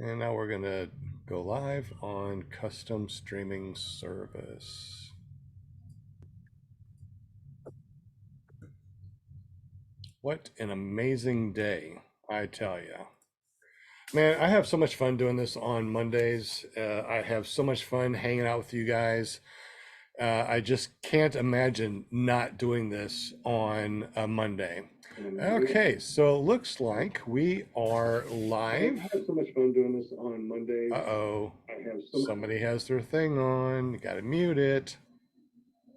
And now we're going to go live on custom streaming service. What an amazing day, I tell you. Man, I have so much fun doing this on Mondays. I have so much fun hanging out with you guys. I just can't imagine not doing this on a Monday. Okay, so it looks like we are live. I have so much fun doing this on Mondays. Uh-oh. I have so Somebody has their thing on. You gotta mute it.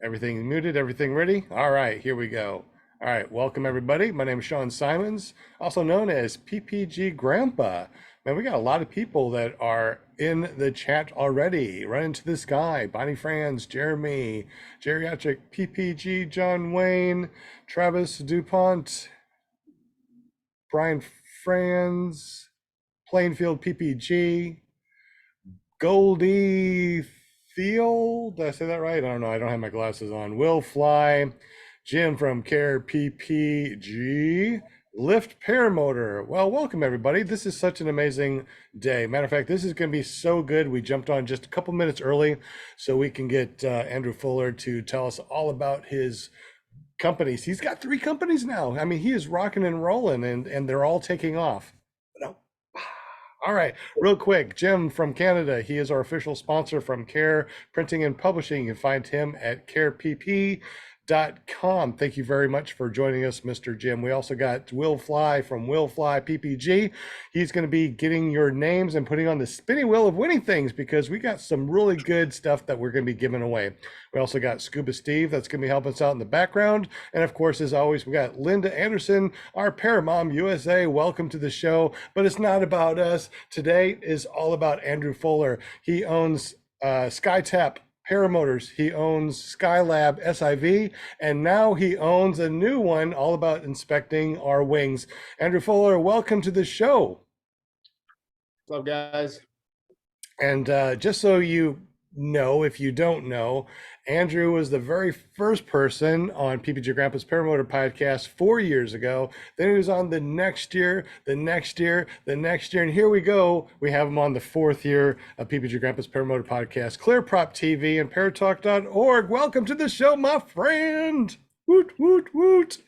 Everything muted, everything ready? All right, here we go. All right, welcome everybody. My name is Sean Simons, also known as PPG Grandpa. Man, we got a lot of people that are in the chat already. Run into this guy, Bonnie Franz, Jeremy, Geriatric PPG, John Wayne, Travis DuPont, Brian Franz, Plainfield PPG, Goldie Thiel. Did I say that right? I don't know. I don't have my glasses on. Will Fly, Jim from Care PPG, Lift Paramotor. Well, welcome everybody. This is such an amazing day. Matter of fact, this is going to be so good. We jumped on just a couple minutes early so we can get Andrew Fuller to tell us all about his companies. He's got 3 companies now. I mean, he is rocking and rolling, and they're all taking off. All right, real quick, Jim from Canada. He is our official sponsor from Care Printing and Publishing. You can find him at carepp.com. Thank you very much for joining us, Mr. Jim. We also got Will Fly from Will Fly PPG. He's going to be getting your names and putting on the spinning wheel of winning things because we got some really good stuff that we're going to be giving away. We also got Scuba Steve that's going to be helping us out in the background. And of course, as always, we got Linda Anderson, our Paramom USA. Welcome to the show. But it's not about us. Today is all about Andrew Fuller. He owns SkyTap Paramotors. He owns Skylab SIV, and now he owns a new one all about inspecting our wings. Andrew Fuller, welcome to the show. What's up, guys? And just so you know, if you don't know, Andrew was the very first person on PPG Grandpa's Paramotor podcast 4 years ago. Then he was on the next year, the next year, the next year. And here we go. We have him on the 4th year of PPG Grandpa's Paramotor podcast, ClearProp TV and Paratalk.org. Welcome to the show, my friend. Woot, woot, woot.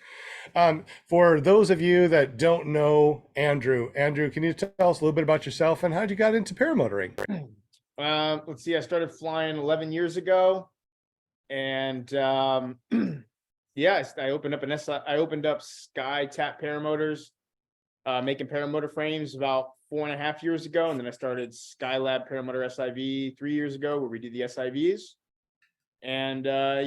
For those of you that don't know Andrew, can you tell us a little bit about yourself and how'd you got into paramotoring? Let's see. I started flying 11 years ago, and yeah, I opened up I opened up Sky Tap Paramotors, making paramotor frames about 4.5 years ago, and then I started Skylab Paramotor SIV 3 years ago, where we do the SIVs, and now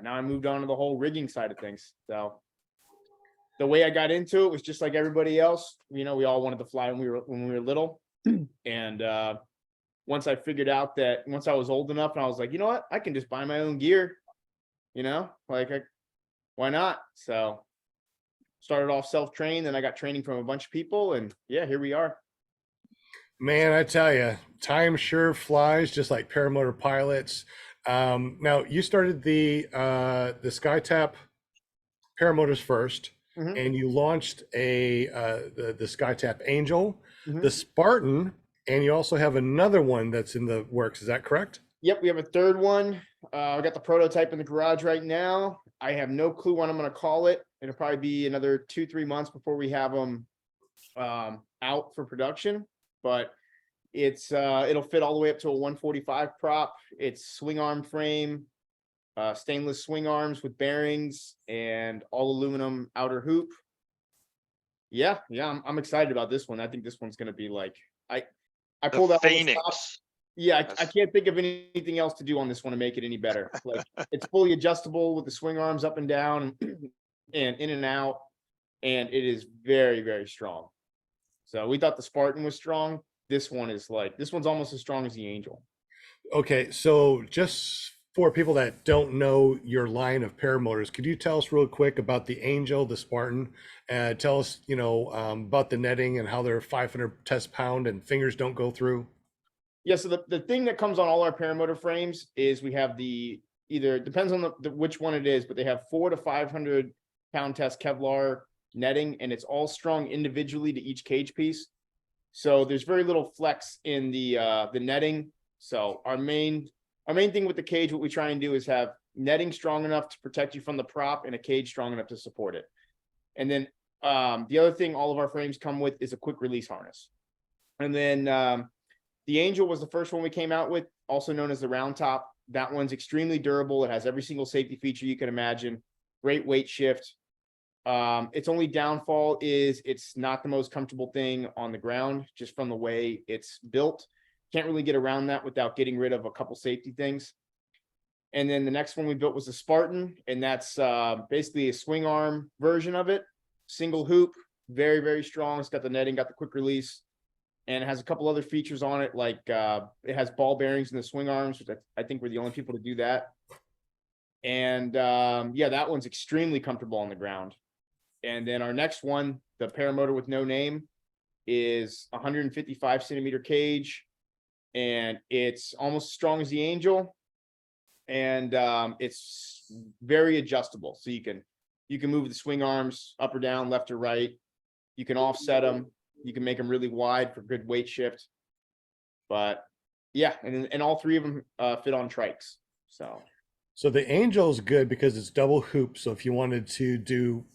I moved on to the whole rigging side of things. So the way I got into it was just like everybody else. You know, we all wanted to fly when we were little, and once I figured out that once I was old enough and I was like, you know what, I can just buy my own gear, you know, like why not? So started off self-trained, and I got training from a bunch of people, and yeah, here we are. Man, I tell you, time sure flies, just like paramotor pilots. Now you started the SkyTap paramotors first, and you launched the SkyTap Angel, the Spartan, and you also have another one that's in the works. Is that correct? Yep, we have a third one. I got the prototype in the garage right now. I have no clue what I'm going to call it. It'll probably be another 2-3 months before we have them out for production, but it'll fit all the way up to a 145 prop. It's swing arm frame, stainless swing arms with bearings, and all aluminum outer hoop. Yeah, I'm excited about this one. I think this one's going to be like I pulled out Phoenix. Yeah, I can't think of anything else to do on this one to make it any better. Like, it's fully adjustable with the swing arms up and down and in and out, and it is very, very strong. So we thought the Spartan was strong. This one's almost as strong as the Angel. Okay, so just for people that don't know your line of paramotors, could you tell us real quick about the Angel, the Spartan? Tell us, about the netting and how they're 500 test pound and fingers don't go through. Yeah, so the thing that comes on all our paramotor frames is we have either depends on which one it is, but they have 400 to 500 pound test Kevlar netting, and it's all strung individually to each cage piece. So there's very little flex in the netting. So our main thing with the cage, what we try and do is have netting strong enough to protect you from the prop and a cage strong enough to support it. And then the other thing all of our frames come with is a quick release harness. And then the Angel was the first one we came out with, also known as the round top. That one's extremely durable. It has every single safety feature you can imagine. Great weight shift. Its only downfall is it's not the most comfortable thing on the ground, just from the way it's built. Can't really get around that without getting rid of a couple safety things. And then the next one we built was the Spartan, and that's basically a swing arm version of it. Single hoop, very, very strong. It's got the netting, got the quick release, and it has a couple other features on it, like it has ball bearings in the swing arms, which I think we're the only people to do that. And yeah, that one's extremely comfortable on the ground. And then our next one, the Paramotor with no name, is 155 centimeter cage, and it's almost as strong as the Angel. And it's very adjustable, so you can move the swing arms up or down, left or right. You can offset them. You can make them really wide for good weight shift. But yeah, and all three of them fit on trikes. So the Angel's good because it's double hoop. So if you wanted to do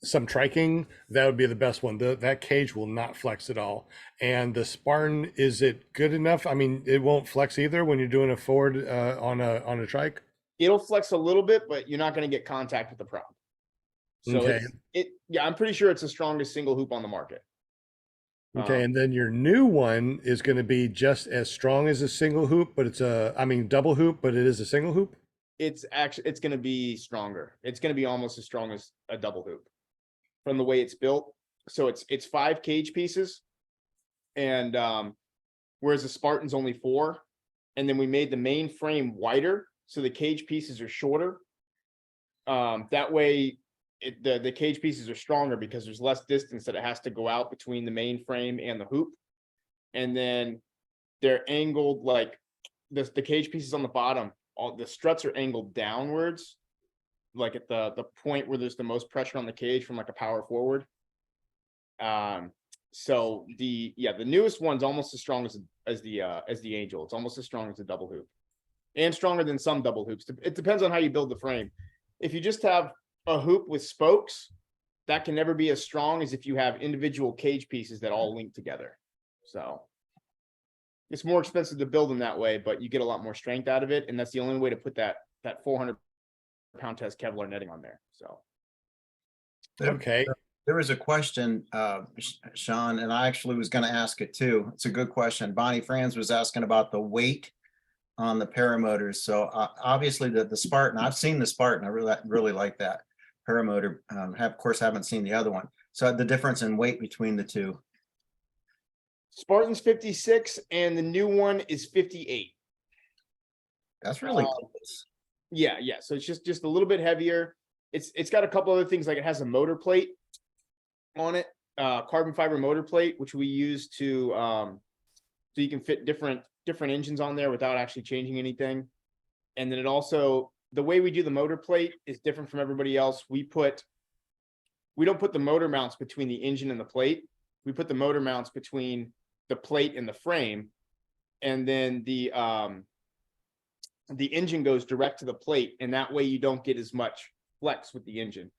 some triking, that would be the best one. That cage will not flex at all. And the Spartan, is it good enough? I mean, it won't flex either when you're doing a forward on a trike. It'll flex a little bit, but you're not going to get contact with the prop. So Okay. Yeah, I'm pretty sure it's the strongest single hoop on the market. Okay, and then your new one is going to be just as strong as a single hoop, but it's double hoop, but it is a single hoop. It's going to be stronger. It's going to be almost as strong as a double hoop from the way it's built. So it's 5 cage pieces, and whereas the Spartan's only 4, and then we made the main frame wider, so the cage pieces are shorter. That way, the cage pieces are stronger because there's less distance that it has to go out between the main frame and the hoop. And then they're angled, like the cage pieces on the bottom, all the struts are angled downwards, like at the point where there's the most pressure on the cage from like a power forward. So the newest one's almost as strong as the Angel. It's almost as strong as a double hoop, and stronger than some double hoops. It depends on how you build the frame. If you just have a hoop with spokes, that can never be as strong as if you have individual cage pieces that all link together. So it's more expensive to build them that way, but you get a lot more strength out of it, and that's the only way to put that 400-pound test Kevlar netting on there. So Okay. There was a question, Sean, and I actually was going to ask it too. It's a good question. Bonnie Franz was asking about the weight on the paramotors. So obviously the Spartan, I've seen the Spartan. I really like that paramotor. Of course, haven't seen the other one. So the difference in weight between the two. Spartan's 56 and the new one is 58. That's really close. Yeah. So it's just a little bit heavier. It's got a couple other things, like it has a motor plate on it, carbon fiber motor plate, which we use to so you can fit different engines on there without actually changing anything. And then it also, the way we do the motor plate is different from everybody else. We don't put the motor mounts between the engine and the plate. We put the motor mounts between the plate and the frame, and then the engine goes direct to the plate, and that way you don't get as much flex with the engine.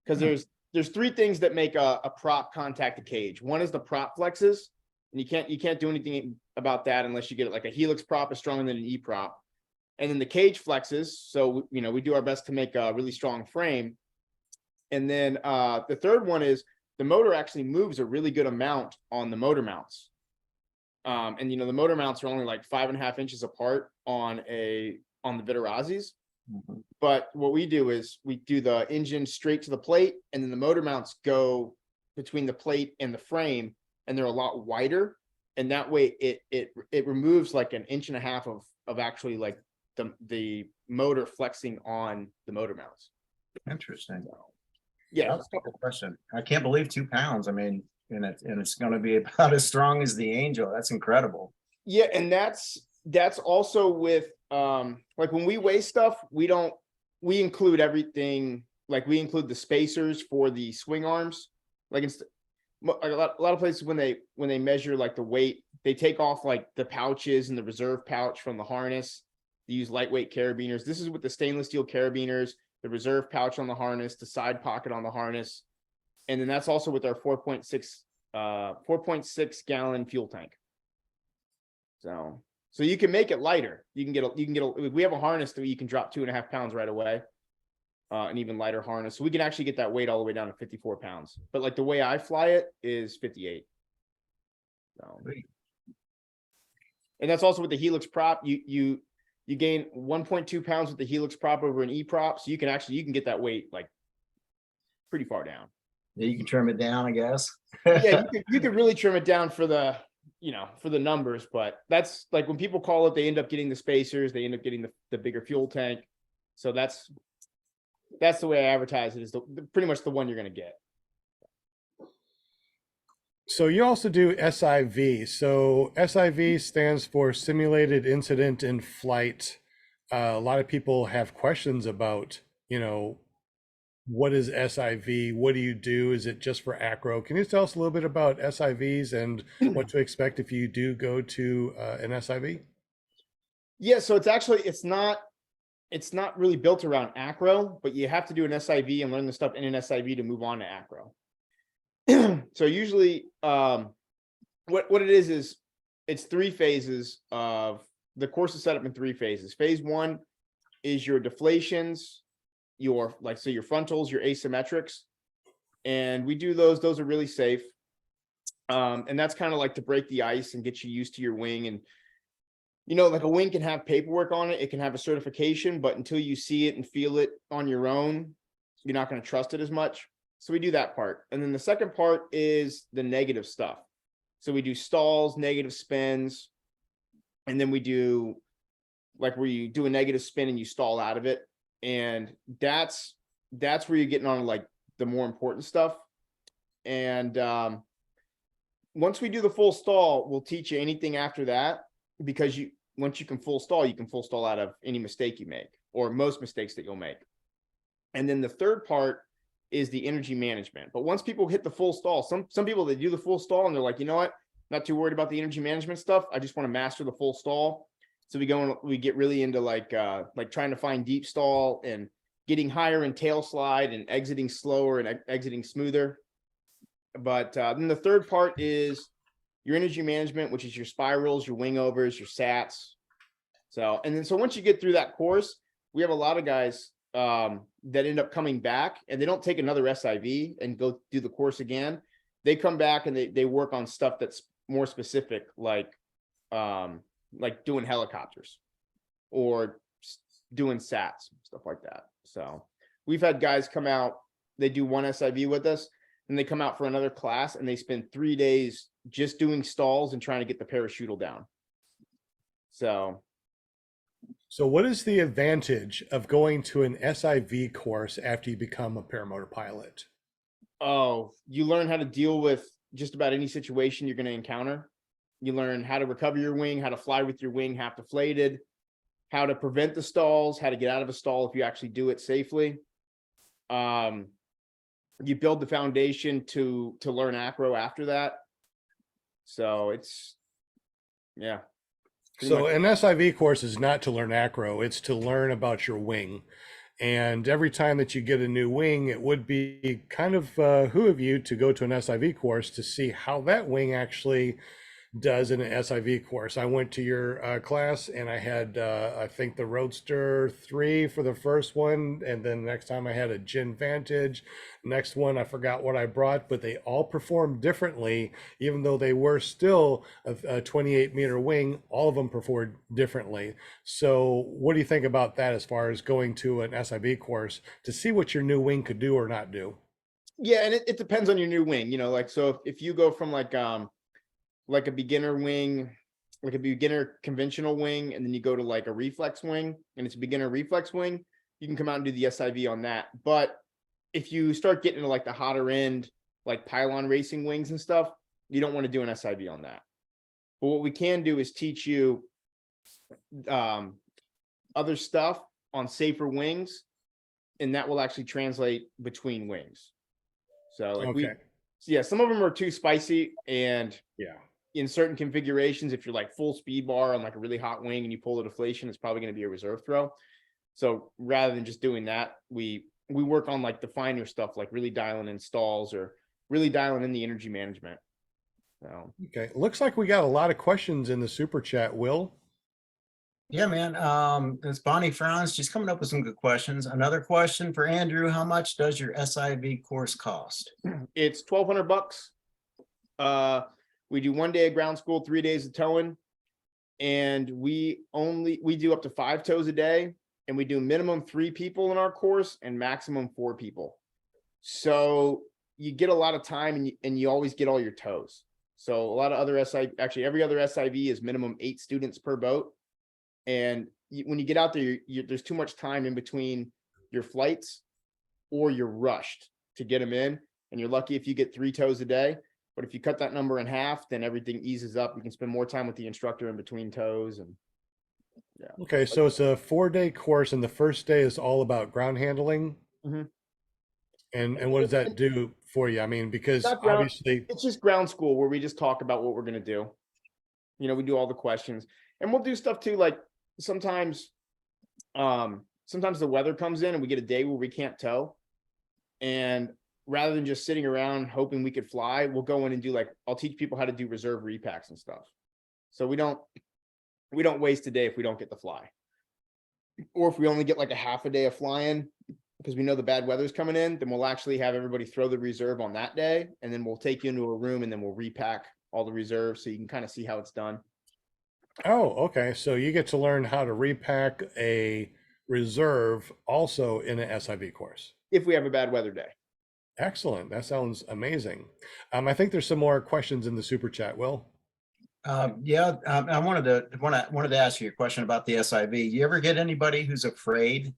Because there's 3 things that make a prop contact a cage. One is the prop flexes, and you can't do anything about that unless you get it like a helix prop is stronger than an E prop. And then the cage flexes, so we do our best to make a really strong frame. And then the third one is the motor actually moves a really good amount on the motor mounts. And the motor mounts are only like 5.5 inches apart on the Viterazzi's. Mm-hmm. But what we do is we do the engine straight to the plate, and then the motor mounts go between the plate and the frame, and they're a lot wider. And that way it removes like 1.5 inches of actually like the motor flexing on the motor mounts. Interesting. Yeah. That's a couple question. I can't believe 2 pounds. I mean, and it's going to be about as strong as the Angel. That's incredible. Yeah, and that's also with like when we weigh stuff, we include everything. Like we include the spacers for the swing arms. Like a lot of places when they measure like the weight, they take off like the pouches and the reserve pouch from the harness. They use lightweight carabiners. This is with the stainless steel carabiners, the reserve pouch on the harness, the side pocket on the harness. And then that's also with our 4.6 gallon fuel tank. So you can make it lighter. We have a harness that you can drop 2.5 pounds right away. An even lighter harness. So we can actually get that weight all the way down to 54 pounds. But like the way I fly it is 58. So, and that's also with the Helix prop. You gain 1.2 pounds with the Helix prop over an E prop. So you can get that weight like pretty far down. Yeah, you can trim it down, I guess. Yeah, you could really trim it down for the, for the numbers, but that's like when people call it, they end up getting the spacers, they end up getting the bigger fuel tank. So that's the way I advertise it, is pretty much the one you're going to get. So you also do SIV. So SIV stands for Simulated Incident in Flight. A lot of people have questions about, what is SIV? What do you do? Is it just for acro? Can you tell us a little bit about SIVs and what to expect if you do go to an SIV? Yeah, so it's not really built around acro, but you have to do an SIV and learn the stuff in an SIV to move on to acro. So usually what it is it's 3 phases of the course is set up in 3 phases. Phase 1 is your deflations, your frontals, your asymmetrics. And we do those are really safe. And that's kind of like to break the ice and get you used to your wing. And like a wing can have paperwork on it. It can have a certification, but until you see it and feel it on your own, you're not going to trust it as much. So we do that part. And then the second part is the negative stuff. So we do stalls, negative spins, and then we do like where you do a negative spin and you stall out of it. And that's where you're getting on like the more important stuff. And once we do the full stall, we'll teach you anything after that, because once you can full stall out of any mistake you make, or most mistakes that you'll make. And then the third part is the energy management. But once people hit the full stall, some people, they do the full stall and they're like, you know what, not too worried about the energy management stuff. I just want to master the full stall. So we get really into like trying to find deep stall and getting higher in tail slide and exiting slower and exiting smoother. But then the third part is your energy management, which is your spirals, your wing overs, your sats. So once you get through that course, we have a lot of guys that end up coming back and they don't take another SIV and go do the course again. They come back and they work on stuff that's more specific, like doing helicopters or doing sats, stuff like that. So we've had guys come out, they do one SIV with us and they come out for another class and they spend 3 days just doing stalls and trying to get the parachutal down. So what is the advantage of going to an SIV course after you become a paramotor pilot? Oh, you learn how to deal with just about any situation you're going to encounter. You learn how to recover your wing, how to fly with your wing half deflated, how to prevent the stalls, how to get out of a stall if you actually do it safely. You build the foundation to learn acro after that. So it's, yeah. So an SIV course is not to learn acro, it's to learn about your wing. And every time that you get a new wing, it would be kind of behoove you to go to an SIV course to see how that wing actually does in an SIV course. I went to your class and I had, I think the Roadster 3 for the first one. And then the next time I had a Gin Vantage. Next one, I forgot what I brought, but they all performed differently, even though they were still a 28-meter wing, all of them performed differently. So what do you think about that as far as going to an SIV course to see what your new wing could do or not do? Yeah, and it depends on your new wing, so if you go from like a beginner wing, like a beginner conventional wing, and then you go to like a reflex wing and it's a beginner reflex wing, you can come out and do the SIV on that. But if you start getting into like the hotter end, like pylon racing wings and stuff, you don't want to do an SIV on that. But what we can do is teach you other stuff on safer wings, and that will actually translate between wings. So like So yeah, some of them are too spicy, and Yeah. in certain configurations, if you're like full speed bar on like a really hot wing and you pull the deflation, it's probably going to be a reserve throw. So rather than just doing that, we work on like the finer stuff, like really dialing in stalls or really dialing in the energy management. So Okay. Looks like we got a lot of questions in the super chat, Will. Yeah, man. It's Bonnie Franz. She's coming up with some good questions. Another question for Andrew. How much does your SIV course cost? it's $1,200. We do 1 day of ground school, 3 days of towing, and we do up to 5 tows a day, and we do minimum 3 people in our course and maximum 4 people. So you get a lot of time, and you always get all your tows. So a lot of other actually every other SIV is minimum 8 students per boat. And when you get out there, there's too much time in between your flights, or you're rushed to get them in, and you're lucky if you get 3 tows a day. But if you cut that number in half, then everything eases up. You can spend more time with the instructor in between tows. And yeah. Okay, so it's a 4-day course, and the first day is all about ground handling. Mhm. And what does that do for you? I mean, because Not ground- obviously, It's just ground school where we just talk about what we're going to do. We do all the questions, and we'll do stuff too. Like sometimes the weather comes in and we get a day where we can't tow. And rather than just sitting around hoping we could fly, we'll go in and do I'll teach people how to do reserve repacks and stuff. So we don't waste a day if we don't get to fly. Or if we only get like a half a day of flying because we know the bad weather's coming in, then we'll actually have everybody throw the reserve on that day. And then we'll take you into a room and then we'll repack all the reserves so you can kind of see how it's done. oh, okay, so you get to learn how to repack a reserve also in an SIV course. If we have a bad weather day. Excellent. That sounds amazing. I think there's some more questions in the super chat, Will. I wanted to ask you a question about the SIV. You ever get anybody who's afraid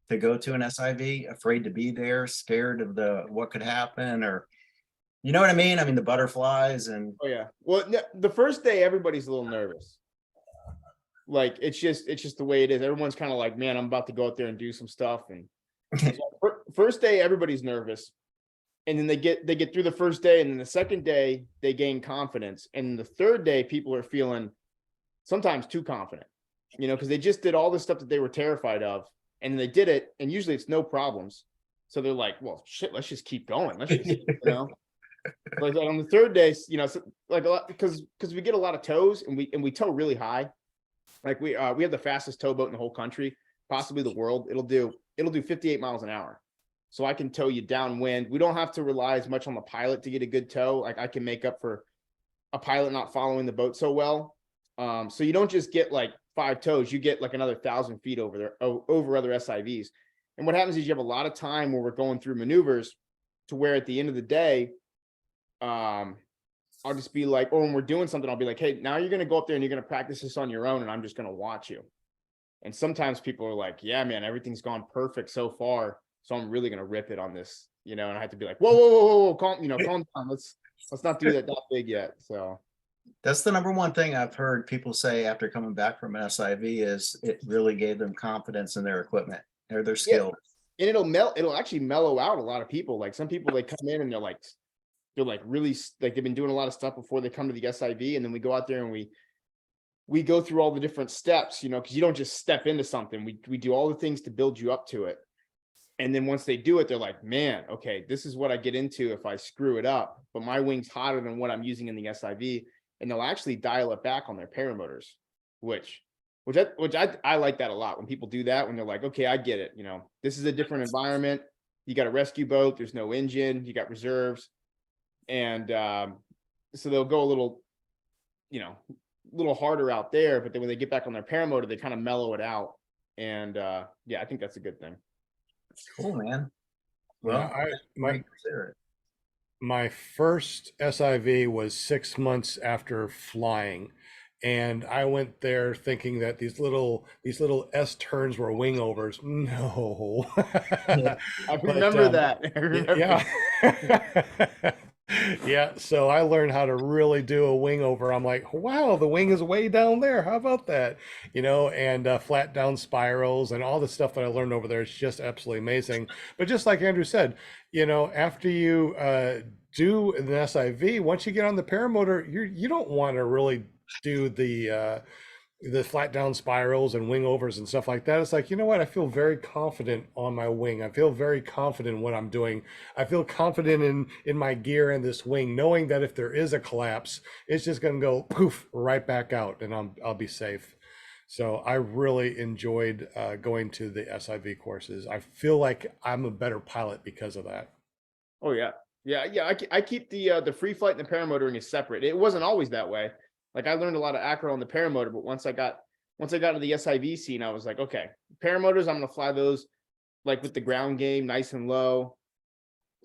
to go to an SIV, afraid to be there, scared of what could happen, or you know what I mean? I mean, the butterflies and Oh yeah. Well, the first day everybody's a little nervous. Like it's just the way it is. Everyone's kind of like, man, I'm about to go out there and do some stuff. And first day everybody's nervous, and then they get through the first day, and then the second day they gain confidence, and the third day people are feeling sometimes too confident, because they just did all the stuff that they were terrified of, and they did it, and usually it's no problems. So they're like, well, shit, let's just keep going. Let's just, Like on the third day, so like a lot, because we get a lot of tows, and we tow really high. Like we have the fastest towboat in the whole country, possibly the world. It'll do 58 miles an hour. So I can tow you downwind. We don't have to rely as much on the pilot to get a good tow. Like I can make up for a pilot not following the boat so well. So you don't just get like 5 tows, you get like another 1,000 feet over there, over other SIVs. And what happens is you have a lot of time where we're going through maneuvers to where at the end of the day, I'll just be like, or when we're doing something, I'll be like, hey, now you're going to go up there and you're going to practice this on your own, and I'm just going to watch you. And sometimes people are like, yeah, man, everything's gone perfect so far, so I'm really going to rip it on this, and I have to be like, whoa, calm down. Let's not do that big yet. So that's the number one thing I've heard people say after coming back from an SIV is it really gave them confidence in their equipment or their skills. Yeah. And it'll actually mellow out a lot of people. Like some people, they come in and they're like really like they've been doing a lot of stuff before they come to the SIV, and then we go out there and we go through all the different steps, because you don't just step into something. We do all the things to build you up to it. And then once they do it, they're like, man, okay, this is what I get into if I screw it up, but my wing's hotter than what I'm using in the SIV. And they'll actually dial it back on their paramotors, which I like that a lot when people do that, when they're like, okay, I get it. This is a different environment. You got a rescue boat. There's no engine. You got reserves. And so they'll go a little harder out there, but then when they get back on their paramotor, they kind of mellow it out. And I think that's a good thing. Cool, man. Well, my first SIV was 6 months after flying, and I went there thinking that these little S turns were wing overs. No. Yeah, I remember that. Yeah. Yeah, so I learned how to really do a wing over. I'm like, wow, the wing is way down there. How about that? And flat down spirals and all the stuff that I learned over there is just absolutely amazing. But just like Andrew said, after you do an SIV, once you get on the paramotor, you don't want to really do the flat down spirals and wing overs and stuff like that. It's like, you know what? I feel very confident on my wing. I feel very confident in what I'm doing. I feel confident in my gear and this wing, knowing that if there is a collapse, it's just going to go poof right back out, and I'll be safe. So I really enjoyed going to the SIV courses. I feel like I'm a better pilot because of that. Oh yeah. I keep the free flight and the paramotoring is separate. It wasn't always that way. Like I learned a lot of acro on the paramotor, but once I got into the SIV scene, I was like, okay, paramotors, I'm gonna fly those like with the ground game, nice and low.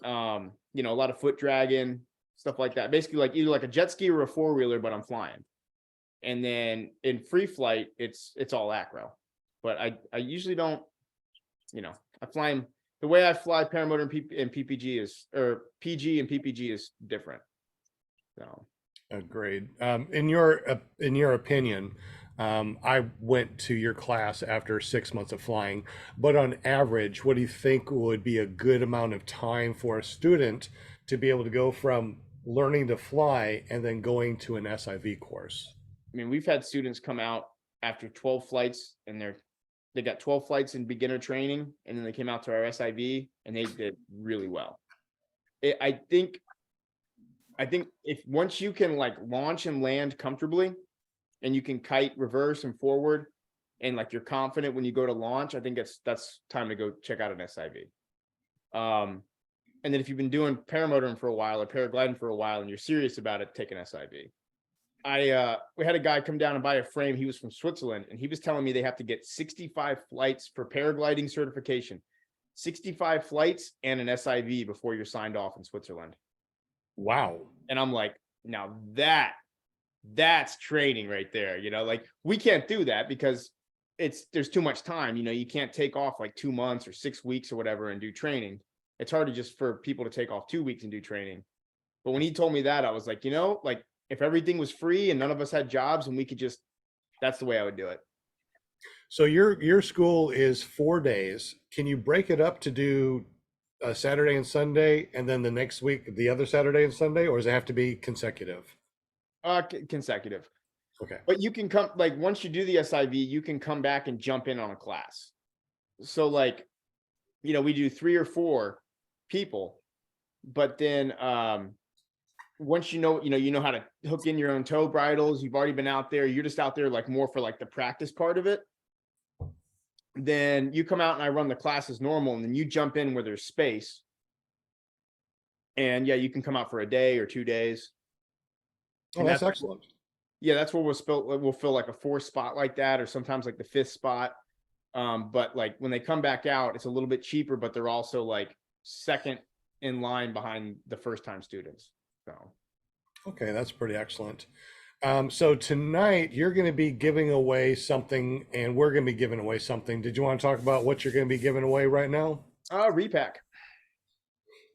You know, a lot of foot dragging, stuff like that. Basically, like either like a jet ski or a four-wheeler, but I'm flying. And then in free flight, it's all acro. But I usually don't, you know, the way I fly paramotor and PPG is, or PG and PPG is different. So. Agreed. In your opinion, I went to your class after 6 months of flying, but on average, what do you think would be a good amount of time for a student to be able to go from learning to fly and then going to an SIV course? I mean, we've had students come out after 12 flights and they got 12 flights in beginner training, and then they came out to our SIV and they did really well. I think if once you can like launch and land comfortably and you can kite reverse and forward and like you're confident when you go to launch, I think that's time to go check out an SIV. And then if you've been doing paramotoring for a while or paragliding for a while and you're serious about it, take an SIV. We had a guy come down and buy a frame. He was from Switzerland and he was telling me they have to get 65 flights for paragliding certification, 65 flights and an SIV before you're signed off in Switzerland. Wow. And I'm like, now that's training right there. You know, like we can't do that because there's too much time. You know, you can't take off like 2 months or 6 weeks or whatever and do training. It's hard to just for people to take off 2 weeks and do training. But when he told me that, I was like, you know, like if everything was free and none of us had jobs and we could just, that's the way I would do it. So your school is 4 days. Can you break it up to do a Saturday and Sunday, and then the next week the other Saturday and Sunday, or does it have to be consecutive? Consecutive. Okay. But you can come, like once you do the SIV, you can come back and jump in on a class. So like, you know, we do 3 or 4 people, but then once you know how to hook in your own tow bridles, you've already been out there, you're just out there like more for like the practice part of it. Then you come out and I run the class as normal, and then you jump in where there's space. And yeah, you can come out for a day or 2 days. Oh, that's excellent. Yeah, that's where we'll fill like a 4th spot like that, or sometimes like the 5th spot. But like when they come back out, it's a little bit cheaper, but they're also like second in line behind the first time students. So okay, that's pretty excellent. So tonight you're going to be giving away something, and we're going to be giving away something. Did you want to talk about what you're going to be giving away right now? Repack.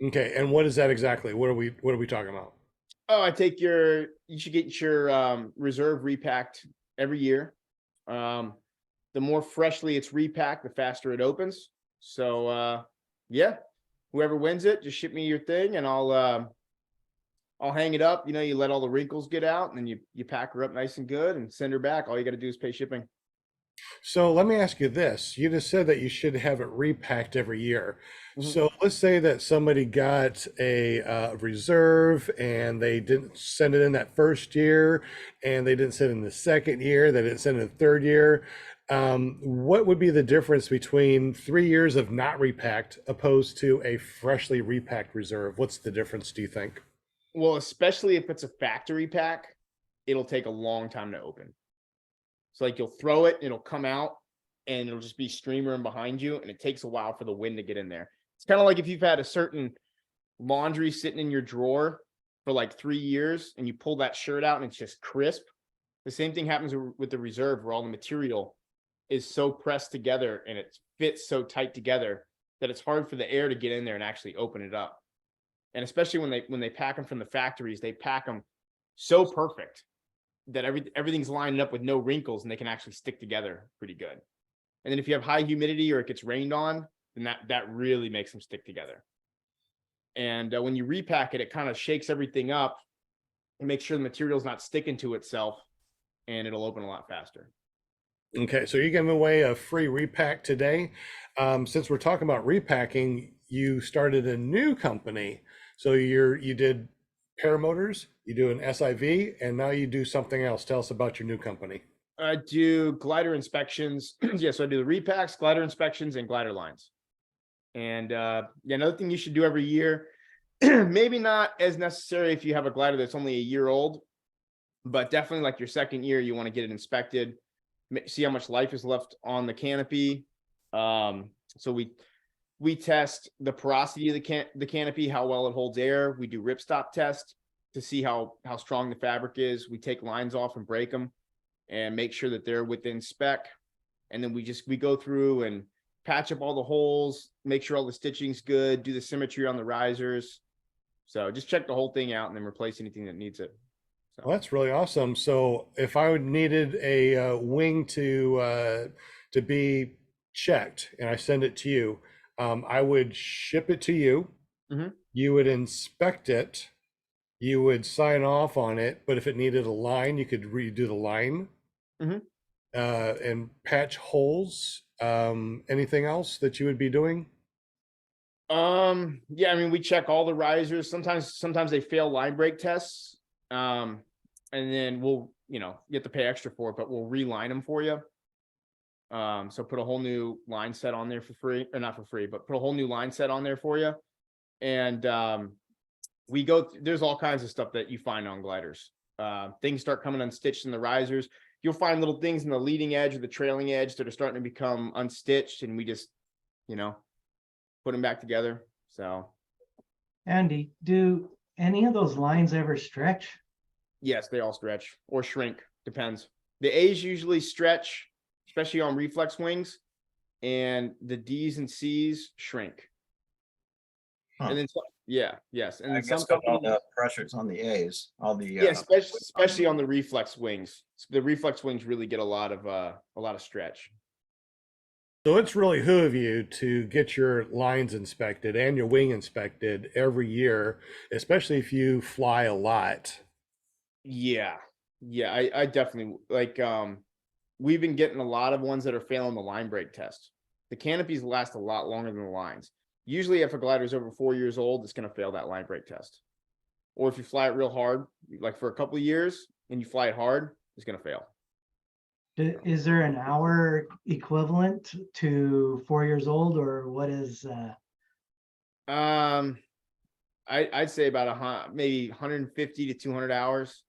Okay, and what is that exactly? What are we talking about? Oh, you should get your reserve repacked every year. The more freshly it's repacked, the faster it opens. So yeah, whoever wins it, just ship me your thing and I'll hang it up. You know, you let all the wrinkles get out and then you pack her up nice and good and send her back. All you got to do is pay shipping. So let me ask you this. You just said that you should have it repacked every year. Mhm. So let's say that somebody got a reserve and they didn't send it in that first year, and they didn't send it in the second year, they didn't send it in the third year. What would be the difference between 3 years of not repacked opposed to a freshly repacked reserve? What's the difference, do you think? Well, especially if it's a factory pack, it'll take a long time to open. So like you'll throw it, it'll come out and it'll just be streamering behind you. And it takes a while for the wind to get in there. It's kind of like if you've had a certain laundry sitting in your drawer for like 3 years and you pull that shirt out and it's just crisp. The same thing happens with the reserve, where all the material is so pressed together and it fits so tight together that it's hard for the air to get in there and actually open it up. And especially when they pack them from the factories, they pack them so perfect that everything's lined up with no wrinkles and they can actually stick together pretty good. And then if you have high humidity or it gets rained on, then that really makes them stick together. And when you repack it, it kind of shakes everything up and makes sure the material's not sticking to itself, and it'll open a lot faster. Okay, so you're giving away a free repack today. Since we're talking about repacking, you started a new company. So you did paramotors, you do an SIV, and now you do something else. Tell us about your new company. I do glider inspections. Yeah, so I do the repacks, glider inspections, and glider lines. And yeah, another thing you should do every year, maybe not as necessary if you have a glider that's only a year old, but definitely like your second year, you want to get it inspected, see how much life is left on the canopy. So we test the porosity of the canopy, how well it holds air. We do ripstop test to see how strong the fabric is. We take lines off and break them and make sure that they're within spec. And then we go through and patch up all the holes, make sure all the stitching's good, do the symmetry on the risers. So just check the whole thing out and then replace anything that needs it. So. Well, that's really awesome. So if I needed a wing to be checked and I send it to you, I would ship it to you. Mhm. You would inspect it. You would sign off on it. But if it needed a line, you could redo the line Mhm. and patch holes. Anything else that you would be doing? Yeah, I mean, we check all the risers. Sometimes they fail line break tests. And then we'll, you have to pay extra for it, but we'll reline them for you. So put a whole new line set on there for free, or not for free, but put a whole new line set on there for you. And there's all kinds of stuff that you find on gliders. Things start coming unstitched in the risers. You'll find little things in the leading edge or the trailing edge that are starting to become unstitched, and we just, put them back together. So Andy, do any of those lines ever stretch? yes, they all stretch or shrink, depends. The A's usually stretch, especially on reflex wings, and the D's and C's shrink. Huh. And then yes, and I then some guess 'cause all companies, the pressures on the A's, all the. yeah, especially on the reflex wings. The reflex wings really get a lot of stretch. So it's really behoove you to get your lines inspected and your wing inspected every year, especially if you fly a lot. Yeah, I definitely like. We've been getting a lot of ones that are failing the line break test. The canopies last a lot longer than the lines. Usually, if a glider is over 4 years old, it's going to fail that line break test. Or if you fly it real hard, like for a couple of years, and you fly it hard, it's going to fail. Is there an hour equivalent to 4 years old, or what is? I'd say about maybe 150 to 200 hours.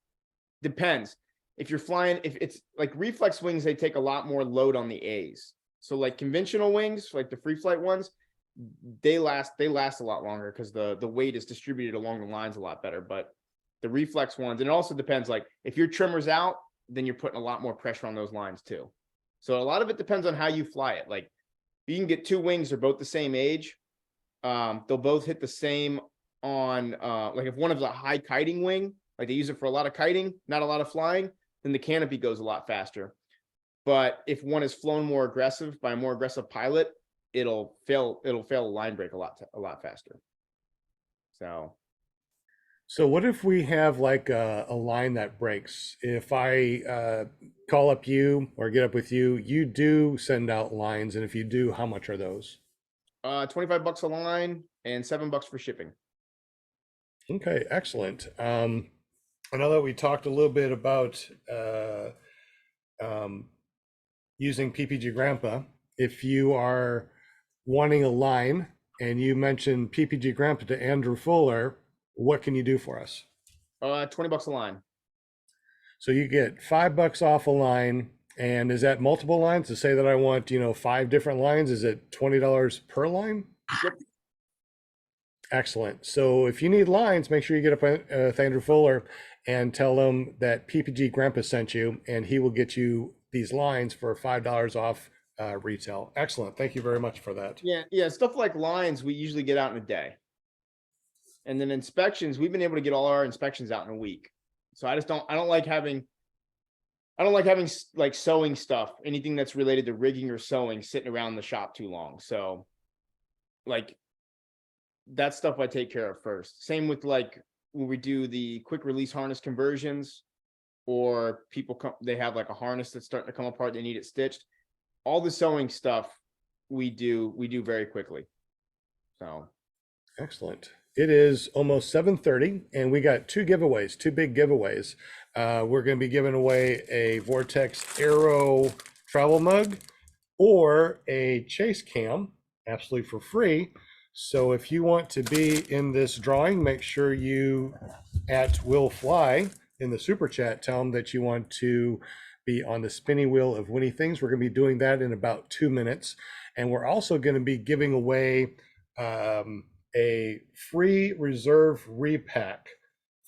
Depends. If you're flying, if it's like reflex wings, they take a lot more load on the A's. So like conventional wings, like the free flight ones, they last a lot longer because the weight is distributed along the lines a lot better. But the reflex ones, and it also depends, like if your trimmer's out, then you're putting a lot more pressure on those lines too. So a lot of it depends on how you fly it. Like you can get two wings, they're both the same age. They'll both hit the same on like if one of a high kiting wing, like they use it for a lot of kiting, not a lot of flying, then the canopy goes a lot faster. But if one is flown more aggressive by a more aggressive pilot, it'll fail a line break a lot faster. So what if we have like a line that breaks? If I call up you or get up with you, you do send out lines, and if you do, how much are those? $25 a line and $7 for shipping. Okay, excellent. I know that we talked a little bit about using PPG Grandpa. If you are wanting a line and you mentioned PPG Grandpa to Andrew Fuller, what can you do for us? $20 a line. So you get $5 off a line. And is that multiple lines? To say that I want, 5 different lines, is it $20 per line? Yep. Excellent. So if you need lines, make sure you get up with Andrew Fuller and tell him that PPG Grandpa sent you, and he will get you these lines for $5 off retail. Excellent. Thank you very much for that. Yeah. Stuff like lines, we usually get out in a day. And then inspections, we've been able to get all our inspections out in a week. So I don't like having like sewing stuff, anything that's related to rigging or sewing sitting around the shop too long. So like that stuff I take care of first. Same with like when we do the quick release harness conversions, or people come, they have like a harness that's starting to come apart, they need it stitched. All the sewing stuff we do very quickly. So Excellent. It is almost 7:30 and we got two giveaways, two big giveaways. We're going to be giving away a Vortex Aero travel mug or a chase cam absolutely for free. So if you want to be in this drawing, make sure you at Will Fly in the super chat, tell them that you want to be on the spinning wheel of winning things. We're going to be doing that in about 2 minutes. And we're also going to be giving away a free reserve repack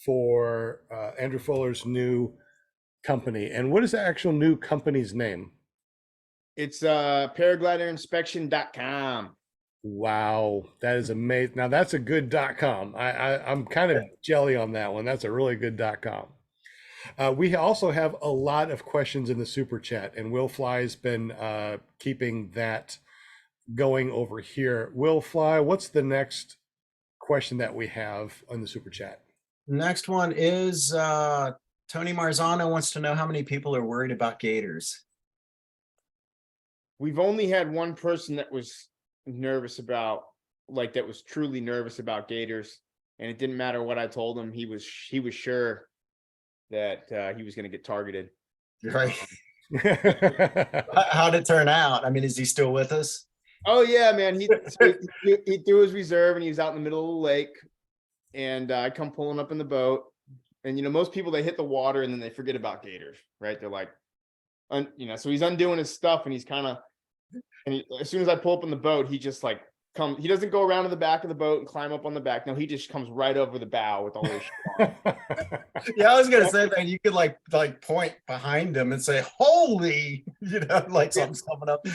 for Andrew Fuller's new company. And what is the actual new company's name? it's paragliderinspection.com. Wow, that is amazing. Now that's a good .com. I'm kind of jelly on that one. That's a really good .com. We also have a lot of questions in the super chat, and Will Fly's been keeping that going over here. Will Fly, what's the next question that we have on the super chat? Next one is Tony Marzano wants to know how many people are worried about gators. We've only had one person that was nervous about, like, that was truly nervous about gators, and it didn't matter what I told him. He was sure that he was going to get targeted. Right. How'd it turn out? I mean, is he still with us? Oh yeah, man. He threw his reserve and he was out in the middle of the lake, and I come pulling up in the boat, and you know, most people, they hit the water and then they forget about gators, right? They're like, you know, so he's undoing his stuff and he's kind of, and as soon as I pull up in the boat, he just like he doesn't go around to the back of the boat and climb up on the back. No, he just comes right over the bow with all his shit on. Yeah, I was gonna say, man, you could like point behind him and say, "Holy," you know, like something's coming up.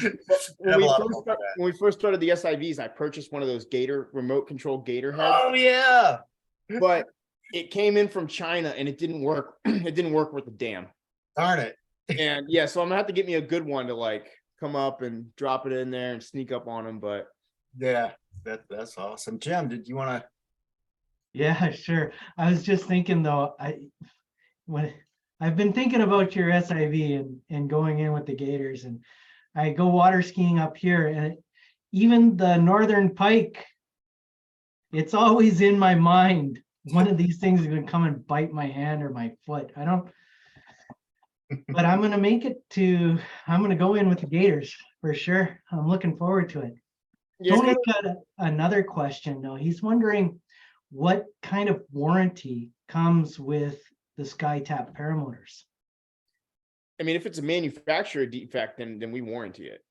When we first started the SIVs, I purchased one of those gator remote control gator heads. Oh yeah, But it came in from China and it didn't work. It didn't work worth a damn. darn it. And yeah, so I'm gonna have to get me a good one to like come up and drop it in there and sneak up on them. But Yeah, that's awesome. Jim, did you want to? Yeah, sure. I was just thinking though, I've been thinking about your SIV and going in with the gators, and I go water skiing up here, and even the northern pike, it's always in my mind. One of these things is gonna come and bite my hand or my foot. I don't, but I'm gonna I'm gonna go in with the gators for sure. I'm looking forward to it. yeah, Tony's got another question though. He's wondering what kind of warranty comes with the SkyTap paramotors. I mean, if it's a manufacturer defect, then we warranty it.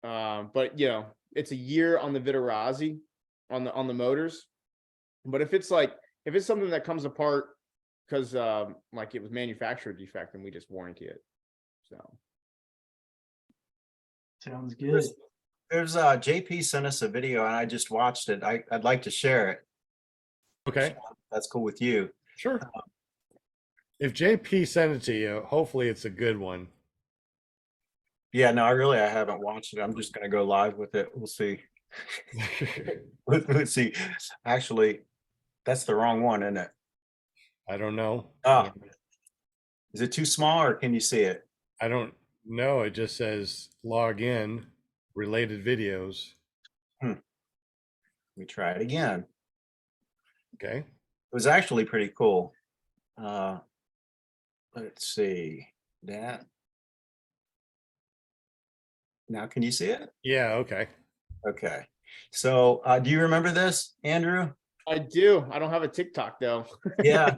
But you know, it's a year on the Vitarazi on the motors. But if it's something that comes apart because like it was manufacturer defect, then we just warranty it. So Sounds good. There's JP sent us a video and I just watched it. I'd like to share it. Okay, That's cool with you. sure. If JP sent it to you, hopefully it's a good one. Yeah, no, I haven't watched it. I'm just gonna go live with it. We'll see. Let's see. Actually, that's the wrong one, isn't it? I don't know. Ah, is it too small or can you see it? I don't know. It just says log in, related videos. Let me try it again. Okay. It was actually pretty cool. Let's see that. Now, can you see it? Yeah. Okay. Okay. So, do you remember this, Andrew? I do. I don't have a TikTok though. Yeah.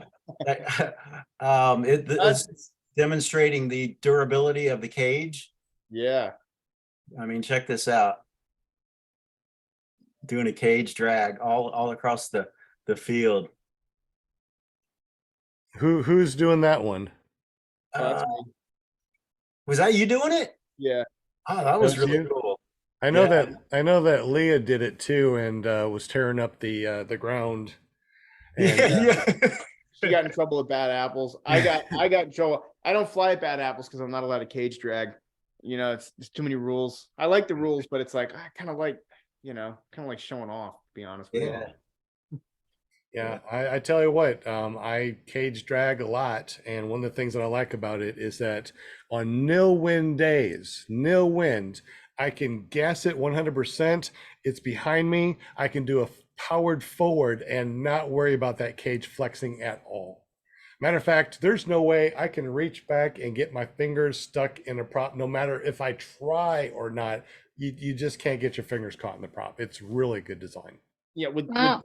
It's demonstrating the durability of the cage. Yeah. I mean, check this out. Doing a cage drag all across the field. Who's doing that one? That's me. Was that you doing it? Yeah. Oh, that was That's really you? cool. I know Yeah. that Leah did it too and was tearing up the ground. And, Yeah. She got in trouble at Bad Apples. I got in trouble. I don't fly at Bad Apples because I'm not allowed to cage drag. You know, it's too many rules. I like the rules, but it's like I kind of like showing off, to be honest with you. Yeah. Yeah, I tell you what, I cage drag a lot, and one of the things that I like about it is that on nil wind days, nil wind, I can gas it 100%. It's behind me. I can do a powered forward and not worry about that cage flexing at all. Matter of fact, there's no way I can reach back and get my fingers stuck in a prop, no matter if I try or not. You just can't get your fingers caught in the prop. It's really good design. Yeah, Wow.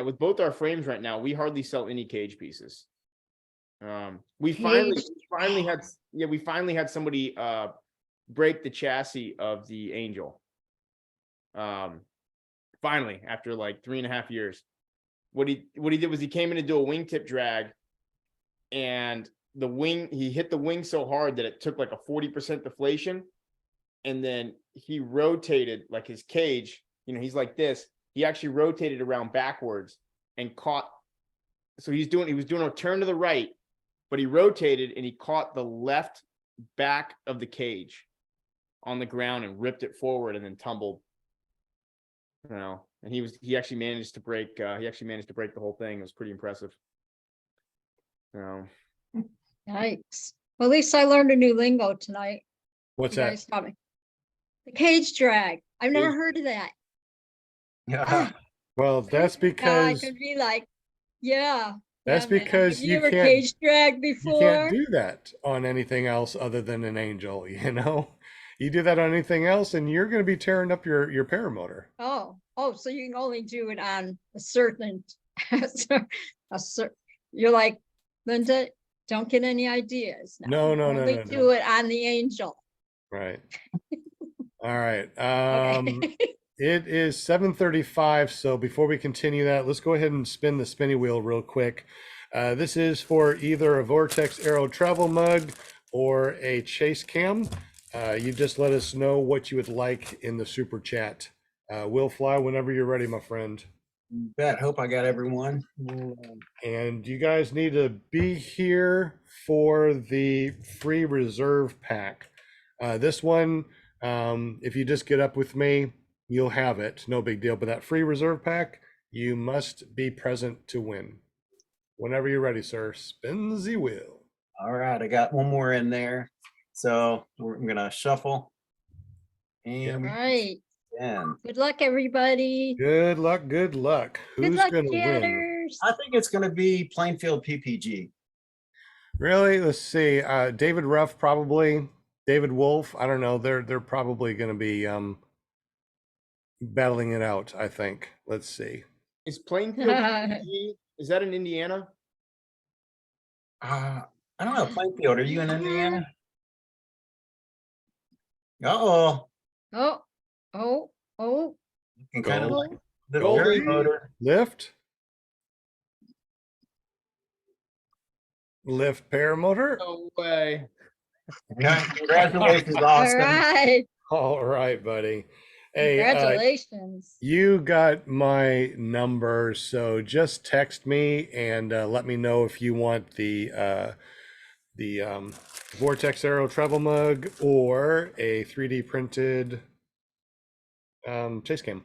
with both our frames right now, we hardly sell any cage pieces. We Cage. finally had somebody break the chassis of the Angel. Finally, after like 3.5 years. What he did was he came in to do a wingtip drag, and he hit the wing so hard that it took like a 40% deflation, and then he rotated like his cage, he's like this. He actually rotated around backwards and caught. So he was doing a turn to the right, but he rotated and he caught the left back of the cage on the ground and ripped it forward and then tumbled. And he actually managed to break the whole thing. It was pretty impressive. Yikes. Well, at least I learned a new lingo tonight. What's You that? guys taught me. The cage drag. I've never Cage- heard of that. Yeah. Well, that's Now I because could be like, yeah. that's damn it. because Have you ever can't cage drag you before? can't do that on anything else other than an Angel, You do that on anything else and you're going to be tearing up your paramotor. Oh, so you can only do it on a certain, you're like, Linda, don't get any ideas. No, You no, no, only no, do no. it on the Angel. Right. All right. Okay. It is 7:35, so before we continue that, let's go ahead and spin the spinny wheel real quick. This is for either a Vortex Aero travel mug or a chase cam. You just let us know what you would like in the super chat. We'll fly whenever you're ready, my friend. Bet. Hope I got everyone. And you guys need to be here for the free reserve pack. This one, if you just get up with me, you'll have it. No big deal. But that free reserve pack, you must be present to win. Whenever you're ready, sir, spin the wheel. All right, I got one more in there. So I'm gonna shuffle. And we Right. can. Good luck, everybody. Good luck. Good luck. Good Who's luck, gonna win? Gathers. I think it's gonna be Plainfield PPG. Really? Let's see. David Ruff probably. David Wolf. I don't know. They're probably going to be battling it out. I think. Let's see. Is Plainfield PPG, is that in Indiana? I don't know. Plainfield, are you in Indiana? Uh-oh. Oh. You can kind of Gold. like the Goldie. motor. Lift. Lift paramotor. No way. Yeah, congratulations, All Austin. right. All right, buddy. Hey, Congratulations. you got my number, so just text me and let me know if you want the Vortex Aero travel mug or a 3D printed chase cam.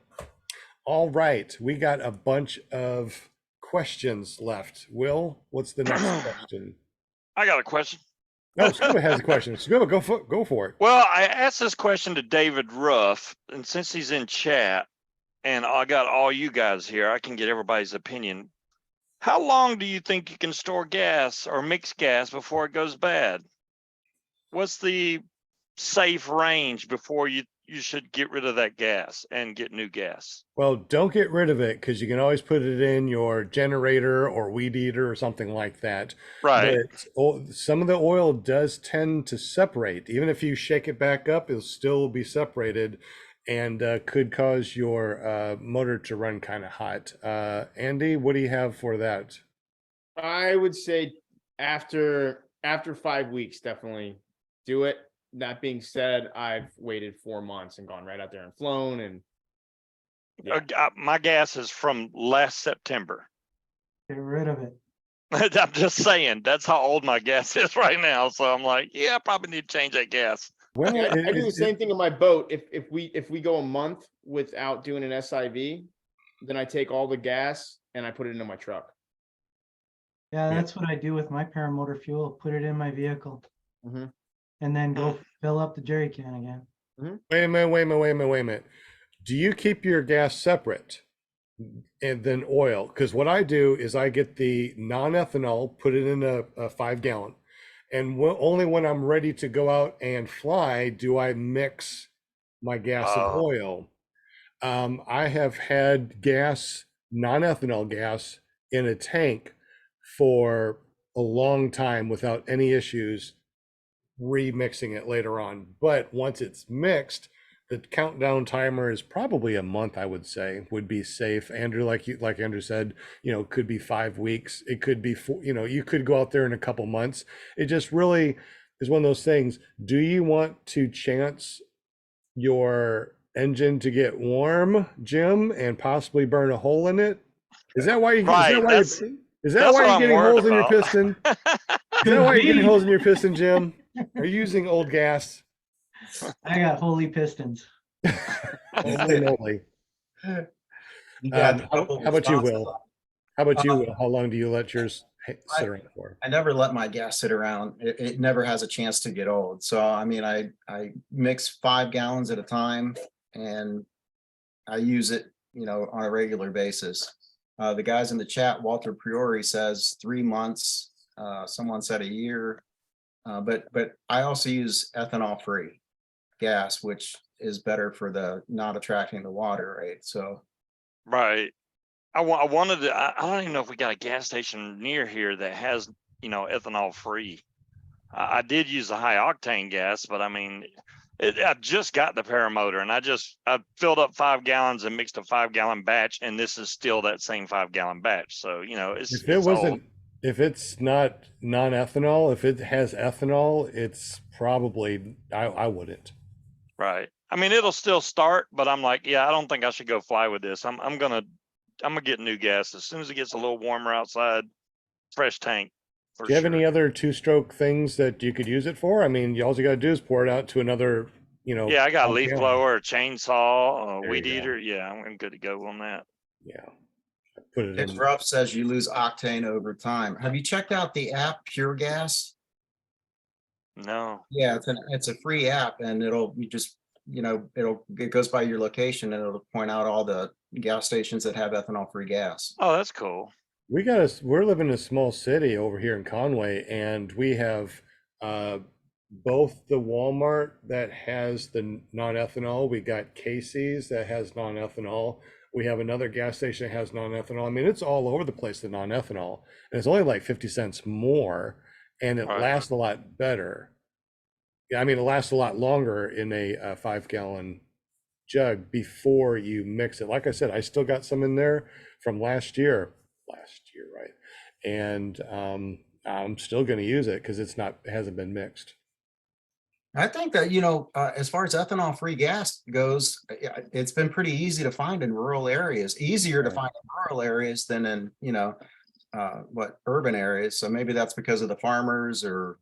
All right, we got a bunch of questions left. Will, what's the next question? I got a question. No, Scuba has a question. Scuba, go for it. Well, I asked this question to David Ruff, and since he's in chat and I got all you guys here, I can get everybody's opinion. How long do you think you can store gas or mix gas before it goes bad? What's the safe range before you should get rid of that gas and get new gas? Well, don't get rid of it because you can always put it in your generator or weed eater or something like that. Right. But some of the oil does tend to separate. Even if you shake it back up, it'll still be separated and could cause your motor to run kind of hot. Andy, what do you have for that? I would say after 5 weeks, definitely do it. That being said, I've waited 4 months and gone right out there and flown, and My gas is from last September. Get rid of it. I'm just saying, that's how old my gas is right now. So I'm like, yeah, I probably need to change that gas. Well, I do the same thing on my boat. If we go a month without doing an SIV, then I take all the gas and I put it into my truck. Yeah, Yeah. that's what I do with my paramotor fuel, put it in my vehicle Mhm. and then go fill up the jerry can again. Wait a minute. Do you keep your gas separate and then oil? Because what I do is I get the non-ethanol, put it in a 5 gallon, and only when I'm ready to go out and fly do I mix my gas and Oh. oil. I have had gas, non-ethanol gas, in a tank for a long time without any issues, remixing it later on. But once it's mixed, the countdown timer is probably a month, I would say, would be safe. Andrew, like Andrew said, could be 5 weeks. It could be four, you could go out there in a couple months. It just really is one of those things. Do you want to chance your engine to get warm, Jim, and possibly burn a hole in it? Is that why you? Right, Is that that's why what you're I'm getting worried holes in your about. piston? Is that why you're getting holes in your piston, Jim? Are you using old gas? I got holy pistons. Holy moly. You got How about you, Will? How about you, Will? How long do you let yours sit around for? I never let my gas sit around. It never has a chance to get old. So, I mean, I mix 5 gallons at a time and I use it, on a regular basis. The guys in the chat, Walter Priori says 3 months. Someone said a year. But I also use ethanol free gas, which is better for the not attracting the water, right? So, Right. I wanted to, I don't even know if we got a gas station near here that has, ethanol free. I did use the high octane gas, but I mean, I just got the paramotor and I filled up 5 gallons and mixed a 5 gallon batch. And this is still that same 5 gallon batch. So, If it wasn't, if it's not non-ethanol, if it has ethanol, it's probably, I wouldn't. right. I mean, it'll still start, but I'm like, yeah, I don't think I should go fly with this. I'm gonna get new gas as soon as it gets a little warmer outside. Fresh tank for Do you have sure. any other 2-stroke things that you could use it for? I mean, all you gotta do is pour it out to another, Yeah, I got a leaf 5 gallon. blower, a chainsaw, a There weed you go. eater. Yeah, I'm good to go on that. Yeah. Put it Dick in. Ruff says you lose octane over time. Have you checked out the app Pure Gas? No. Yeah, it's a free app and it goes by your location and it'll point out all the gas stations that have ethanol free gas. Oh, that's cool. We're living in a small city over here in Conway, and we have both the Walmart that has the non-ethanol. We got Casey's that has non-ethanol. We have another gas station that has non-ethanol. I mean, it's all over the place, the non-ethanol. And it's only like 50 cents more, and it Right. lasts a lot better. Yeah, I mean, it lasts a lot longer in a 5 gallon jug before you mix it. Like I said, I still got some in there from last year, right? And I'm still going to use it because it hasn't been mixed. I think that, as far as ethanol free gas goes, it's been pretty easy to find in rural areas, easier to Right. find in rural areas than in, urban areas. So maybe that's because of the farmers or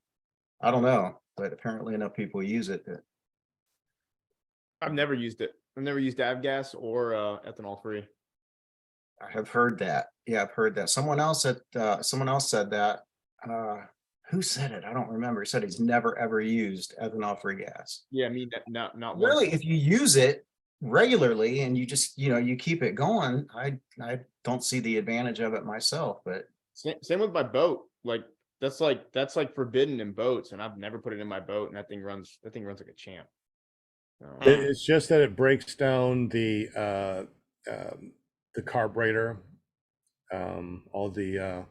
I don't know, but apparently enough people use it. I've never used it. I've never used avgas or ethanol free. I have heard that. Yeah, I've heard that. Someone else said that. Who said it? I don't remember. He said he's never ever used ethanol free gas. Yeah, I mean not once. Really, if you use it regularly and you just, you keep it going, I don't see the advantage of it myself, but Same with my boat. Like that's like forbidden in boats, and I've never put it in my boat, and that thing runs like a champ. It's just that it breaks down the carburetor, all the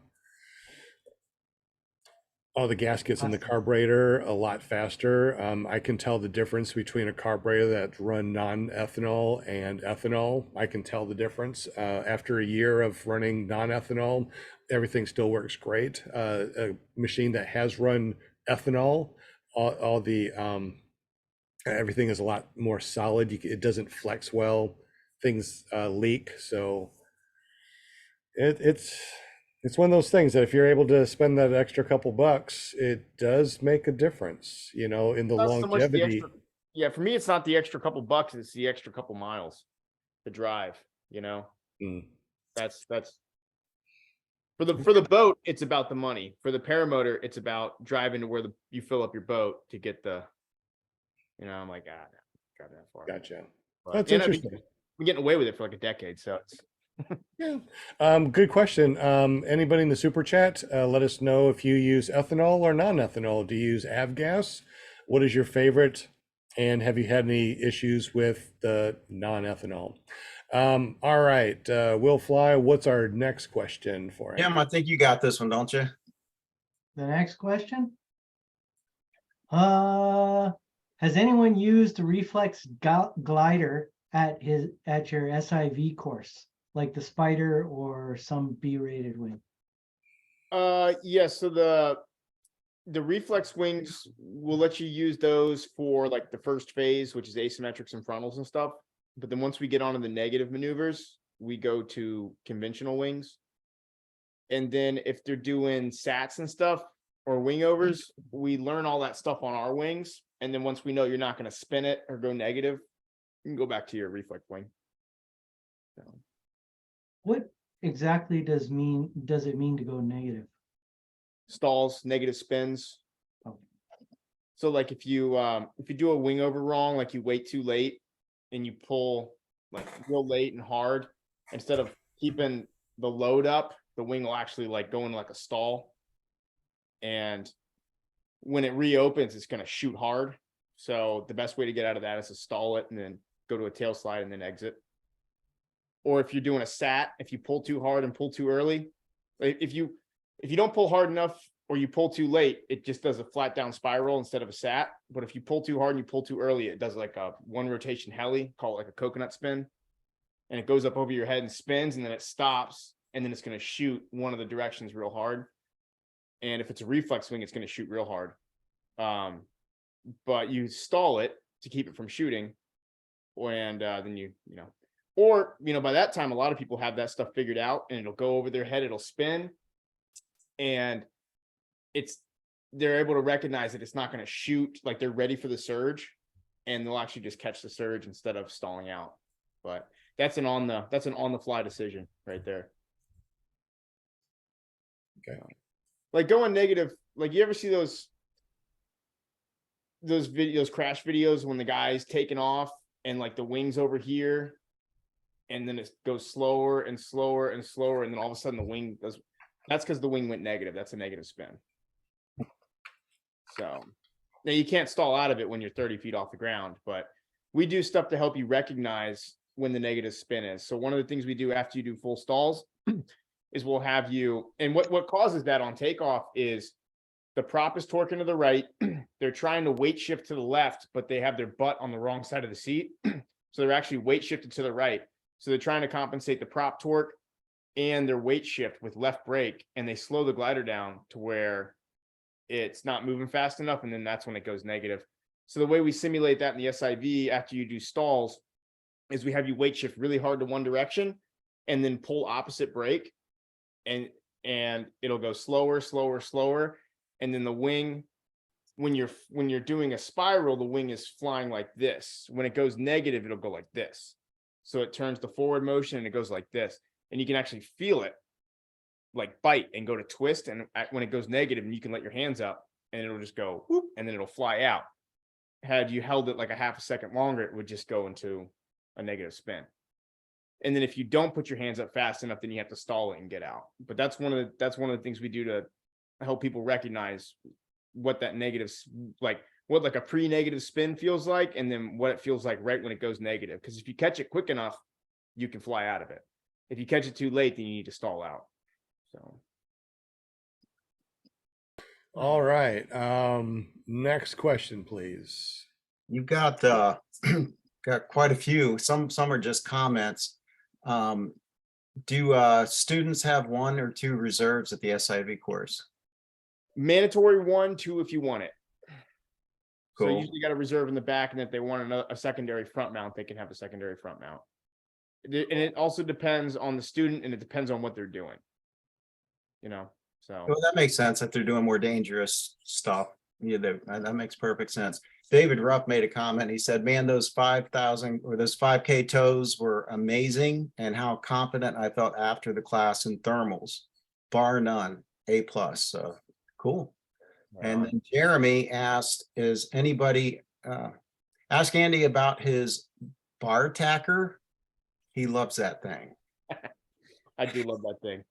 gaskets in the carburetor a lot faster. I can tell the difference between a carburetor that's run non-ethanol and ethanol. I can tell the difference. After a year of running non-ethanol, everything still works great. A machine that has run ethanol, all the everything is a lot more solid. It doesn't flex well. Things leak. So it's one of those things that if you're able to spend that extra couple bucks, it does make a difference, in the Not so much the longevity. yeah, for me, it's not the extra couple bucks; it's the extra couple miles to drive. Mm. That's For the boat, it's about the money. For the paramotor, it's about driving to where you fill up your boat to get the, I'm like, no, driving that far. Gotcha. But, That's and I've interesting. been getting away with it for like a decade, so it's Yeah. Good question. Anybody in the super chat, let us know if you use ethanol or non-ethanol. Do you use avgas? What is your favorite? And have you had any issues with the non-ethanol? All right, Will Fly, what's our next question for him? Jim, I think you got this one, don't you? The next question. Has anyone used the reflex glider at your SIV course, like the Spider or some B-rated wing? yeah, so the reflex wings will let you use those for like the first phase, which is asymmetrics and frontals and stuff. But then once we get onto the negative maneuvers, we go to conventional wings. And then if they're doing sats and stuff or wing overs, we learn all that stuff on our wings. And then once we know you're not going to spin it or go negative, you can go back to your reflex wing. So, What exactly does it mean to go negative? stalls, negative spins. Oh. So like if you do a wing over wrong, like you wait too late and you pull like real late and hard, instead of keeping the load up, the wing will actually like go into like a stall. And when it reopens, it's going to shoot hard. So the best way to get out of that is to stall it and then go to a tail slide and then exit. Or if you're doing a sat, if you pull too hard and pull too early, if you don't pull hard enough or you pull too late, it just does a flat down spiral instead of a sat. But if you pull too hard and you pull too early, it does like a one rotation heli, call it like a coconut spin. And it goes up over your head and spins, and then it stops, and then it's going to shoot one of the directions real hard. And if it's a reflex wing, it's going to shoot real hard. But you stall it to keep it from shooting. And then or by that time, a lot of people have that stuff figured out, and it'll go over their head, it'll spin. And they're able to recognize that it's not going to shoot, like they're ready for the surge, and they'll actually just catch the surge instead of stalling out. But that's an on the fly decision right there. Okay. Like going negative, like you ever see those crash videos when the guy's taking off and like the wing's over here, and then it goes slower and slower and slower, and then all of a sudden the wing goes. That's because the wing went negative. That's a negative spin. So now you can't stall out of it when you're 30 feet off the ground, but we do stuff to help you recognize when the negative spin is. So one of the things we do after you do full stalls is we'll have you, and what causes that on takeoff is the prop is torquing to the right. They're trying to weight shift to the left, but they have their butt on the wrong side of the seat. So they're actually weight shifted to the right. So they're trying to compensate the prop torque and their weight shift with left brake, and they slow the glider down to where it's not moving fast enough, and then that's when it goes negative. So the way we simulate that in the SIV after you do stalls is we have you weight shift really hard to one direction and then pull opposite brake, and it'll go slower, slower, slower. And then the wing, when you're doing a spiral, the wing is flying like this. When it goes negative, it'll go like this. So it turns to forward motion and it goes like this. And you can actually feel it like bite and go to twist. And when it goes negative, and you can let your hands up and it'll just go whoop, and then it'll fly out. Had you held it like a half a second longer, it would just go into a negative spin. And then if you don't put your hands up fast enough, then you have to stall it and get out. But that's one of the things we do to help people recognize what that negative, like what like a pre-negative spin feels like, and then what it feels like right when it goes negative. Because if you catch it quick enough, you can fly out of it. If you catch it too late, then you need to stall out. So. All right. Next question, please. You've got got quite a few. Some are just comments. Do students have 1 or 2 reserves at the SIV course? Mandatory 1, 2 if you want it. So Cool. you usually got a reserve in the back, and if they want a secondary front mount, they can have a secondary front mount. And it also depends on the student, and it depends on what they're doing. So. Well, that makes sense if they're doing more dangerous stuff. Yeah, that makes perfect sense. David Ruff made a comment. He said, man, those 5,000 or those 5K tows were amazing, and how confident I felt after the class in thermals. bar none, A+. So cool. And then Jeremy asked, is anybody, ask Andy about his bar tacker. He loves that thing. I do love that thing.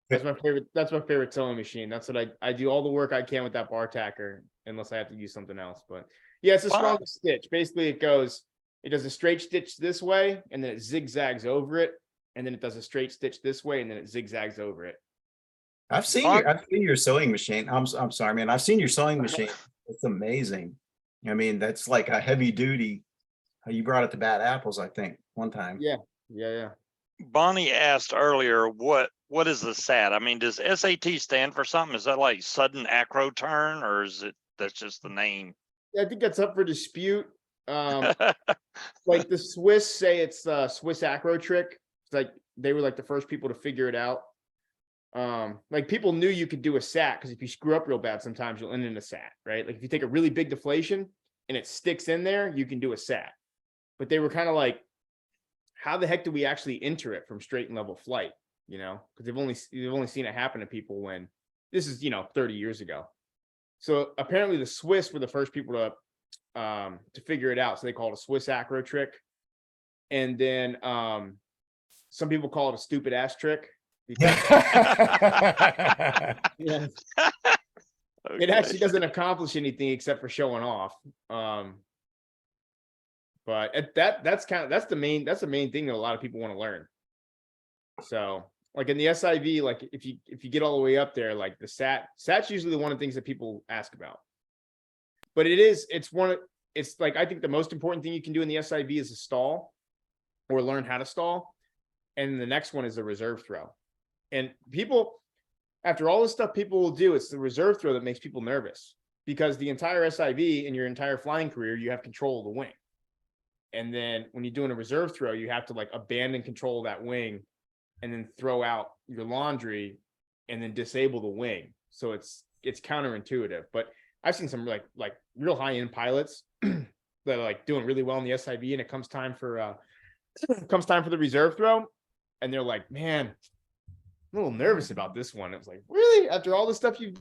That's my favorite. That's my favorite sewing machine. That's what I do all the work I can with that bar tacker, unless I have to use something else. But yeah, it's the Wow. strongest stitch. Basically, it does a straight stitch this way, and then it zigzags over it, and then it does a straight stitch this way, and then it zigzags over it. I've seen your sewing machine. I'm sorry, man. I've seen your sewing machine. It's amazing. I mean, that's like a heavy duty. You brought it to Bad Apples, I think, one time. Yeah. Bonnie asked earlier, what is the SAT? I mean, does SAT stand for something? Is that like sudden acro turn, or is it that's just the name? I think that's up for dispute. Like the Swiss say it's Swiss acro trick. It's like they were like the first people to figure it out. Like people knew you could do a SAT because if you screw up real bad, sometimes you'll end in a SAT, right? Like if you take a really big deflation and it sticks in there, you can do a SAT. But they were kind of like, how the heck do we actually enter it from straight and level flight? You know, because they've only seen it happen to people when this is 30 years ago. So apparently the Swiss were the first people to figure it out. So they call it a Swiss acro trick. And then some people call it a stupid ass trick. Because yeah, it actually doesn't accomplish anything except for showing off. But that's the main thing that a lot of people want to learn. So like in the SIV, like if you get all the way up there, like the SAT's usually one of the things that people ask about. But it's like I think the most important thing you can do in the SIV is a stall or learn how to stall. And the next one is the reserve throw. And people, after all this stuff people will do, it's the reserve throw that makes people nervous, because the entire SIV in your entire flying career, you have control of the wing. And then when you're doing a reserve throw, you have to like abandon control of that wing and then throw out your laundry and then disable the wing. So it's counterintuitive, but I've seen some like real high-end pilots that are like doing really well in the SIV, and it comes time for the reserve throw, and they're like, man, I'm a little nervous about this one. It was like, really? After all the stuff you've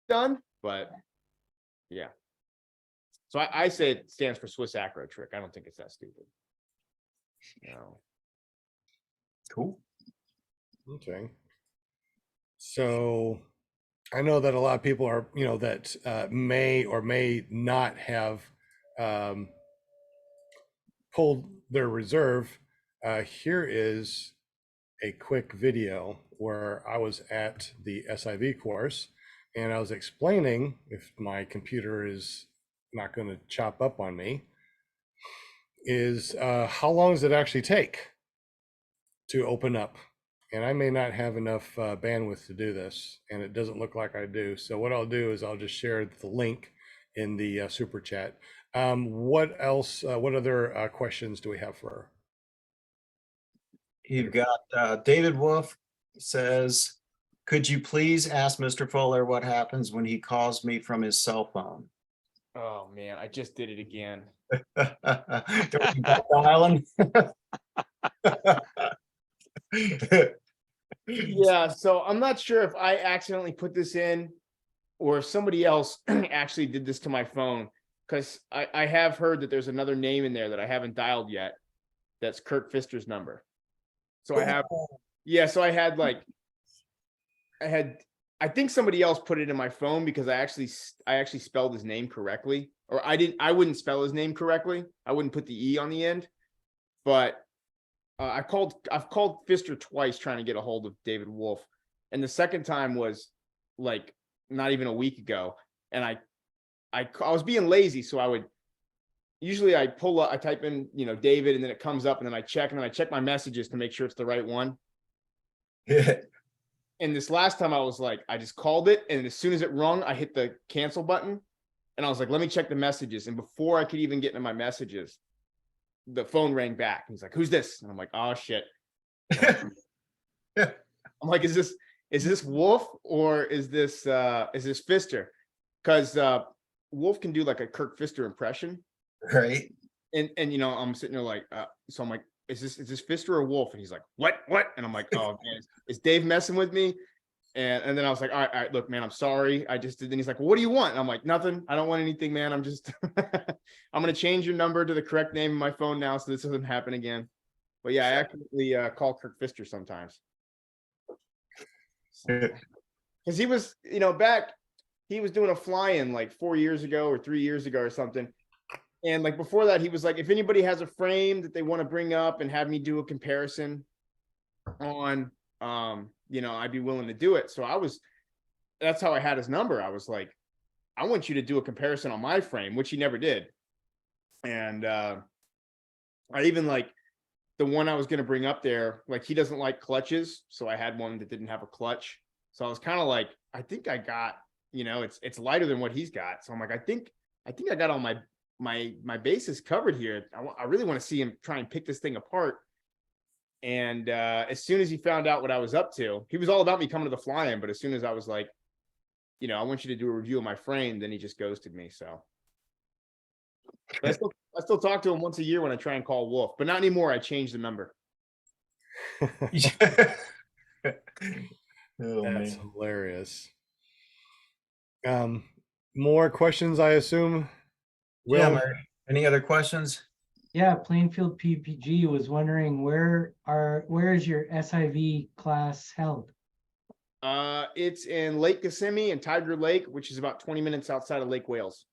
done? But yeah. So I say it stands for Swiss acro trick. I don't think it's that stupid. No. Cool. Okay. So I know that a lot of people are, that may or may not have pulled their reserve. Here is a quick video where I was at the SIV course and I was explaining, if my computer is not going to chop up on me, is how long does it actually take to open up? And I may not have enough bandwidth to do this, and it doesn't look like I do. So what I'll do is I'll just share the link in the super chat. What else? What other questions do we have for her? You've got David Wolf says, could you please ask Mr. Fuller what happens when he calls me from his cell phone? Oh man, I just did it again. Don't you back the island? Yeah, so I'm not sure if I accidentally put this in or if somebody else actually did this to my phone, because I have heard that there's another name in there that I haven't dialed yet. That's Kirk Pfister's number. So I think somebody else put it in my phone because I actually spelled his name correctly, or I wouldn't spell his name correctly. I wouldn't put the E on the end, but I've called Pfister twice trying to get a hold of David Wolf. And the second time was like not even a week ago. And I was being lazy. So I type in, David, and then it comes up, and then I check my messages to make sure it's the right one. And this last time I was like, I just called it. And as soon as it rung, I hit the cancel button and I was like, let me check the messages. And before I could even get into my messages, the phone rang back. He's like, who's this? And I'm like, oh shit. I'm like, is this Wolf or is this Pfister? Because Wolf can do like a Kirk Pfister impression. Right. And I'm sitting there like, so I'm like, is this Fister or Wolf? And he's like, what? And I'm like, oh man, is Dave messing with me? And then I was like, all right, look, man, I'm sorry. I just did. Then he's like, well, what do you want? And I'm like, nothing. I don't want anything, man. I'm just, I'm going to change your number to the correct name in my phone now, so this doesn't happen again. But yeah, I actually call Kirk Fister sometimes. Because he was, back, he was doing a fly-in like 4 years ago or 3 years ago or something. And like before that, he was like, if anybody has a frame that they want to bring up and have me do a comparison on, I'd be willing to do it. So that's how I had his number. I was like, I want you to do a comparison on my frame, which he never did. And I even like the one I was going to bring up there, like he doesn't like clutches. So I had one that didn't have a clutch. So I was kind of like, I think I got, it's lighter than what he's got. So I'm like, I think I got all my bases covered here. I really want to see him try and pick this thing apart. And as soon as he found out what I was up to, he was all about me coming to the fly-in. But as soon as I was like, I want you to do a review of my frame, then he just ghosted me. So but I still talk to him once a year when I try and call Wolf, but not anymore. I changed the number. Oh, That's man. hilarious. More questions, I assume. Yeah, Will? Mary, any other questions? Yeah, Plainfield PPG was wondering where is your SIV class held? It's in Lake Kissimmee and Tiger Lake, which is about 20 minutes outside of Lake Wales.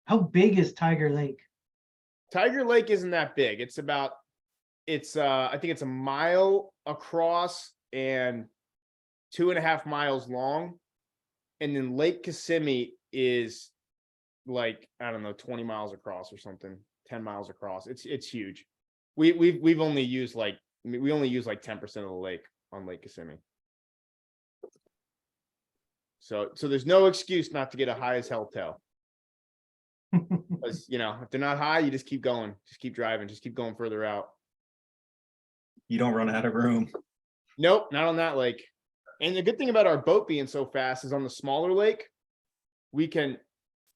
How big is Tiger Lake? Tiger Lake isn't that big. I think it's a mile across and 2.5 miles long. And then Lake Kissimmee is like, I don't know, 20 miles across or something, 10 miles across. It's huge. We've only used like 10% of the lake on Lake Kissimmee. So there's no excuse not to get a high as hell tail. Because if they're not high, you just keep going, just keep driving, just keep going further out. You don't run out of room. Nope, not on that lake. And the good thing about our boat being so fast is on the smaller lake, we can,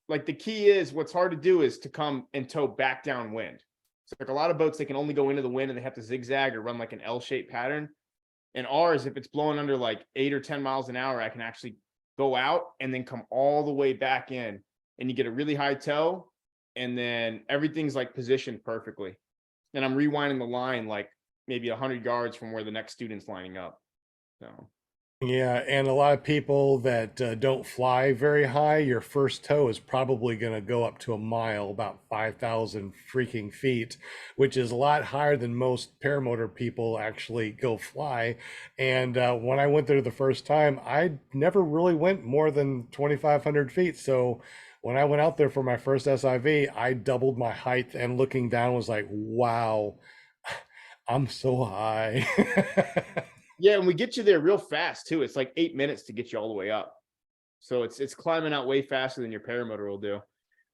like, the key is what's hard to do is to come and tow back downwind. So like a lot of boats, they can only go into the wind and they have to zigzag or run like an L-shaped pattern. And ours, if it's blowing under like 8 or 10 miles an hour, I can actually go out and then come all the way back in, and you get a really high tow, and then everything's like positioned perfectly. And I'm rewinding the line like maybe 100 yards from where the next student's lining up. So Yeah, and a lot of people that don't fly very high, your first tow is probably going to go up to a mile, about 5,000 freaking feet, which is a lot higher than most paramotor people actually go fly. And when I went there the first time, I never really went more than 2,500 feet. So when I went out there for my first SIV, I doubled my height, and looking down was like, wow, I'm so high. yeah, and we get you there real fast too. It's like 8 minutes to get you all the way up. So it's climbing out way faster than your paramotor will do.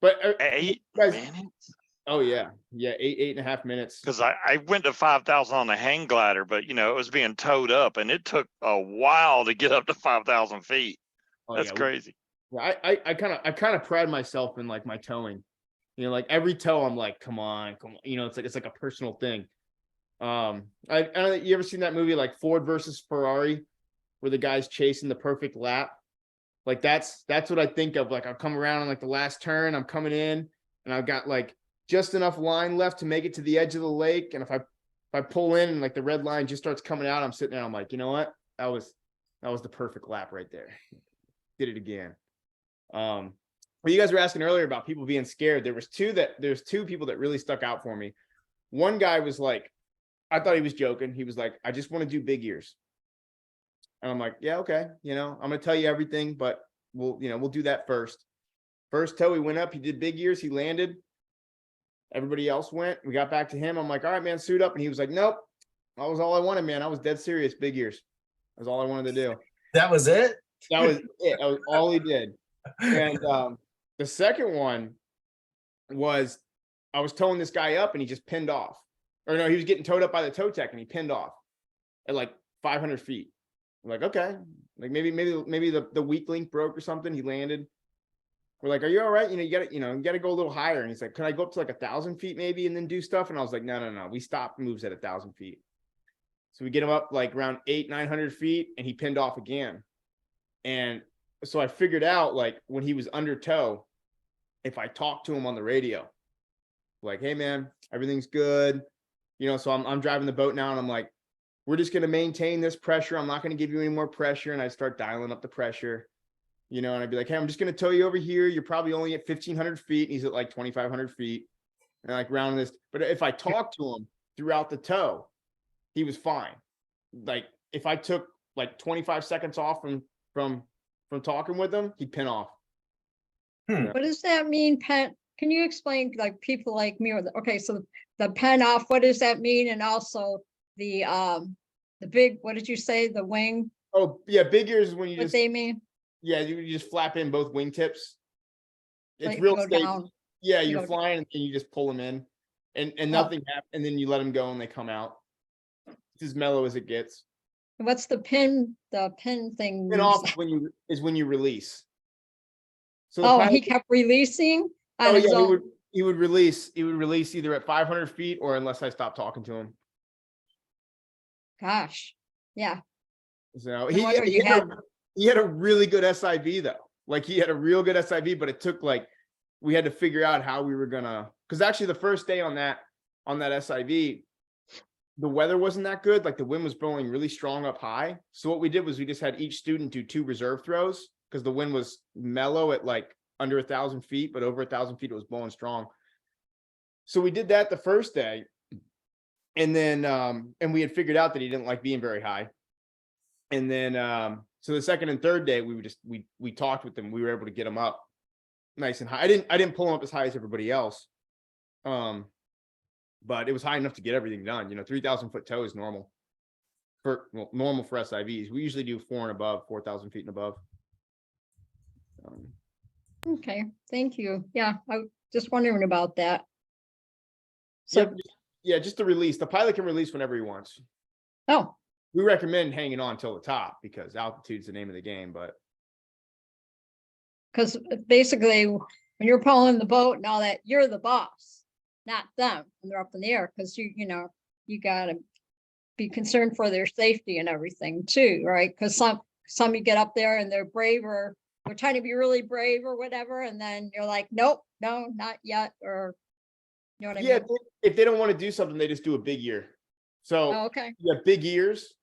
But 8 guys, minutes? oh yeah, 8.5 minutes. Because I went to 5,000 on the hang glider, but it was being towed up, and it took a while to get up to 5,000 feet. Oh, That's yeah. crazy. Yeah, I kind of pride myself in like my towing. Like every tow, I'm like, come on. It's like a personal thing. I don't know, you ever seen that movie like Ford versus Ferrari, where the guy's chasing the perfect lap? Like that's what I think of. Like I'll come around on like the last turn, I'm coming in, and I've got like just enough line left to make it to the edge of the lake. And if I pull in and like the red line just starts coming out, I'm sitting there, I'm like, you know what? That was the perfect lap right there. Did it again. Well, you guys were asking earlier about people being scared. There's two people that really stuck out for me. One guy was like, I thought he was joking. He was like, I just want to do big ears. And I'm like, yeah, okay. I'm going to tell you everything, but we'll do that first. First tow, he went up, he did big ears, he landed. Everybody else went. We got back to him. I'm like, all right, man, suit up. And he was like, nope. That was all I wanted, man. I was dead serious. Big ears. That was all I wanted to do. That was it? That was it. That was all he did. And the second one was, I was towing this guy up and he just pinned off. Or no, he was getting towed up by the tow tech and he pinned off at like 500 feet. I'm like, okay, like maybe the weak link broke or something. He landed. we're like, are you all right? You gotta go a little higher. And he's like, can I go up to like 1,000 feet maybe and then do stuff? And I was like, no. We stopped moves at 1,000 feet. So we get him up like around 900 feet and he pinned off again. And so I figured out like when he was under tow, if I talk to him on the radio, like, hey man, everything's good. So I'm driving the boat now and I'm like, we're just going to maintain this pressure. I'm not going to give you any more pressure. And I start dialing up the pressure, and I'd be like, hey, I'm just going to tow you over here. You're probably only at 1,500 feet. And he's at like 2,500 feet. And like round this. But if I talk to him throughout the tow, he was fine. Like if I took like 25 seconds off from talking with him, he'd pin off. What does that mean, pen? Can you explain, like people like me, okay, so the pen off, what does that mean? And also the big, what did you say, the wing, Oh yeah, big ears is when you what just they mean? you just flap in both wingtips. It's Like real go stable. down. Yeah, you you're go- flying and you just pull them in, and Oh. nothing happens, and then you let them go and they come out. It's as mellow as it gets. What's the pin thing? Pin means? off when you release. So the Oh, pilot- he kept releasing on oh his yeah, own. he would release either at 500 feet or unless I stopped talking to him. Gosh, yeah. So No wonder you he had a really good SIV though. Like he had a real good SIV, but it took like we had to figure out how we were gonna, because actually the first day on that SIV, the weather wasn't that good. Like the wind was blowing really strong up high. So what we did was we just had each student do 2 reserve throws because the wind was mellow at like under 1,000 feet, but over 1,000 feet it was blowing strong. So we did that the first day. And then and we had figured out that he didn't like being very high. And then so the second and third day we talked with him. We were able to get him up nice and high. I didn't pull him up as high as everybody else. But it was high enough to get everything done. 3,000 foot tow is normal normal for SIVs. We usually do 4 and above, 4,000 feet and above. Okay, thank you. Yeah, I was just wondering about that. So, Yeah, just the release. The pilot can release whenever he wants. oh, We recommend hanging on till the top because altitude's the name of the game. But because basically when you're pulling the boat and all that, you're the boss, not them when they're up in the air, because you gotta be concerned for their safety and everything too, right? Because some you get up there and they're brave, or they're trying to be really brave or whatever, and then you're like, nope, no, not yet, or you know what I yeah, mean? if they don't want to do something, they just do a big ear. So Oh, okay, you have big ears,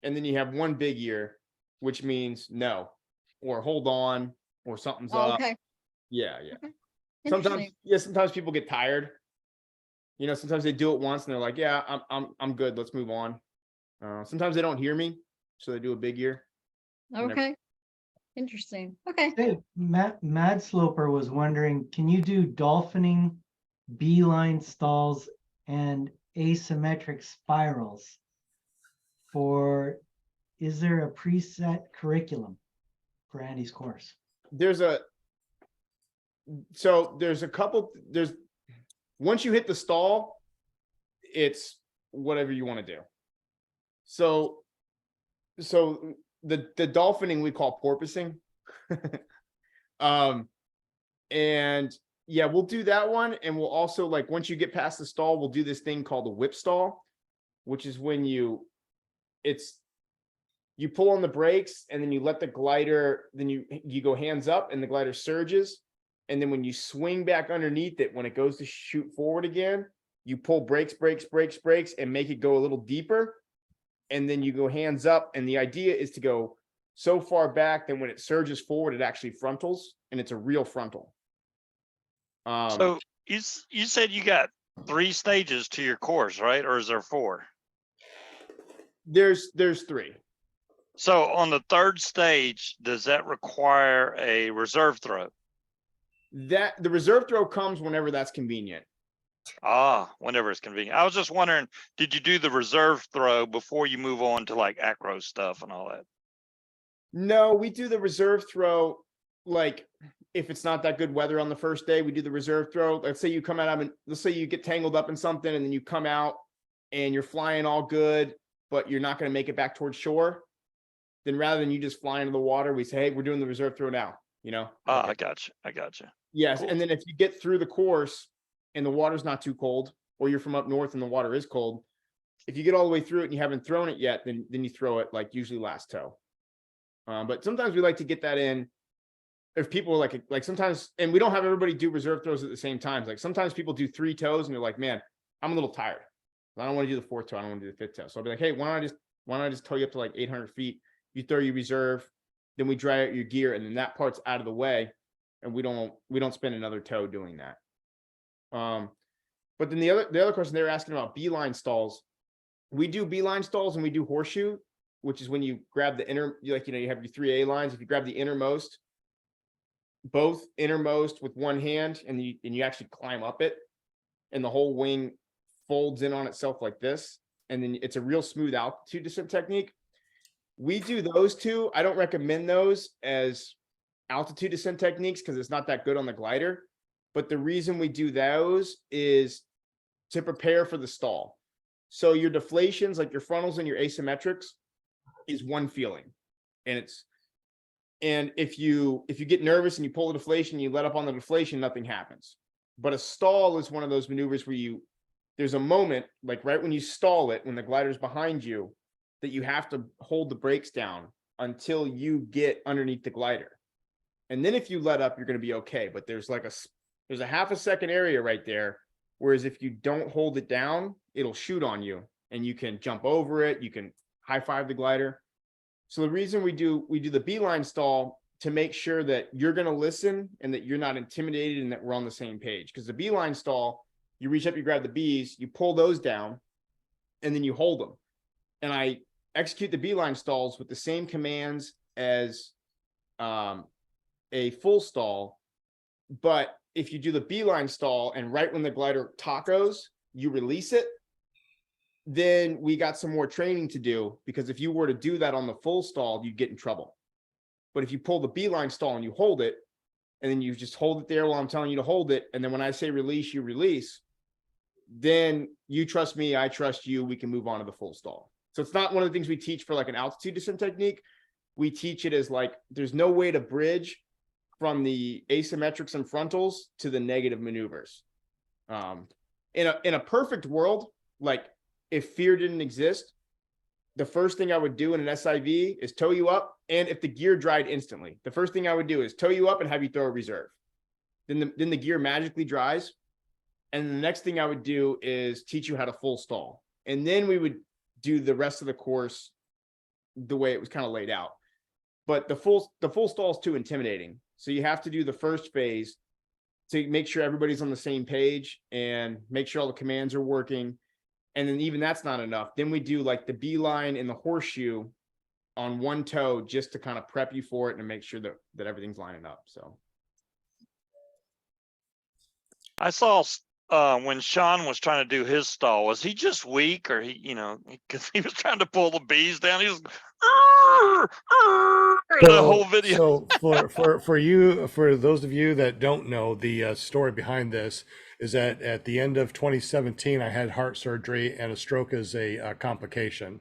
and then you have one big ear, which means no, or hold on, or something's oh, up. okay. Yeah. Interesting. Sometimes people get tired. Sometimes they do it once and they're like, yeah, I'm good. Let's move on. Sometimes they don't hear me, so they do a big ear. Okay, interesting. Okay. Hey, Mad Sloper was wondering, can you do dolphining, beeline stalls, and asymmetric spirals is there a preset curriculum for Andy's course? There's a couple, once you hit the stall, it's whatever you want to do. So the dolphining we call porpoising. And yeah, we'll do that one. And we'll also, like, once you get past the stall, we'll do this thing called the whip stall, which is when you pull on the brakes and then you let the glider, then you go hands up and the glider surges. And then when you swing back underneath it, when it goes to shoot forward again, you pull brakes, and make it go a little deeper. And then you go hands up. And the idea is to go so far back that when it surges forward, it actually frontals, and it's a real frontal. So you said you got 3 stages to your course, right? Or is there 4? There's 3. So on the 3rd stage, does that require a reserve throw? That the reserve throw comes whenever that's convenient. Whenever it's convenient. I was just wondering, did you do the reserve throw before you move on to like acro stuff and all that? No, we do the reserve throw, like, if it's not that good weather on the first day, we do the reserve throw. Let's say you come out of, let's say you get tangled up in something and then you come out and you're flying all good, but you're not going to make it back towards shore. Then rather than you just fly into the water, we say, hey, we're doing the reserve throw now. you know? Ah, Like I got you. I got you. yes, Cool. and then if you get through the course and the water's not too cold, or you're from up north and the water is cold, if you get all the way through it and you haven't thrown it yet, then you throw it like usually last tow. But sometimes we like to get that in. If people are like sometimes, and we don't have everybody do reserve throws at the same time. Like sometimes people do 3 tows and they're like, man, I'm a little tired. I don't want to do the 4th tow. I don't want to do the 5th tow. So I'll be like, hey, why don't I just tow you up to like 800 feet? You throw your reserve, then we dry out your gear, and then that part's out of the way, and we don't spend another tow doing that. But then the other question they were asking about beeline stalls. We do beeline stalls and we do horseshoe, which is when you grab the you have your 3 A lines. If you grab the innermost, both innermost with one hand, and you actually climb up it, and the whole wing folds in on itself like this, and then it's a real smooth altitude descent technique. We do those 2. I don't recommend those as altitude descent techniques because it's not that good on the glider. But the reason we do those is to prepare for the stall. So your deflations, like your frontals and your asymmetrics, is one feeling. And if you get nervous and you pull the deflation, you let up on the deflation, nothing happens. But a stall is one of those maneuvers where there's a moment, like right when you stall it, when the glider's behind you, that you have to hold the brakes down until you get underneath the glider. And then if you let up, you're going to be okay. But there's a half a second area right there. Whereas if you don't hold it down, it'll shoot on you and you can jump over it. You can high five the glider. So the reason we do the beeline stall to make sure that you're going to listen and that you're not intimidated and that we're on the same page. Because the beeline stall, you reach up, you grab the bees, you pull those down, and then you hold them. And I execute the beeline stalls with the same commands as a full stall. But if you do the beeline stall and right when the glider tacos, you release it, then we got some more training to do, because if you were to do that on the full stall, you'd get in trouble. But if you pull the beeline stall and you hold it, and then you just hold it there while I'm telling you to hold it, and then when I say release, you release, then you trust me, I trust you, we can move on to the full stall. So it's not one of the things we teach for like an altitude descent technique. We teach it as like, there's no way to bridge from the asymmetrics and frontals to the negative maneuvers. In a perfect world, like if fear didn't exist, the first thing I would do in an SIV is tow you up. And if the gear dried instantly, the first thing I would do is tow you up and have you throw a reserve. Then the gear magically dries. And the next thing I would do is teach you how to full stall. And then we would do the rest of the course the way it was kind of laid out. But the full stall is too intimidating. So you have to do the first phase to make sure everybody's on the same page and make sure all the commands are working. And then even that's not enough. Then we do like the beeline and the horseshoe on one toe just to kind of prep you for it and make sure that everything's lining up. So I saw when Sean was trying to do his stall, was he just weak, or because he was trying to pull the bees down, he was the whole video. So for those of you that don't know, the story behind this is that at the end of 2017, I had heart surgery and a stroke as a complication.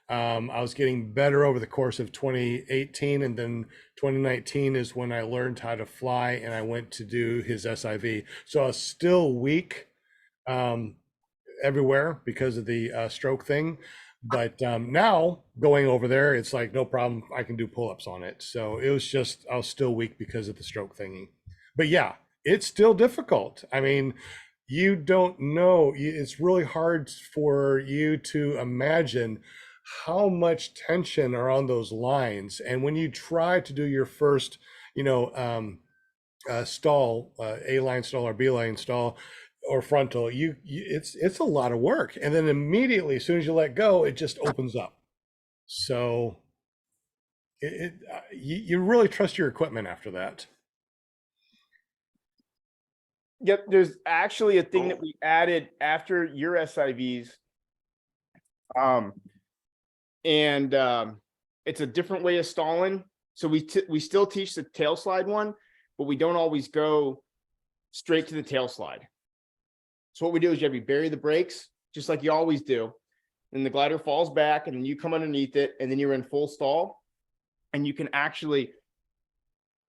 I was getting better over the course of 2018, and then 2019 is when I learned how to fly and I went to do his SIV. So I was still weak everywhere because of the stroke thing. But now going over there, it's like, no problem. I can do pull-ups on it. So it was just, I was still weak because of the stroke thingy. But yeah, it's still difficult. I mean, you don't know. It's really hard for you to imagine how much tension are on those lines. And when you try to do your first, stall, A-line stall or B-line stall or frontal, it's a lot of work. And then immediately, as soon as you let go, it just opens up. So you really trust your equipment after that. yep, there's actually a thing that we added after your SIVs. It's a different way of stalling. So we still teach the tail slide one, but we don't always go straight to the tail slide. So what we do is you bury the brakes just like you always do. And the glider falls back and then you come underneath it and then you're in full stall. And you can actually,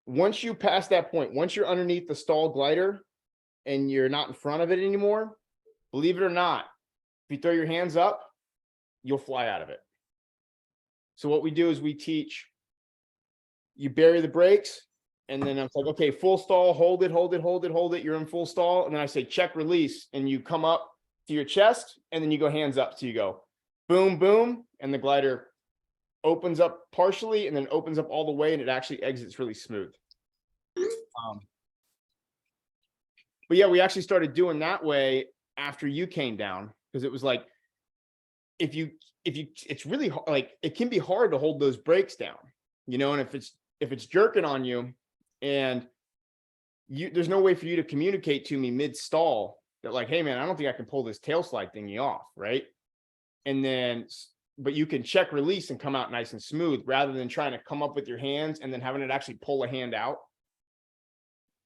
once you pass that point, once you're underneath the stall glider and you're not in front of it anymore, believe it or not, if you throw your hands up, you'll fly out of it. So what we do is we teach, you bury the brakes, and then I'm like, okay, full stall, hold it, hold it, hold it, hold it. You're in full stall. And then I say, check release. And you come up to your chest and then you go hands up. So you go boom, boom. And the glider opens up partially and then opens up all the way and it actually exits really smooth. But yeah, we actually started doing that way after you came down, because it was like, it's really like, it can be hard to hold those brakes down, you know, and if it's jerking on you and there's no way for you to communicate to me mid stall that like, hey man, I don't think I can pull this tail slide thingy off. Right. And then, but you can check release and come out nice and smooth rather than trying to come up with your hands and then having it actually pull a hand out.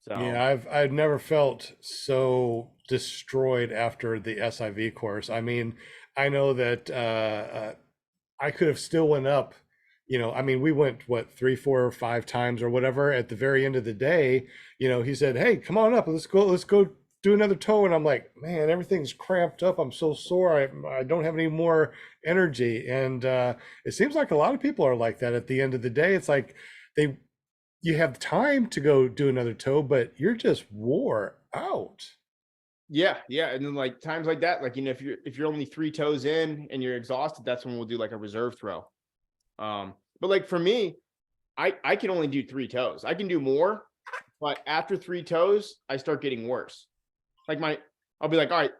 So Yeah, I've never felt so destroyed after the SIV course. I mean, I know that I could have still went up, you know, I mean, we went what 3, 4, or 5 times or whatever. At the very end of the day, you know, he said, "Hey, come on up, let's go do another tow." And I'm like, man, everything's cramped up. I'm so sore. I don't have any more energy. And it seems like a lot of people are like that at the end of the day. It's like you have time to go do another tow, but you're just wore out. yeah. And then like times like that, like, you know, if you're only 3 toes in and you're exhausted, that's when we'll do like a reserve throw. But like for me, I can only do 3 toes. I can do more, but after 3 toes, I start getting worse. Like I'll be like, all right,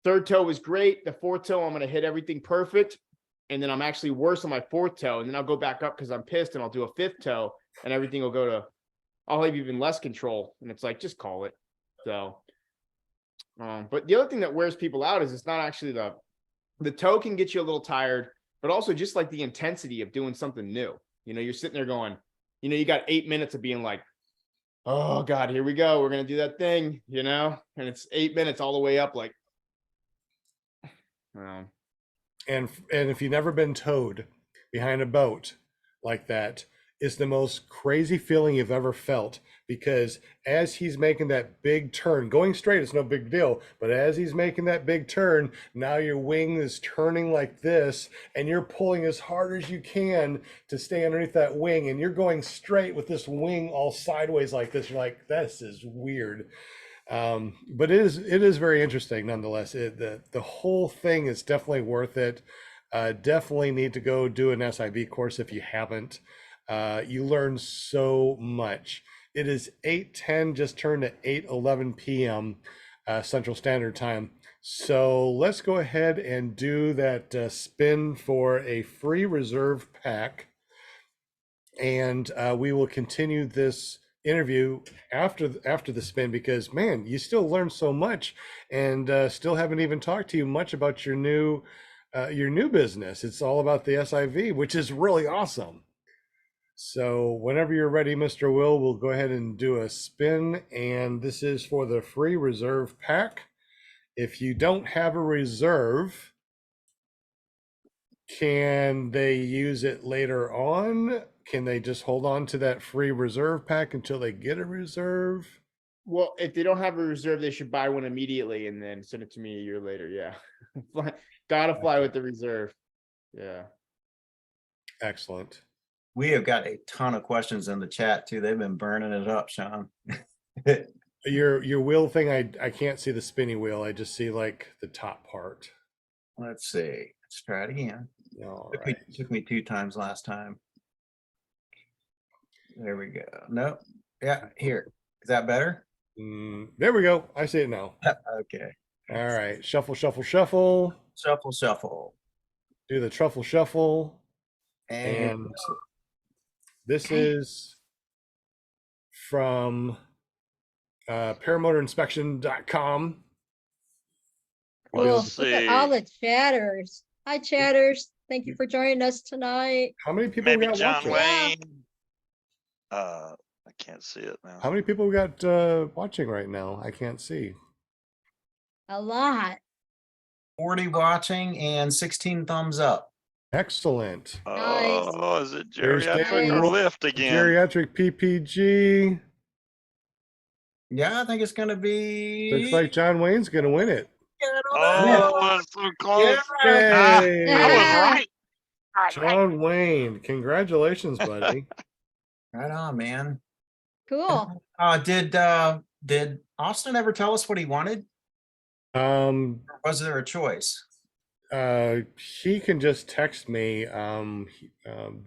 3rd toe was great. The 4th toe, I'm going to hit everything perfect. And then I'm actually worse on my 4th toe. And then I'll go back up because I'm pissed and I'll do a 5th toe and everything will go to, I'll have even less control. And it's like, just call it. So, but the other thing that wears people out is it's not actually the toe can get you a little tired, but also just like the intensity of doing something new. You know, you're sitting there going, you know, you got 8 minutes of being like, oh God, here we go. We're going to do that thing, you know, and it's 8 minutes all the way up. Like, And if you've never been towed behind a boat like that, it's the most crazy feeling you've ever felt, because as he's making that big turn, going straight, it's no big deal. But as he's making that big turn, now your wing is turning like this and you're pulling as hard as you can to stay underneath that wing. And you're going straight with this wing all sideways like this. You're like, this is weird. But it is very interesting nonetheless. The whole thing is definitely worth it. Definitely need to go do an SIV course if you haven't. You learn so much. It is 8:10, just turned to 8:11 p.m. Central Standard Time. So let's go ahead and do that spin for a free reserve pack. And we will continue this interview after the spin, because man, you still learn so much, and still haven't even talked to you much about your new business. It's all about the SIV, which is really awesome. So whenever you're ready, Mr. Will, we'll go ahead and do a spin, and this is for the free reserve pack. If you don't have a reserve, can they use it later on? Can they just hold on to that free reserve pack until they get a reserve? well, if they don't have a reserve, they should buy one immediately and then send it to me a year later. Yeah. Gotta fly with the reserve. Yeah. Excellent. We have got a ton of questions in the chat too. They've been burning it up, Sean. Your wheel thing, I can't see the spinny wheel. I just see like the top part. Let's see. Let's try it again. All Took right. me 2 times last time. There we go. Nope. Yeah, here. Is that better? There we go. I see it now. Okay. All right. Shuffle, shuffle, shuffle. Shuffle, shuffle. Do the truffle shuffle. And This is from paramotorinspection.com. Cool. Let's Look at all see. the chatters. Hi, chatters. Thank you for joining us tonight. How many people we Maybe got John watching? Wayne. I can't see it now. How many people we got watching right now? I can't see. A lot. 40 watching and 16 thumbs up. Excellent. Nice. Oh, is it There's geriatric or Nice. lift again? Geriatric PPG. Yeah, I think it's gonna be. Looks like John Wayne's going to win it. Oh, it's so close. Yeah. I was Yay! right. John Wayne, congratulations, buddy. Right on, man. Cool. Did Austin ever tell us what he wanted? Um, Or was there a choice? he can just text me.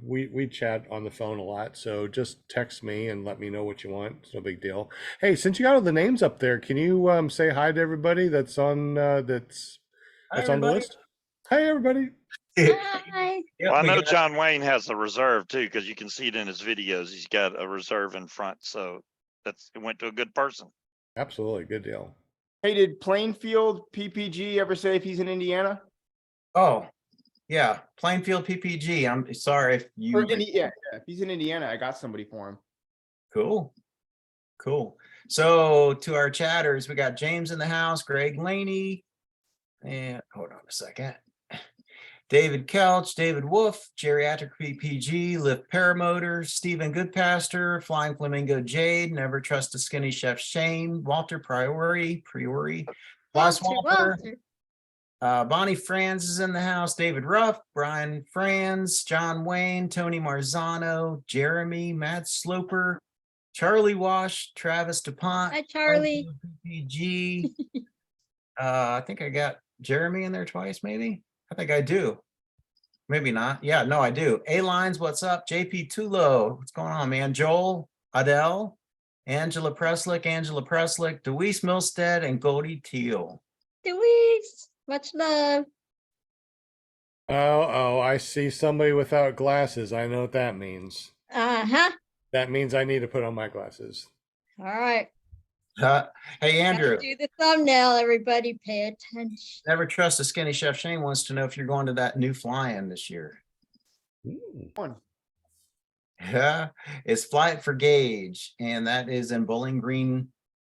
We chat on the phone a lot, so just text me and let me know what you want. It's no big deal. Hey, since you got all the names up there, can you say hi to everybody that's on Hi, on the everybody. list? Hi, everybody. Hi. Yep, Well, I we know got- John Wayne has a reserve too, because you can see it in his videos. He's got a reserve in front, so it went to a good person. Absolutely, good deal. Hey, did Plainfield PPG ever say if he's in Indiana? Oh, yeah, Plainfield PPG. I'm sorry if you. Yeah, if he's in Indiana, I got somebody for him. Cool. Cool. So to our chatters, we got James in the house, Greg Laney, and hold on a second. David Couch, David Wolf, Geriatric PPG, Lift Paramotor, Stephen Goodpaster, Flying Flamingo Jade, Never Trust a Skinny Chef Shane, Walter Priori, Boss Walter, Bonnie Franz is in the house, David Ruff, Brian Franz, John Wayne, Tony Marzano, Jeremy, Matt Sloper, Charlie Wash, Travis DuPont. Hi, Charlie. PPG. I think I got Jeremy in there twice, maybe. I think I do. Maybe not. Yeah, no, I do. A-Lines, what's up? JP Tulo, what's going on, man? Joel, Adele, Angela Preslick, Deweese Milstead, and Goldie Teal. Deweese. Much love. Oh, I see somebody without glasses. I know what that means. Uh-huh. That means I need to put on my glasses. All right. Hey, Andrew, Gotta do the thumbnail, everybody. Pay attention. Never Trust a Skinny Chef Shane wants to know if you're going to that new fly-in this year. Ooh. One. Yeah, it's Flight for Gage, and that is in Bowling Green,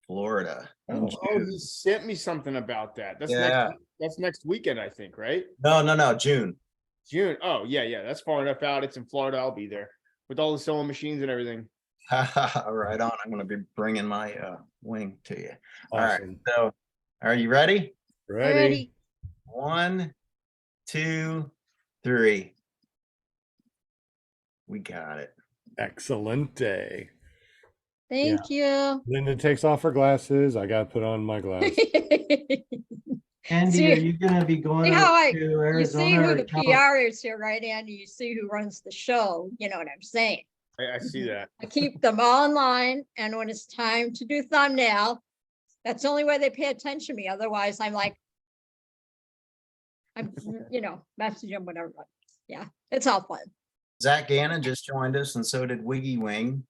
Florida. in Oh. Oh, June. he sent me something about that. Yeah. That's next weekend, I think, right? No, June. June. Oh, yeah. That's far enough out. It's in Florida. I'll be there with all the sewing machines and everything. Right on. I'm going to be bringing my wing to you. All right. Awesome. So, are you ready? Ready? 1, 2, 3. We got it. Excellent day. Thank you. Linda takes off her glasses. I got to put on my glasses. Andy, See- are you gonna be going See how out to you see Arizona who or the PR is here, right, Andy? You see who runs the show. You know what I'm saying? I see that. I keep them all in line, and when it's time to do thumbnail, that's the only way they pay attention to me. Otherwise, I'm messaging them, whatever. But yeah, it's all fun. Zach Gannon just joined us, and so did Wiggy Wing.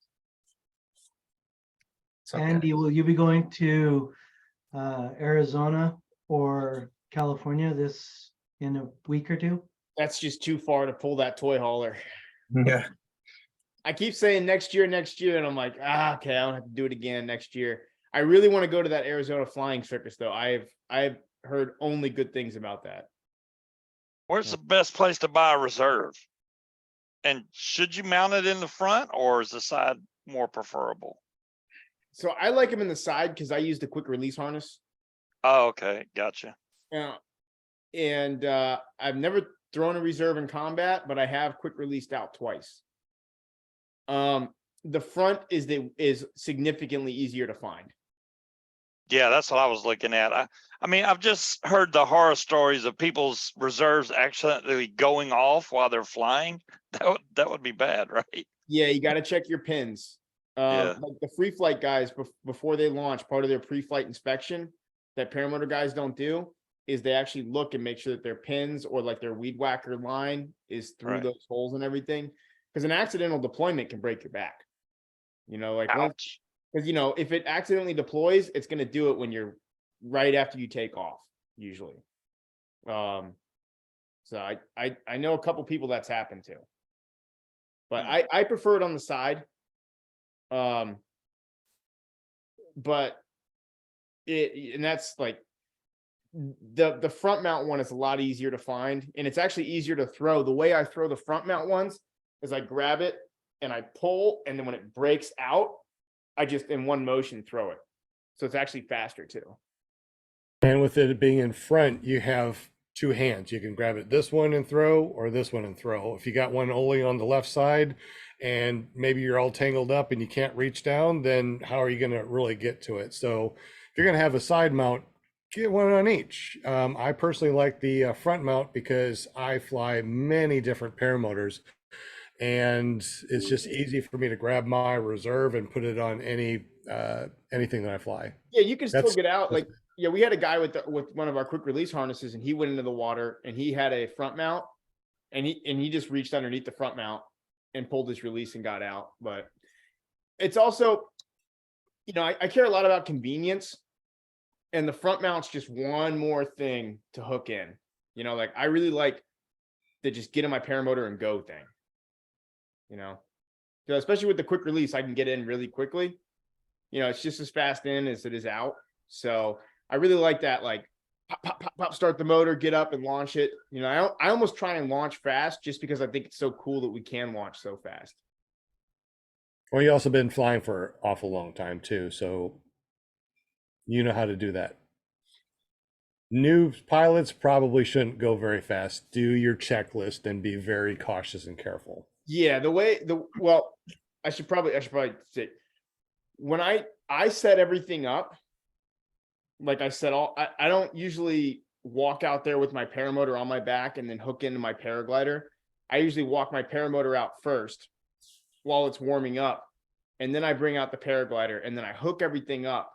It's okay. Andy, will you be going to Arizona or California in a week or two? That's just too far to pull that toy hauler. Yeah. I keep saying next year, and I'm like, okay, I don't have to do it again next year. I really want to go to that Arizona flying circus, though. I've heard only good things about that. Where's the best place to buy a reserve? And should you mount it in the front, or is the side more preferable? So I like them in the side because I use the quick release harness. Oh, okay, gotcha. And I've never thrown a reserve in combat, but I have quick released out twice. The front is significantly easier to find. Yeah, that's what I was looking at. I mean, I've just heard the horror stories of people's reserves accidentally going off while they're flying. That would be bad, right? Yeah, you got to check your pins. Yeah. Like the free flight guys, before they launch, part of their pre-flight inspection that paramotor guys don't do is they actually look and make sure that their pins or like their weed whacker line is through Right. those holes and everything. Because an accidental deployment can break your back. Like Ouch. because if it accidentally deploys, it's going to do it when you're right after you take off, usually. So I know a couple people that's happened to, but I prefer it on the side. But and that's like the front mount one is a lot easier to find, and it's actually easier to throw. The way I throw the front mount ones is I grab it and I pull, and then when it breaks out, I just in one motion throw it. So it's actually faster too. And with it being in front, you have two hands. You can grab it this one and throw, or this one and throw. If you got one only on the left side and maybe you're all tangled up and you can't reach down, then how are you going to really get to it? So if you're going to have a side mount, get one on each. I personally like the front mount because I fly many different paramotors, and it's just easy for me to grab my reserve and put it on anything that I fly. Yeah, you can still That's- get out. Like, yeah, we had a guy with one of our quick release harnesses, and he went into the water and he had a front mount, and he just reached underneath the front mount and pulled his release and got out. But it's also, I care a lot about convenience, and the front mount's just one more thing to hook in. Like I really like the just get in my paramotor and go thing. So especially with the quick release, I can get in really quickly. It's just as fast in as it is out. So I really like that, like pop, pop, pop, pop, start the motor, get up and launch it. I almost try and launch fast just because I think it's so cool that we can launch so fast. Well, you also been flying for an awful long time too, so you know how to do that. New pilots probably shouldn't go very fast. Do your checklist and be very cautious and careful. Yeah, well, I should probably say when I set everything up, like I said, I don't usually walk out there with my paramotor on my back and then hook into my paraglider. I usually walk my paramotor out first while it's warming up, and then I bring out the paraglider, and then I hook everything up,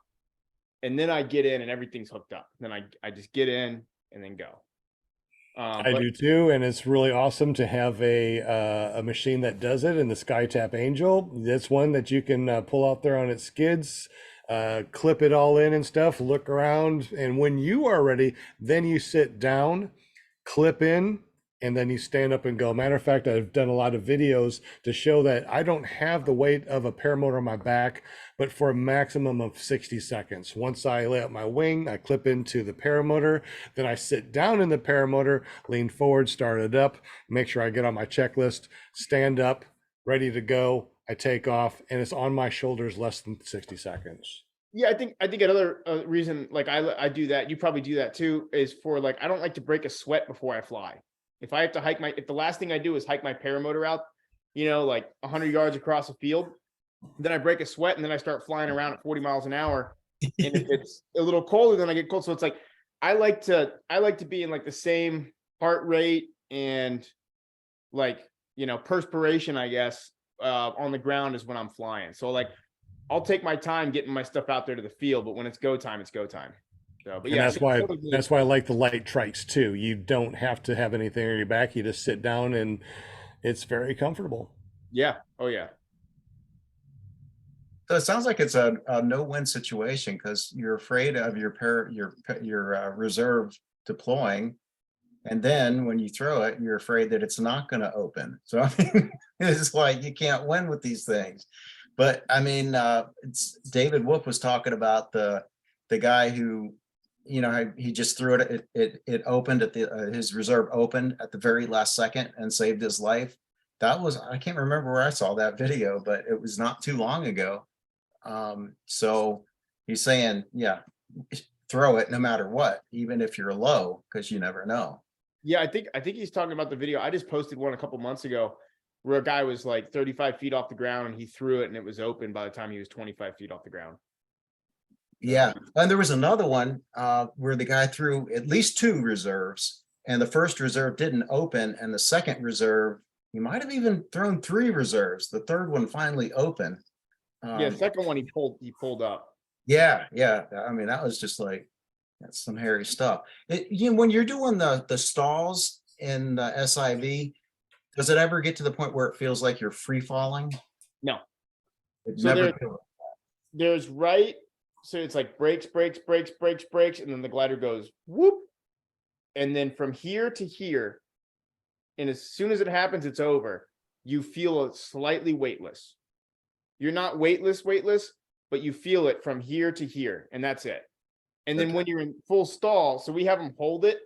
and then I get in and everything's hooked up. Then I just get in and then go. I do too, and it's really awesome to have a machine that does it in the SkyTap Angel. That's one that you can pull out there on its skids, clip it all in and stuff, look around, and when you are ready, then you sit down, clip in, and then you stand up and go. Matter of fact, I've done a lot of videos to show that I don't have the weight of a paramotor on my back, but for a maximum of 60 seconds. Once I lay out my wing, I clip into the paramotor, then I sit down in the paramotor, lean forward, start it up, make sure I get on my checklist, stand up, ready to go. I take off, and it's on my shoulders less than 60 seconds. Yeah, I think another reason, like I do that, you probably do that too, is for like I don't like to break a sweat before I fly. If I have to if the last thing I do is hike my paramotor out, like 100 yards across the field, then I break a sweat and then I start flying around at 40 miles an hour. And if it's a little colder, then I get cold. So it's like I like to be in like the same heart rate and like perspiration, I guess, on the ground as when I'm flying. So like I'll take my time getting my stuff out there to the field, but when it's go time, it's go time. So, but and yeah, that's why I like the light trikes too. You don't have to have anything on your back. You just sit down and it's very comfortable. Yeah. Oh yeah. So it sounds like it's a no-win situation because you're afraid of your reserve deploying, and then when you throw it, you're afraid that it's not going to open. So I mean, it's like you can't win with these things. But I mean, it's David Wolf was talking about the guy who, he just threw it. It opened at his reserve opened at the very last second and saved his life. I can't remember where I saw that video, but it was not too long ago. So he's saying, yeah, throw it no matter what, even if you're low, because you never know. Yeah, I think he's talking about the video. I just posted one a couple months ago where a guy was like 35 feet off the ground and he threw it and it was open by the time he was 25 feet off the ground. Yeah, and there was another one where the guy threw at least two reserves, and the first reserve didn't open, and the second reserve, he might have even thrown three reserves. The third one finally opened. Yeah, second one he pulled up. Yeah. I mean, that was just like, that's some hairy stuff. When you're doing the stalls in the SIV, does it ever get to the point where it feels like you're free falling? No. So there's right. So it's like brakes, and then the glider goes whoop. And then from here to here, and as soon as it happens, it's over. You feel slightly weightless. You're not weightless, but you feel it from here to here, and that's it. And then when you're in full stall, so we have them hold it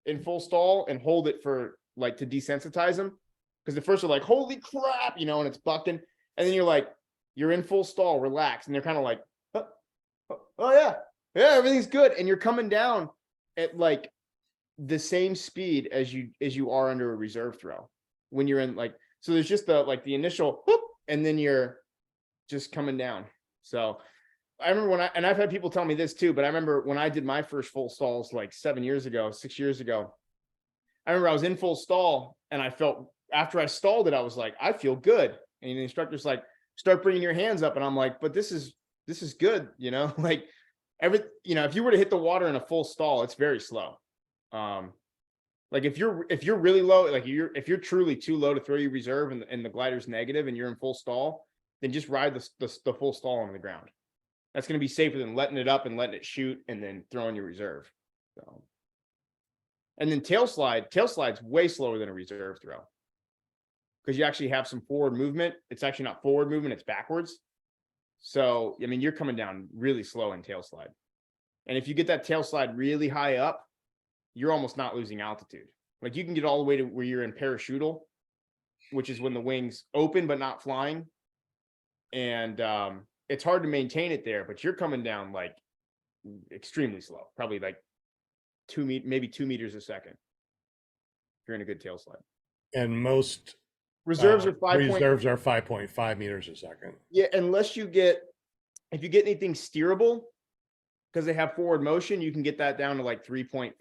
in full stall and hold it for like to desensitize them. Because at first they're like, holy crap, and it's bucking. And then you're like, you're in full stall, relax. And they're kind of like, oh yeah, everything's good. And you're coming down at like the same speed as you are under a reserve throw when you're in like, so there's just the initial whoop, and then you're just coming down. So I remember and I've had people tell me this too, but I remember when I did my first full stalls like 6 years ago, I remember I was in full stall and I felt after I stalled it, I was like, I feel good. And the instructor's like, start bringing your hands up. And I'm like, but this is good. Like if you were to hit the water in a full stall, it's very slow. Like if you're really low, like if you're truly too low to throw your reserve and the glider's negative and you're in full stall, then just ride the full stall on the ground. That's going to be safer than letting it up and letting it shoot and then throwing your reserve. So, and then tail slide's way slower than a reserve throw because you actually have some forward movement. It's actually not forward movement, it's backwards. So, I mean, you're coming down really slow in tail slide. And if you get that tail slide really high up, you're almost not losing altitude. Like you can get all the way to where you're in parachutal, which is when the wings open but not flying. And it's hard to maintain it there, but you're coming down like extremely slow, probably like maybe 2 meters a second. If you're in a good tail slide. And most reserves are 5.5 meters a second. Yeah, unless if you get anything steerable, because they have forward motion, you can get that down to like 3.5.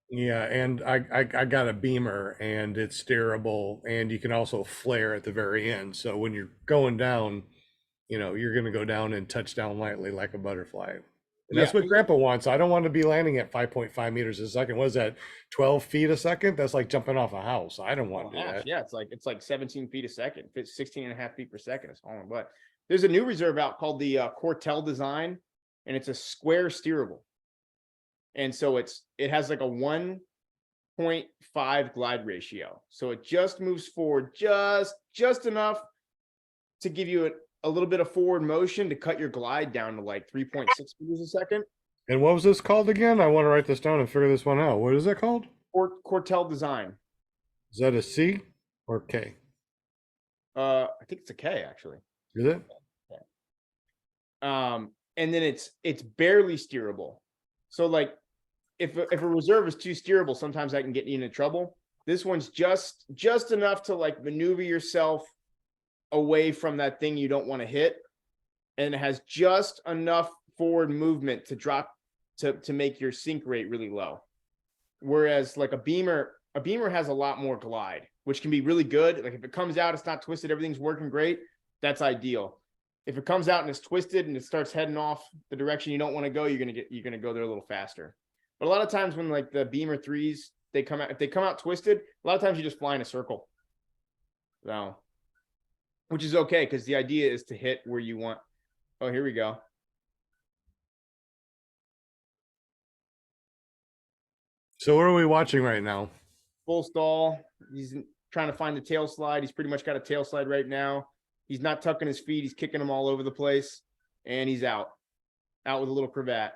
Yeah, and I got a beamer and it's steerable, and you can also flare at the very end. So when you're going down, you're going to go down and touch down lightly like a butterfly. And that's what Grandpa wants. I don't want to be landing at 5.5 meters a second. What is that? 12 feet a second? That's like jumping off a house. I don't want to do that. Yeah, it's like 17 feet a second. It's 16 and a half feet per second. It's all in but there's a new reserve out called the Cortel design, and it's a square steerable. And so it has like a 1.5 glide ratio. So it just moves forward just enough to give you a little bit of forward motion to cut your glide down to like 3.6 meters a second. And what was this called again? I want to write this down and figure this one out. What is it called? Cortel design. Is that a C or K? I think it's a K actually. Is it? And then it's barely steerable. So like if a reserve is too steerable, sometimes that can get you into trouble. This one's just enough to like maneuver yourself away from that thing you don't want to hit, and it has just enough forward movement to drop to make your sink rate really low. Whereas like a beamer has a lot more glide, which can be really good. Like if it comes out, it's not twisted, everything's working great, that's ideal. If it comes out and it's twisted and it starts heading off the direction you don't want to go, you're gonna go there a little faster. But a lot of times when like the beamer threes, if they come out twisted, a lot of times you just fly in a circle. So, which is okay, because the idea is to hit where you want. Oh, here we go. So what are we watching right now? Full stall. He's trying to find the tail slide. He's pretty much got a tail slide right now. He's not tucking his feet. He's kicking them all over the place. And he's out with a little cravat.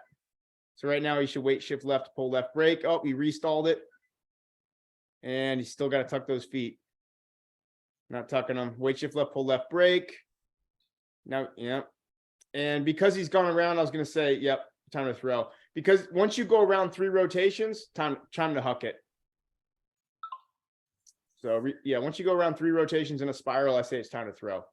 So right now he should wait, shift left, pull left brake. Oh, he restalled it. And he's still got to tuck those feet. Not tucking them. Wait, shift left, pull left brake. Now, yeah. And because he's gone around, I was going to say, yep, time to throw. Because once you go around 3 rotations, time to huck it. So yeah, once you go around 3 rotations in a spiral, I say it's time to throw.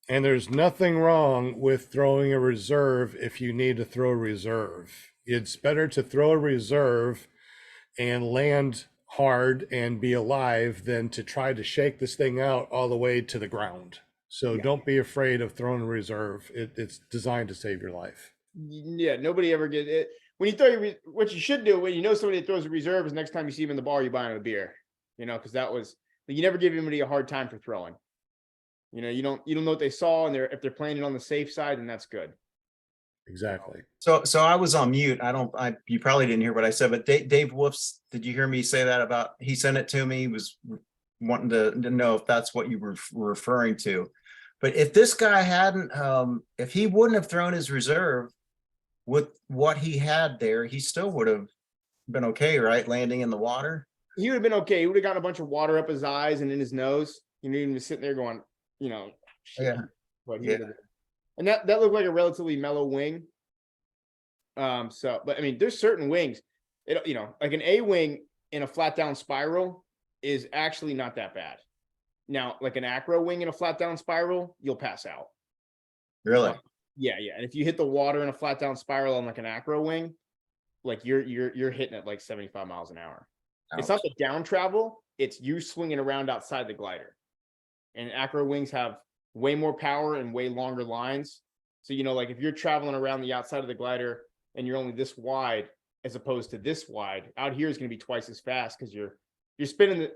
And there's nothing wrong with throwing a reserve if you need to throw a reserve. It's better to throw a reserve and land hard and be alive than to try to shake this thing out all the way to the ground. So don't be afraid of throwing a reserve. It's designed to save your life. Yeah, nobody ever get it. When you throw what you should do when you know somebody that throws a reserve is next time you see him in the bar, you buy him a beer. Because you never give anybody a hard time for throwing. You don't know what they saw, and if they're playing it on the safe side, then that's good. Exactly. So I was on mute. You probably didn't hear what I said, but Dave Wolf's, did you hear me say that about, he sent it to me, he was wanting to know if that's what you were referring to. But if this guy hadn't, if he wouldn't have thrown his reserve with what he had there, he still would have been okay, right? Landing in the water. He would have been okay. He would have gotten a bunch of water up his eyes and in his nose. You know, he was sitting there going, you know, shit. Yeah. But he Yeah. would have been. And that looked like a relatively mellow wing. So, but I mean, there's certain wings, you know, like an A wing in a flat down spiral is actually not that bad. Now, like an acro wing in a flat down spiral, you'll pass out. Really? Yeah. And if you hit the water in a flat down spiral on like an acro wing, like you're hitting it like 75 miles an hour. It's not the down travel, it's you swinging around outside the glider. And acro wings have way more power and way longer lines. So, you know, like if you're traveling around the outside of the glider and you're only this wide as opposed to this wide, out here is going to be twice as fast because you're spinning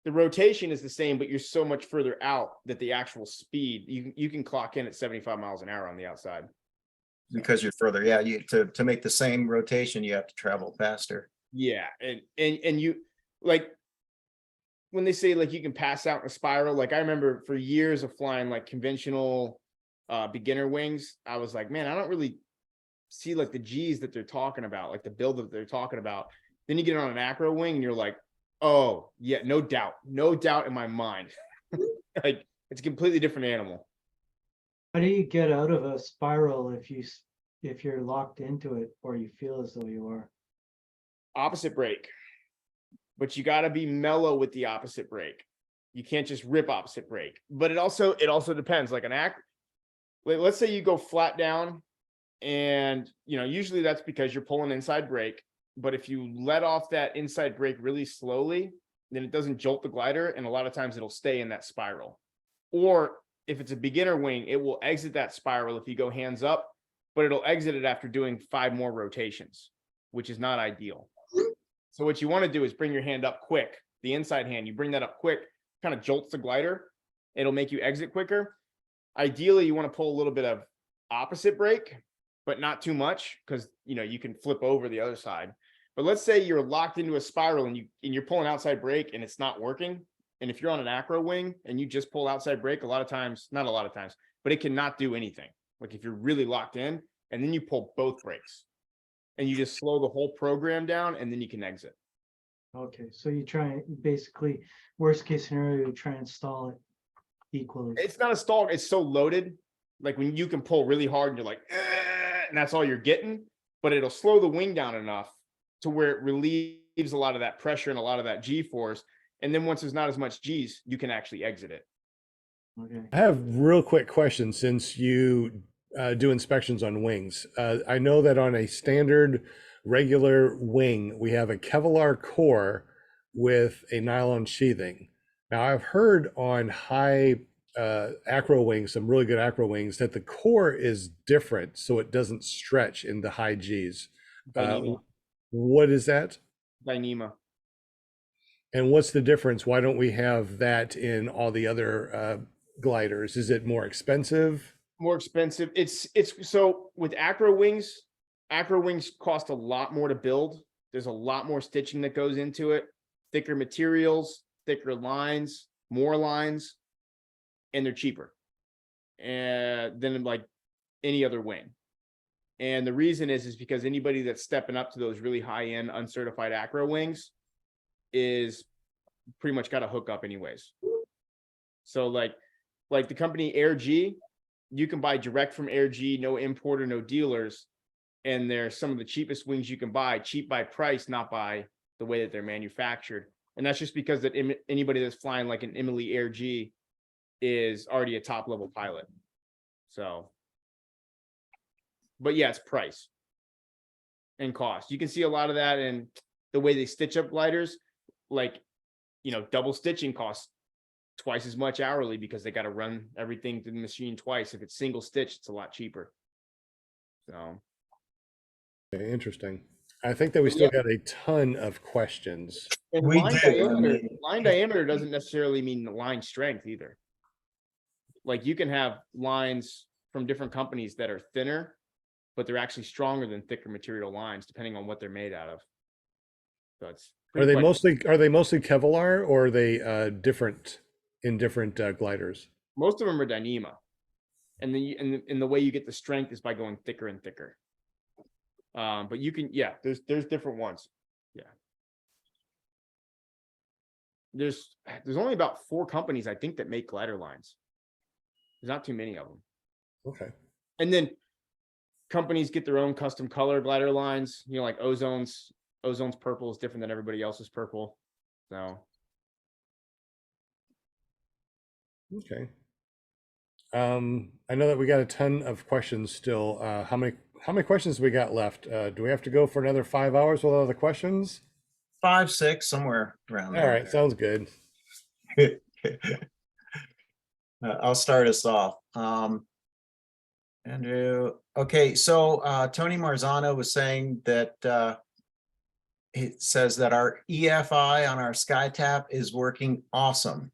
the rotation is the same, but you're so much further out that the actual speed you can clock in at 75 miles an hour on the outside. Because you're further. Yeah, you to make the same rotation, you have to travel faster. Yeah, and you like when they say like you can pass out in a spiral, like I remember for years of flying like conventional beginner wings, I was like, man, I don't really see like the G's that they're talking about, like the build that they're talking about. Then you get on an acro wing and you're like, oh yeah, no doubt in my mind. Like it's a completely different animal. How do you get out of a spiral if you're locked into it or you feel as though you are? Opposite brake, but you got to be mellow with the opposite brake. You can't just rip opposite brake. But it also depends. Like let's say you go flat down, and you know usually that's because you're pulling inside brake. But if you let off that inside brake really slowly, then it doesn't jolt the glider, and a lot of times it'll stay in that spiral. Or if it's a beginner wing, it will exit that spiral if you go hands up, but it'll exit it after doing 5 more rotations, which is not ideal. So what you want to do is bring your hand up quick. The inside hand, you bring that up quick, kind of jolts the glider. It'll make you exit quicker. Ideally, you want to pull a little bit of opposite brake, but not too much because you know you can flip over the other side. But let's say you're locked into a spiral and you're pulling outside brake and it's not working. And if you're on an acro wing and you just pull outside brake, not a lot of times, but it cannot do anything. Like if you're really locked in and then you pull both brakes and you just slow the whole program down and then you can exit. Okay, so you try basically worst case scenario, you try and stall it equally. It's not a stall, it's so loaded. Like when you can pull really hard and you're like, and that's all you're getting, but it'll slow the wing down enough to where it relieves a lot of that pressure and a lot of that G force. And then once there's not as much G's, you can actually exit it. Okay. I have real quick questions since you do inspections on wings. I know that on a standard regular wing, we have a Kevlar core with a nylon sheathing. Now I've heard on high acro wings, some really good acro wings, that the core is different so it doesn't stretch in the high G's. What is that? Dyneema. And what's the difference? Why don't we have that in all the other gliders? Is it more expensive? More expensive. It's so with acro wings cost a lot more to build. There's a lot more stitching that goes into it, thicker materials, thicker lines, more lines, and they're cheaper than like any other wing. And the reason is because anybody that's stepping up to those really high-end uncertified acro wings is pretty much got a hook up anyways. So like the company Air G, you can buy direct from Air G, no importer, no dealers. And they're some of the cheapest wings you can buy, cheap by price, not by the way that they're manufactured. And that's just because that anybody that's flying like an Emily Air G is already a top level pilot. So, but yeah, it's price and cost. You can see a lot of that in the way they stitch up gliders. Like, you know, double stitching costs twice as much hourly because they got to run everything through the machine twice. If it's single stitch, it's a lot cheaper. So. Okay, interesting. I think that we still got a ton of questions. And We line do, I diameter, mean- line diameter doesn't necessarily mean the line strength either. Like you can have lines from different companies that are thinner, but they're actually stronger than thicker material lines, depending on what they're made out of. So it's Are they mostly Kevlar or are they different in different gliders? most of them are Dyneema. And then and the way you get the strength is by going thicker and thicker. But you can, yeah, there's different ones. Yeah. There's only about 4 companies, I think, that make glider lines. There's not too many of them. Okay. And then companies get their own custom color glider lines, you know, like Ozone's purple is different than everybody else's purple. So Okay. I know that we got a ton of questions still. How many questions we got left? Do we have to go for another 5 hours with all the questions? 5, 6, somewhere around All there. right, sounds good. I'll start us off. Andrew, okay, so Tony Marzano was saying that it says that our EFI on our SkyTap is working awesome.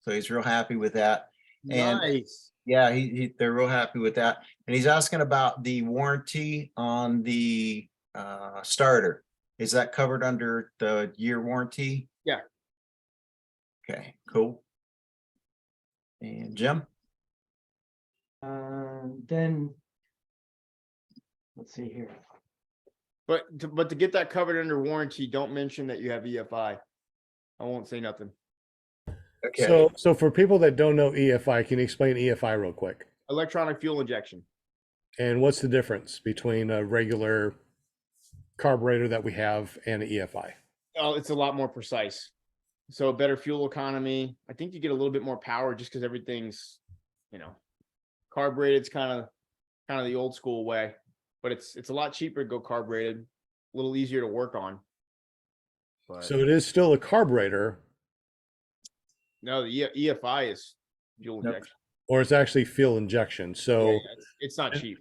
So he's real happy with that. And nice. yeah, they're real happy with that. And he's asking about the warranty on the starter. Is that covered under the year warranty? Yeah. Okay, cool. And Jim? Then, let's see here. But to get that covered under warranty, don't mention that you have EFI. I won't say nothing. Okay. So for people that don't know EFI, can you explain EFI real quick? Electronic fuel injection. And what's the difference between a regular carburetor that we have and an EFI? Oh, it's a lot more precise. So better fuel economy. I think you get a little bit more power just because everything's, you know, carbureted's kind of the old school way, but it's a lot cheaper to go carbureted, a little easier to work on. But So it is still a carburetor, no, the EFI is fuel Nope. injection. or it's actually fuel injection. So Yeah, it's not cheap.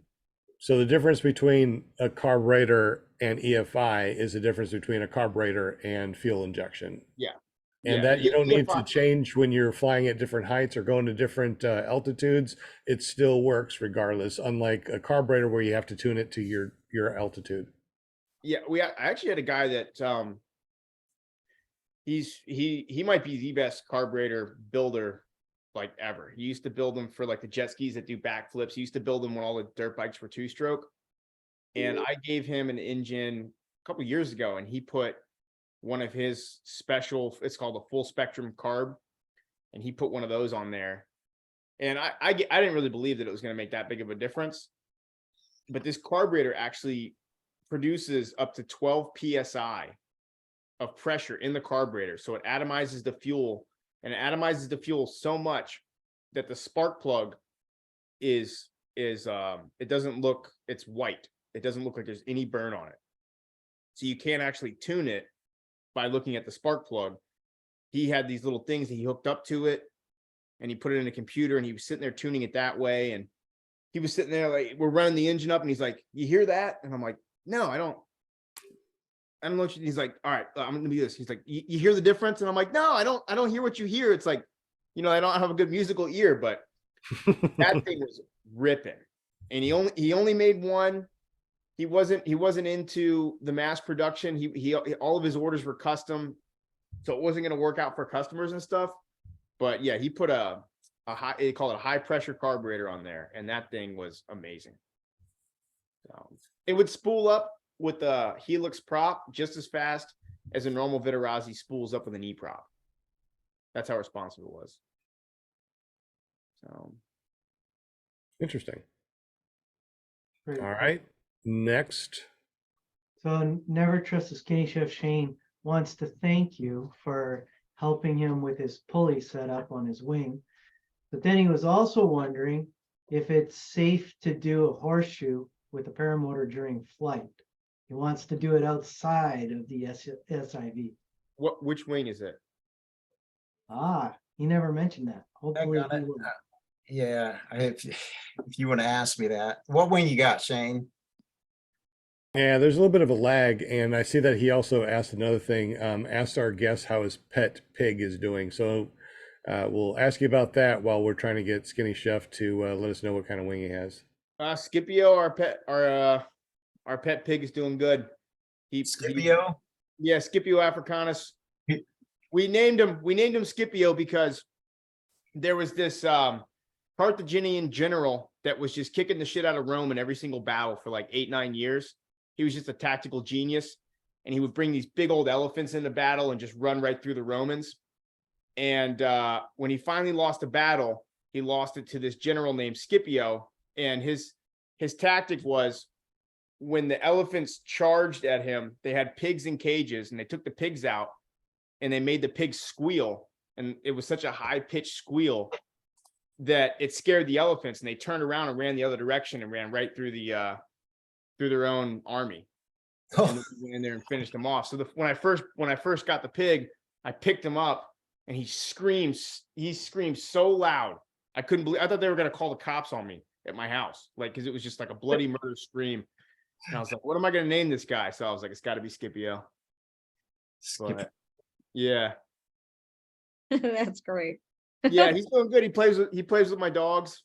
So the difference between a carburetor and EFI is the difference between a carburetor and fuel injection. Yeah. And Yeah, that you don't need to EFI change when you're flying at different heights or going to different altitudes. It still works regardless, unlike a carburetor where you have to tune it to your altitude. Yeah, I actually had a guy that he might be the best carburetor builder like ever. He used to build them for like the jet skis that do backflips. He used to build them when all the dirt bikes were 2-stroke. And I gave him an engine a couple years ago, and he put one of his special, it's called a full spectrum carb, and he put one of those on there. And I didn't really believe that it was going to make that big of a difference, but this carburetor actually produces up to 12 psi of pressure in the carburetor. So it atomizes the fuel, and it atomizes the fuel so much that the spark plug is it doesn't look, it's white. It doesn't look like there's any burn on it. So you can't actually tune it by looking at the spark plug. He had these little things that he hooked up to it, and he put it in a computer, and he was sitting there tuning it that way. And he was sitting there like, we're running the engine up, and he's like, you hear that? And I'm like, no, I don't know what you, he's like, all right, I'm gonna do this. He's like, you hear the difference? And I'm like, no, I don't hear what you hear. It's like, you know, I don't have a good musical ear, but that thing was ripping. And he only made one. He wasn't into the mass production. He all of his orders were custom, so it wasn't going to work out for customers and stuff. But yeah, he put a high, they call it a high pressure carburetor on there, and that thing was amazing. So it would spool up with a Helix prop just as fast as a normal Vitarazi spools up with an E prop. That's how responsive it was. So Interesting. Great. All right. Next. So Never Trust a Skinny Chef Shane wants to thank you for helping him with his pulley setup on his wing. But then he was also wondering if it's safe to do a horseshoe with a paramotor during flight. He wants to do it outside of the SIV. which wing is it? He never mentioned that. I Hopefully got he it. will. Yeah, if you want to ask me that, what wing you got, Shane? Yeah, there's a little bit of a lag, and I see that he also asked another thing, asked our guest how his pet pig is doing. So we'll ask you about that while we're trying to get Skinny Chef to let us know what kind of wing he has. Scipio, our pet pig is doing good. Scipio? Yeah, Scipio africanus. He- We named him Scipio because there was this Carthaginian general that was just kicking the shit out of Rome in every single battle for like 8-9 years. He was just a tactical genius, and he would bring these big old elephants into battle and just run right through the Romans. And when he finally lost a battle, he lost it to this general named Scipio. And his tactic was, when the elephants charged at him, they had pigs in cages, and they took the pigs out and they made the pigs squeal. And it was such a high pitched squeal that it scared the elephants, and they turned around and ran the other direction and ran right through through their own army. And went in there and finished them off. So when I first got the pig, I picked him up, and he screamed so loud. I couldn't believe, I thought they were going to call the cops on me at my house. Like, cause it was just like a bloody murder scream. And I was like, what am I going to name this guy? So I was like, it's gotta be Scipio. But, yeah. That's great. Yeah. He's doing good. He plays with my dogs.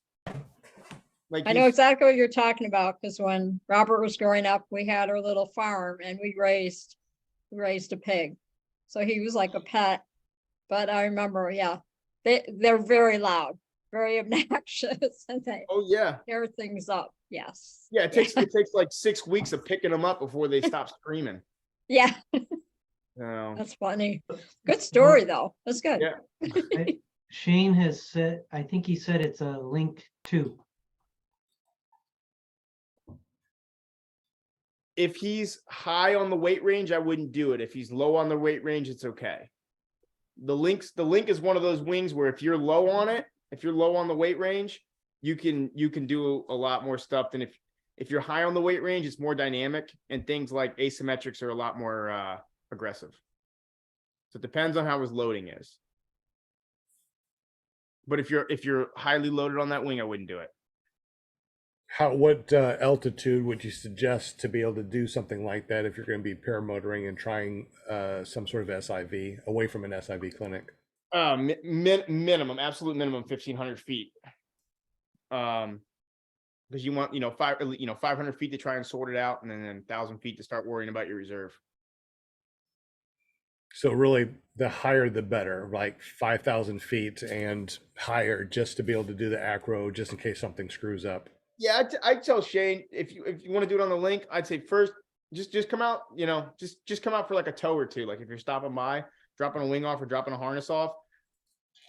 Like, I know exactly what you're talking about, because when Robert was growing up, we had our little farm and we raised a pig. So he was like a pet. But I remember, yeah, they're very loud, very obnoxious, and they oh yeah. tear things up. Yes. Yeah. It takes like 6 weeks of picking them up before they stop screaming. Yeah, So, that's funny. Good story though. That's good. yeah. Shane has said, I think he said it's a link too. If he's high on the weight range, I wouldn't do it. If he's low on the weight range, it's okay. The link is one of those wings where if you're low on it, if you're low on the weight range, you can do a lot more stuff than if you're high on the weight range. It's more dynamic, and things like asymmetrics are a lot more aggressive. So it depends on how his loading is. But if you're highly loaded on that wing, I wouldn't do it. What altitude would you suggest to be able to do something like that if you're going to be paramotoring and trying some sort of SIV away from an SIV clinic? Minimum, absolute minimum, 1,500 feet. Because you want 500 feet to try and sort it out, and then 1,000 feet to start worrying about your reserve. So really, the higher the better, like 5,000 feet and higher, just to be able to do the acro, just in case something screws up. Yeah, I tell Shane, if you want to do it on the link, I'd say first just come out, just come out for like a tow or two. Like if you're stopping by, dropping a wing off or dropping a harness off,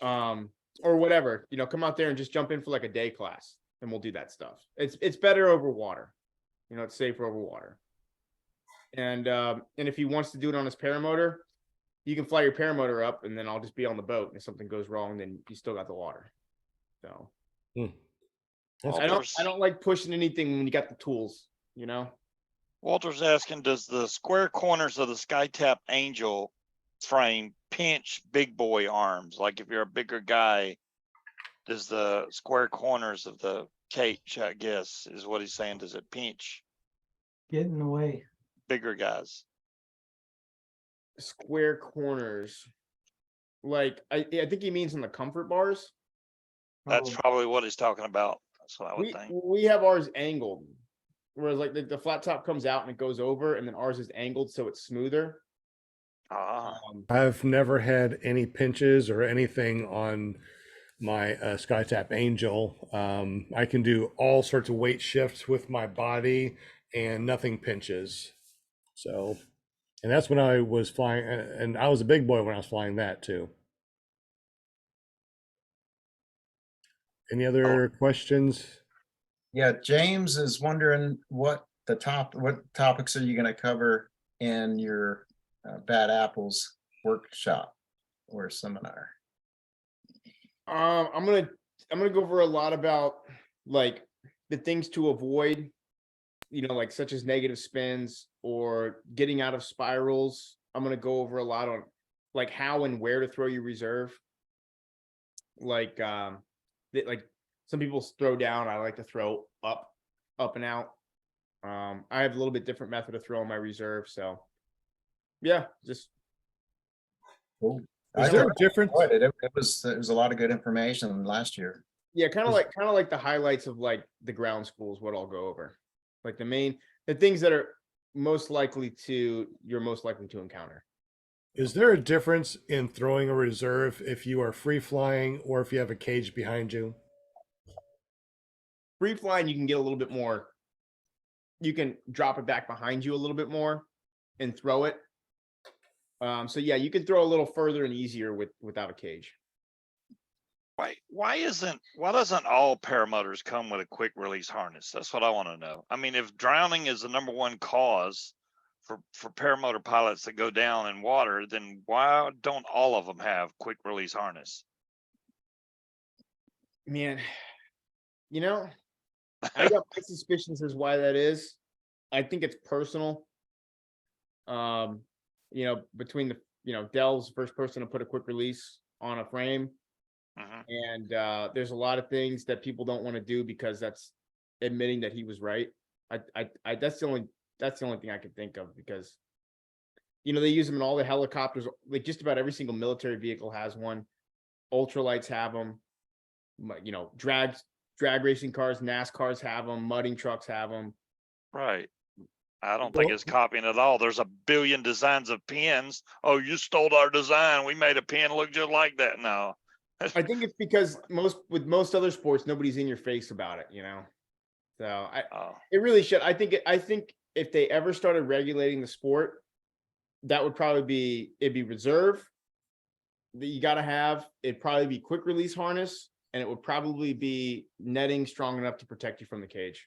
or whatever, come out there and just jump in for like a day class, and we'll do that stuff. It's better over water, it's safer over water. And if he wants to do it on his paramotor, you can fly your paramotor up, and then I'll just be on the boat. And if something goes wrong, then you still got the water. So. I don't like pushing anything when you got the tools, Walter's asking, does the square corners of the SkyTap Angel frame pinch big boy arms? Like if you're a bigger guy, does the square corners of the cage, I guess, is what he's saying, does it pinch Get in the way. bigger guys? Square corners. Like, I think he means in the comfort bars. That's Oh, probably what he's talking about. That's what I would think. We have ours angled, whereas like the flat top comes out and it goes over, and then ours is angled so it's smoother. Ah, I've never had any pinches or anything on my SkyTap Angel. I can do all sorts of weight shifts with my body and nothing pinches. So, and that's when I was flying, and I was a big boy when I was flying that too. Any other questions? Yeah, James is wondering what topics are you going to cover in your Bad Apples workshop or seminar? I'm gonna go over a lot about like the things to avoid, like such as negative spins or getting out of spirals. I'm gonna go over a lot on like how and where to throw your reserve. Like like some people throw down, I like to throw up and out. I have a little bit different method of throwing my reserve, so yeah, just Cool. Is there a difference? It was a lot of good information last year. yeah, kind of like the highlights of like the ground schools, what I'll go over. Like the things that are you're most likely to encounter. Is there a difference in throwing a reserve if you are free flying or if you have a cage behind you? free flying, you can get a little bit more. You can drop it back behind you a little bit more and throw it. So yeah, you can throw a little further and easier without a cage. Why doesn't all paramotors come with a quick release harness? That's what I want to know. I mean, if drowning is the #1 cause for paramotor pilots that go down in water, then why don't all of them have quick release harness? Man, you know, I got my suspicions as why that is. I think it's personal. Between Dell's first person to put a quick release on a frame. Mhm. And there's a lot of things that people don't want to do because that's admitting that he was right. That's the only thing I can think of, because they use them in all the helicopters. Like just about every single military vehicle has one. Ultralights have them. Drag racing cars, NASCARs have them. Mudding trucks have them. Right. I don't think it's copying at all. There's a billion designs of pins. Oh, you stole our design. We made a pin look just like that. No. I think it's because most other sports, nobody's in your face about it, So it really should. I think if they ever started regulating the sport, that would probably it'd be reserve that you got to have. It'd probably be quick release harness, and it would probably be netting strong enough to protect you from the cage.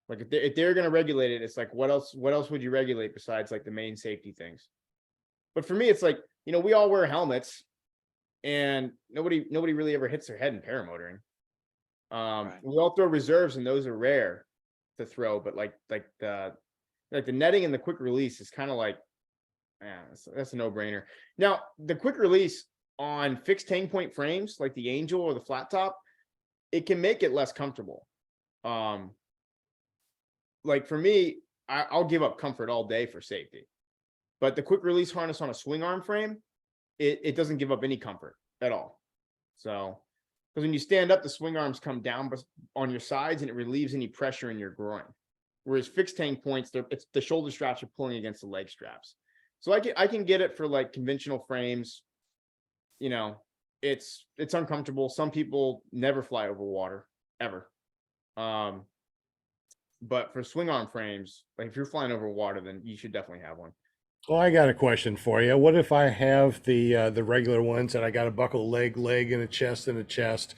Like if they're going to regulate it, it's like, what else would you regulate besides like the main safety things? But for me, it's like, we all wear helmets. And nobody really ever hits their head in paramotoring. Right. We all throw reserves, and those are rare to throw. But like the netting and the quick release is kind of like, that's a no-brainer. Now, the quick release on fixed hang point frames like the Angel or the flat top, it can make it less comfortable. Like for me, I'll give up comfort all day for safety. But the quick release harness on a swing arm frame, it doesn't give up any comfort at all. So, because when you stand up, the swing arms come down on your sides, and it relieves any pressure in your groin. Whereas fixed hang points, it's the shoulder straps are pulling against the leg straps. So I can get it for like conventional frames. It's uncomfortable. Some people never fly over water ever. But for swing arm frames, like if you're flying over water, then you should definitely have one. Well, I got a question for you. What if I have the regular ones and I got a buckle leg, and a chest and a chest?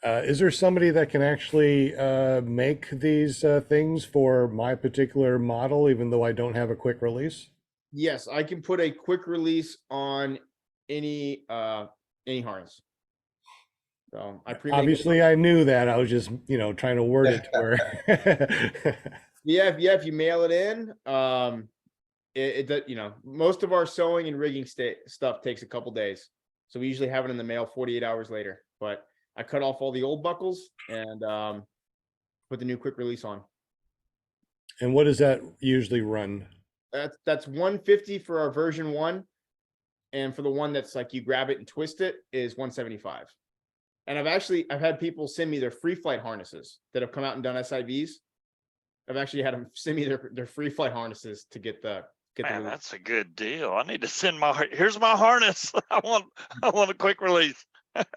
Is there somebody that can actually make these things for my particular model, even though I don't have a quick release? Yes, I can put a quick release on any harness. So Obviously, I knew that. I was just trying to word it to where. Yeah, if you mail it in, most of our sewing and rigging stuff takes a couple days, so we usually have it in the mail 48 hours later. But I cut off all the old buckles and put the new quick release on. And what does that usually run? That's $150 for our version 1, and for the one that's like you grab it and twist it is $175. And I've had people send me their free flight harnesses that have come out and done SIVs. I've actually had them send me their free flight harnesses to get the. Man, that's a good deal. I need to send here's my harness. I want a quick release.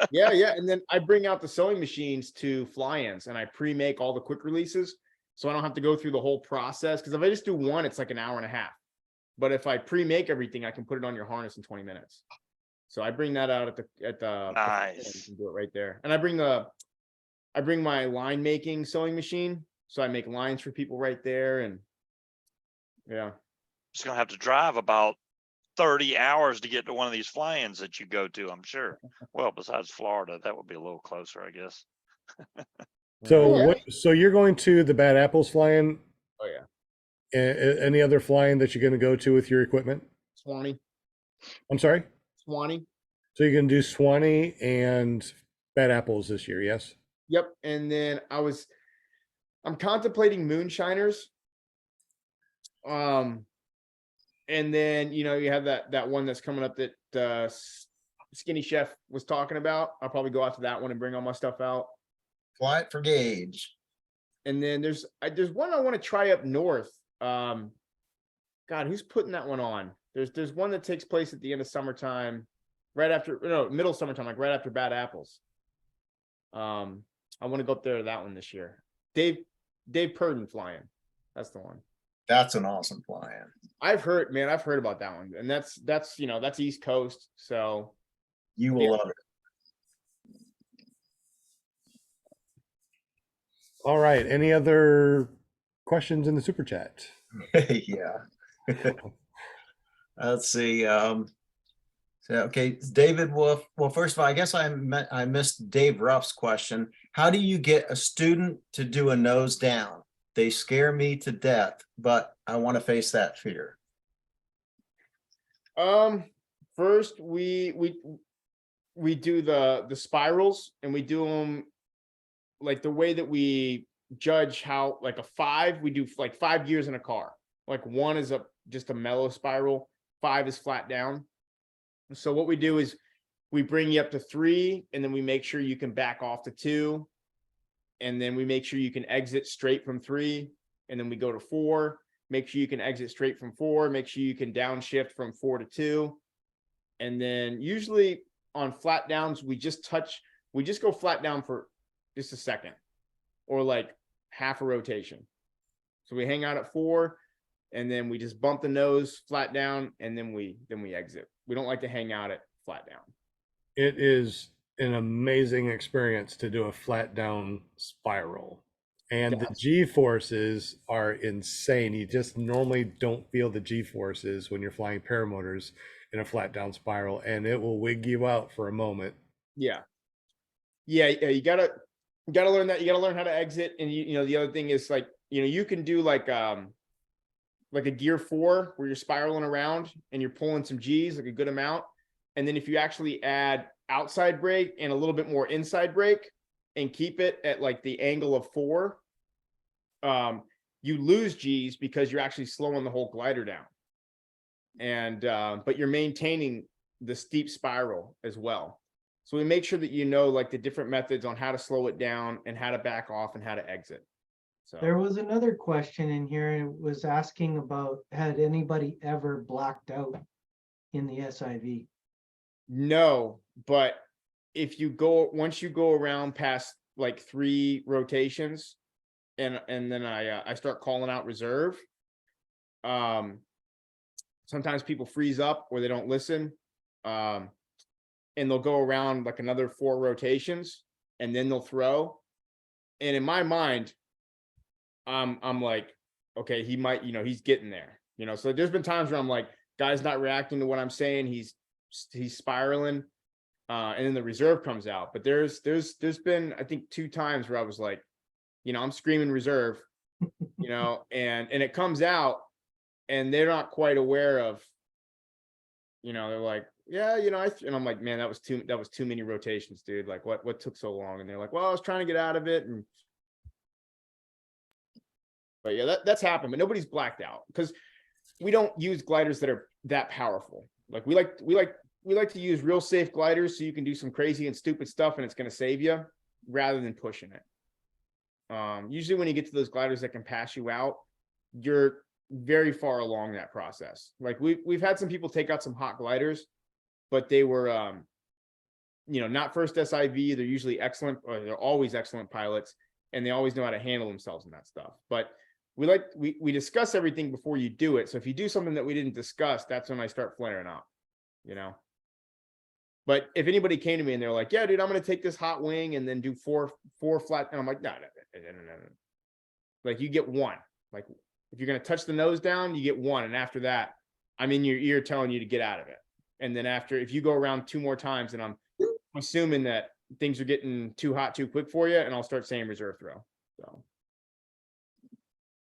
Yeah. And then I bring out the sewing machines to fly-ins, and I pre-make all the quick releases, so I don't have to go through the whole process. Because if I just do one, it's like an hour and a half. But if I pre-make everything, I can put it on your harness in 20 minutes. So I bring that out at the Nice. You can do it right there. And I bring my line making sewing machine, so I make lines for people right there. And yeah, Just gonna have to drive about 30 hours to get to one of these fly-ins that you go to, I'm sure. Well, besides Florida, that would be a little closer, I guess. So you're going to the Bad Apples fly-in? Oh yeah. Any other fly-in that you're going to go to with your equipment? Swanee. I'm sorry? Swanee. So you're going to do Swanee and Bad Apples this year, yes? Yep. And then I'm contemplating Moonshiners. And then you have that one that's coming up that Skinny Chef was talking about. I'll probably go out to that one and bring all my stuff out. Fly it for gauge. And then there's one I want to try up north. God, who's putting that one on? There's one that takes place at the end of summertime, middle summertime, like right after Bad Apples. I want to go up there to that one this year. Dave Purden flying. That's the one. That's an awesome fly-in. I've heard about that one, and that's that's East Coast. So You will Yeah. love All right. Any other questions in the super chat? it. Yeah. Let's see. So, okay, David Wolf. Well, first of all, I guess I missed Dave Ruff's question. How do you get a student to do a nose down? They scare me to death, but I want to face that fear. First we do the spirals, and we do them like the way that we judge how, like a 5, we do like 5 gears in a car. Like 1 is just a mellow spiral, 5 is flat down. So what we do is we bring you up to 3, and then we make sure you can back off to 2. And then we make sure you can exit straight from 3. And then we go to 4, make sure you can exit straight from 4, make sure you can downshift from 4 to 2. And then usually on flat downs, we just go flat down for just a second, or like half a rotation. So we hang out at 4, and then we just bump the nose flat down, and then we exit. We don't like to hang out at flat down. It is an amazing experience to do a flat down spiral. And the Yes. G forces are insane. You just normally don't feel the G forces when you're flying paramotors in a flat down spiral, and it will wig you out for a moment. Yeah. You gotta learn that. You gotta learn how to exit. And you know, the other thing is, like, you can do like a gear 4 where you're spiraling around and you're pulling some G's, like a good amount. And then if you actually add outside brake and a little bit more inside brake and keep it at like the angle of 4, you lose G's because you're actually slowing the whole glider down. And but you're maintaining the steep spiral as well. So we make sure that like the different methods on how to slow it down and how to back off and how to exit. So There was another question in here, and it was asking about, had anybody ever blacked out in the SIV? no, but once you go around past like 3 rotations, and then I start calling out reserve, sometimes people freeze up or they don't listen, and they'll go around like another 4 rotations, and then they'll throw. And in my mind, I'm like, okay, he might, he's getting there, so there's been times where I'm like, guy's not reacting to what I'm saying, he's spiraling, and then the reserve comes out. But there's been, I think, 2 times where I was like, I'm screaming reserve, and it comes out, and they're not quite aware of, they're like, yeah, and I'm like, man, that was too many rotations, dude. Like, what took so long? And they're like, well, I was trying to get out of it. But yeah, that's happened, but nobody's blacked out because we don't use gliders that are that powerful. Like we like to use real safe gliders so you can do some crazy and stupid stuff and it's going to save you rather than pushing it. Usually when you get to those gliders that can pass you out, you're very far along that process. Like we've had some people take out some hot gliders, but they were not first SIV. They're usually excellent, or they're always excellent pilots, and they always know how to handle themselves in that stuff. But we discuss everything before you do it. So if you do something that we didn't discuss, that's when I start flaring up, But if anybody came to me and they're like, yeah, dude, I'm going to take this hot wing and then do four flat. And I'm like, no. Like, you get 1. Like, if you're going to touch the nose down, you get 1. And after that, I'm in your ear telling you to get out of it. And then if you go around 2 more times, and I'm assuming that things are getting too hot too quick for you, and I'll start saying reserve throw. So.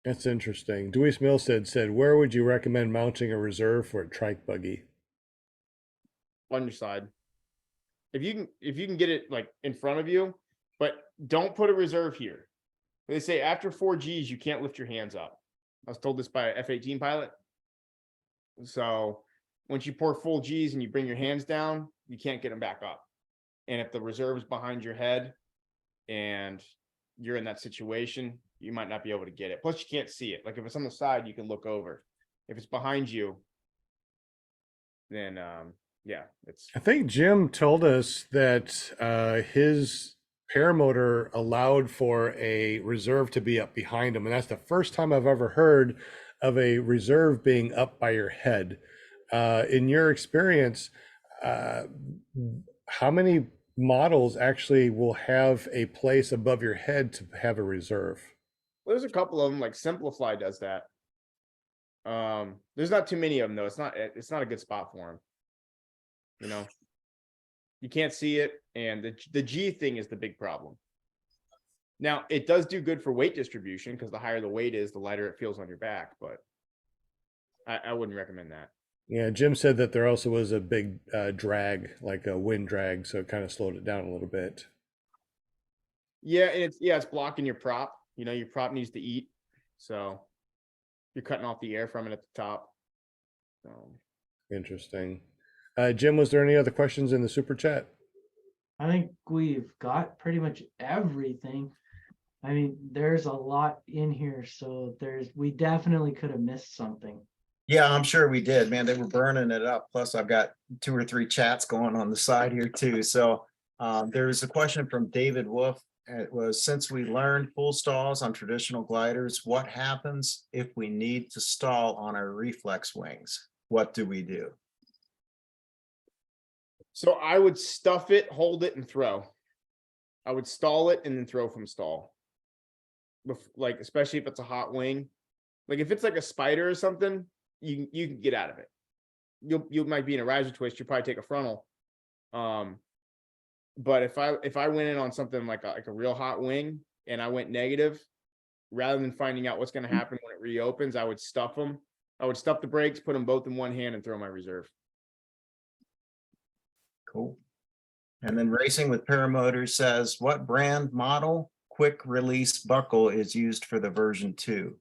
That's interesting. Dewey Milstead said, where would you recommend mounting a reserve for a trike buggy? On your side. If you can get it like in front of you, but don't put a reserve here. They say after 4 Gs, you can't lift your hands up. I was told this by an F-18 pilot. So once you pour full Gs and you bring your hands down, you can't get them back up. And if the reserve is behind your head and you're in that situation, you might not be able to get it. Plus, you can't see it. Like if it's on the side, you can look over. If it's behind you, then yeah, it's. I think Jim told us that his Paramotor allowed for a reserve to be up behind them, and that's the first time I've ever heard of a reserve being up by your head. In your experience, uh, how many models actually will have a place above your head to have a reserve? There's a couple of them, like Simplify does that. There's not too many of them though. It's not a good spot for them. You know, you can't see it, and the G thing is the big problem. Now, it does do good for weight distribution because the higher the weight is, the lighter it feels on your back, but I wouldn't recommend that. Yeah, Jim said that there also was a big drag, like a wind drag, so it kind of slowed it down a little bit. Yeah, and it's blocking your prop. You know, your prop needs to eat, so you're cutting off the air from it at the top. So Interesting. Jim, was there any other questions in the super chat? I think we've got pretty much everything. I mean, there's a lot in here, so we definitely could have missed something. Yeah, I'm sure we did, man. They were burning it up. Plus, I've got 2 or 3 chats going on the side here too. So there was a question from David Wolf. It was, since we learned full stalls on traditional gliders, what happens if we need to stall on our reflex wings? What do we do? So I would stuff it, hold it, and throw. I would stall it and then throw from stall. Like, especially if it's a hot wing. Like if it's like a spider or something, you can get out of it. You might be in a riser twist, you probably take a frontal. But if I went in on something like a real hot wing and I went negative, rather than finding out what's going to happen when it reopens, I would stuff them. I would stuff the brakes, put them both in one hand, and throw my reserve. Cool. And then Racing with Paramotor says, what brand model quick release buckle is used for the version 2?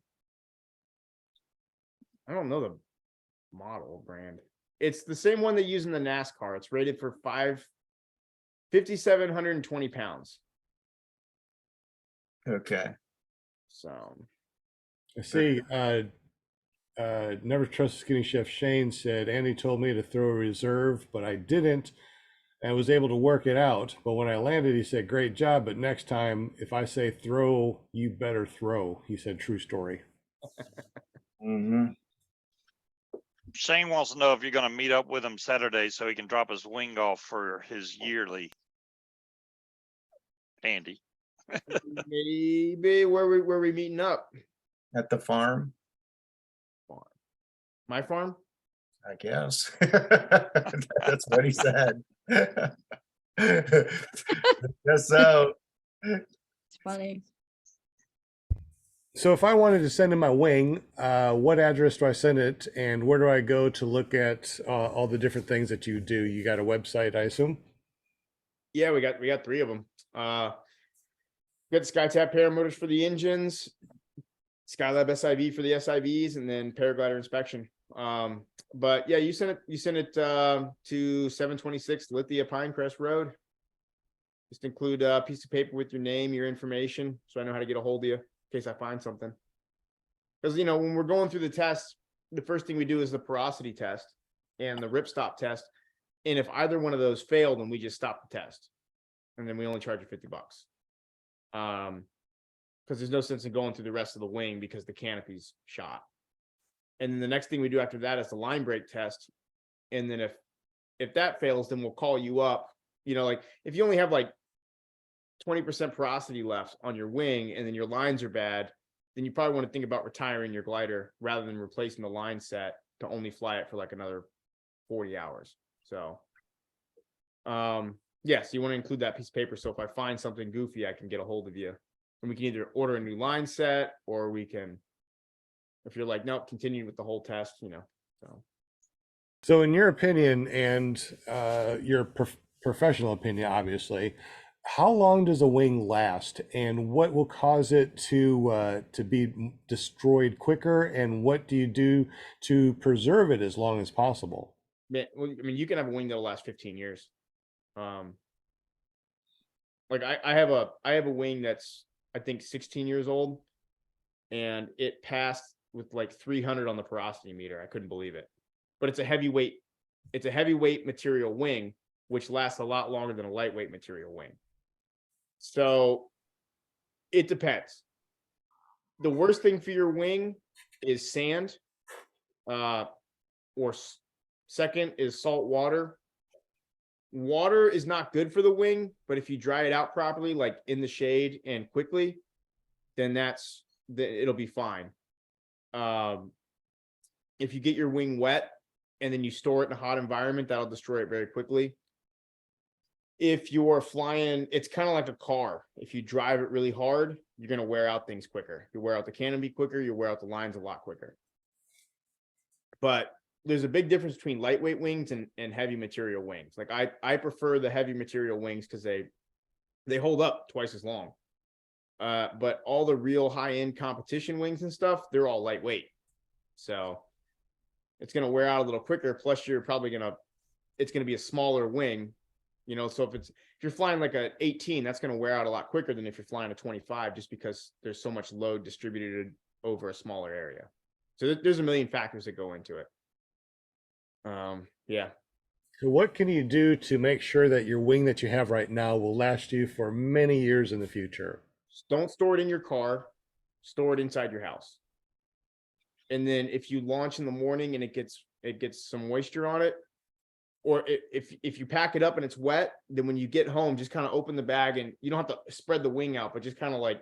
I don't know the model brand. It's the same one they use in the NASCAR. It's rated for 5,720 pounds. Okay. So I see. Never Trust Skinny Chef Shane said, Andy told me to throw a reserve, but I didn't. I was able to work it out. But when I landed, he said, great job. But next time, if I say throw, you better throw. He said, true story. Mm-hmm. Shane wants to know if you're going to meet up with him Saturday so he can drop his wing off for his yearly. Andy. maybe where we meeting up? At the farm, My farm? I guess. That's what he said. Guess so. It's funny. So if I wanted to send in my wing, what address do I send it, and where do I go to look at all the different things that you do? You got a website, I assume? Yeah, we got 3 of them. We got SkyTap Paramotors for the engines, Skylab SIV for the SIVs, and then Paraglider inspection. But yeah, you sent it to 726 Lithia Pinecrest Road. Just include a piece of paper with your name, your information, so I know how to get a hold of you in case I find something. Because, you know, when we're going through the tests, the first thing we do is the porosity test and the ripstop test. And if either one of those fail, then we just stop the test. And then we only charge you $50. Because there's no sense in going through the rest of the wing because the canopy's shot. And then the next thing we do after that is the line brake test. And then if that fails, then we'll call you up. You know, like if you only have like 20% porosity left on your wing and then your lines are bad, then you probably want to think about retiring your glider rather than replacing the line set to only fly it for like another 40 hours. So, yes, you want to include that piece of paper. So if I find something goofy, I can get a hold of you and we can either order a new line set or we can, if you're like, nope, continue with the whole test, you know, So in your opinion and your professional opinion, obviously, how long does a wing last, and what will cause it to be destroyed quicker, and what do you do to preserve it as long as possible? well, I mean, you can have a wing that'll last 15 years. Like I have a wing that's, I think 16 years old and it passed with like 300 on the porosity meter. I couldn't believe it, but it's a heavyweight material wing, which lasts a lot longer than a lightweight material wing. So it depends. The worst thing for your wing is sand. Second is salt water. Water is not good for the wing, but if you dry it out properly, like in the shade and quickly, then it'll be fine. If you get your wing wet and then you store it in a hot environment, that'll destroy it very quickly. If you're flying, it's kind of like a car. If you drive it really hard, you're going to wear out things quicker. You wear out the canopy quicker, you wear out the lines a lot quicker. But there's a big difference between lightweight wings and heavy material wings. Like I prefer the heavy material wings because they hold up twice as long. But all the real high-end competition wings and stuff, they're all lightweight. So it's going to wear out a little quicker. Plus it's going to be a smaller wing, you know, so if you're flying like a 18, that's going to wear out a lot quicker than if you're flying a 25, just because there's so much load distributed over a smaller area. So there's a million factors that go into it. Yeah. So what can you do to make sure that your wing that you have right now will last you for many years in the future? Don't store it in your car, store it inside your house. And then if you launch in the morning and it gets some moisture on it, or if you pack it up and it's wet, then when you get home, just kind of open the bag, and you don't have to spread the wing out, but just kind of like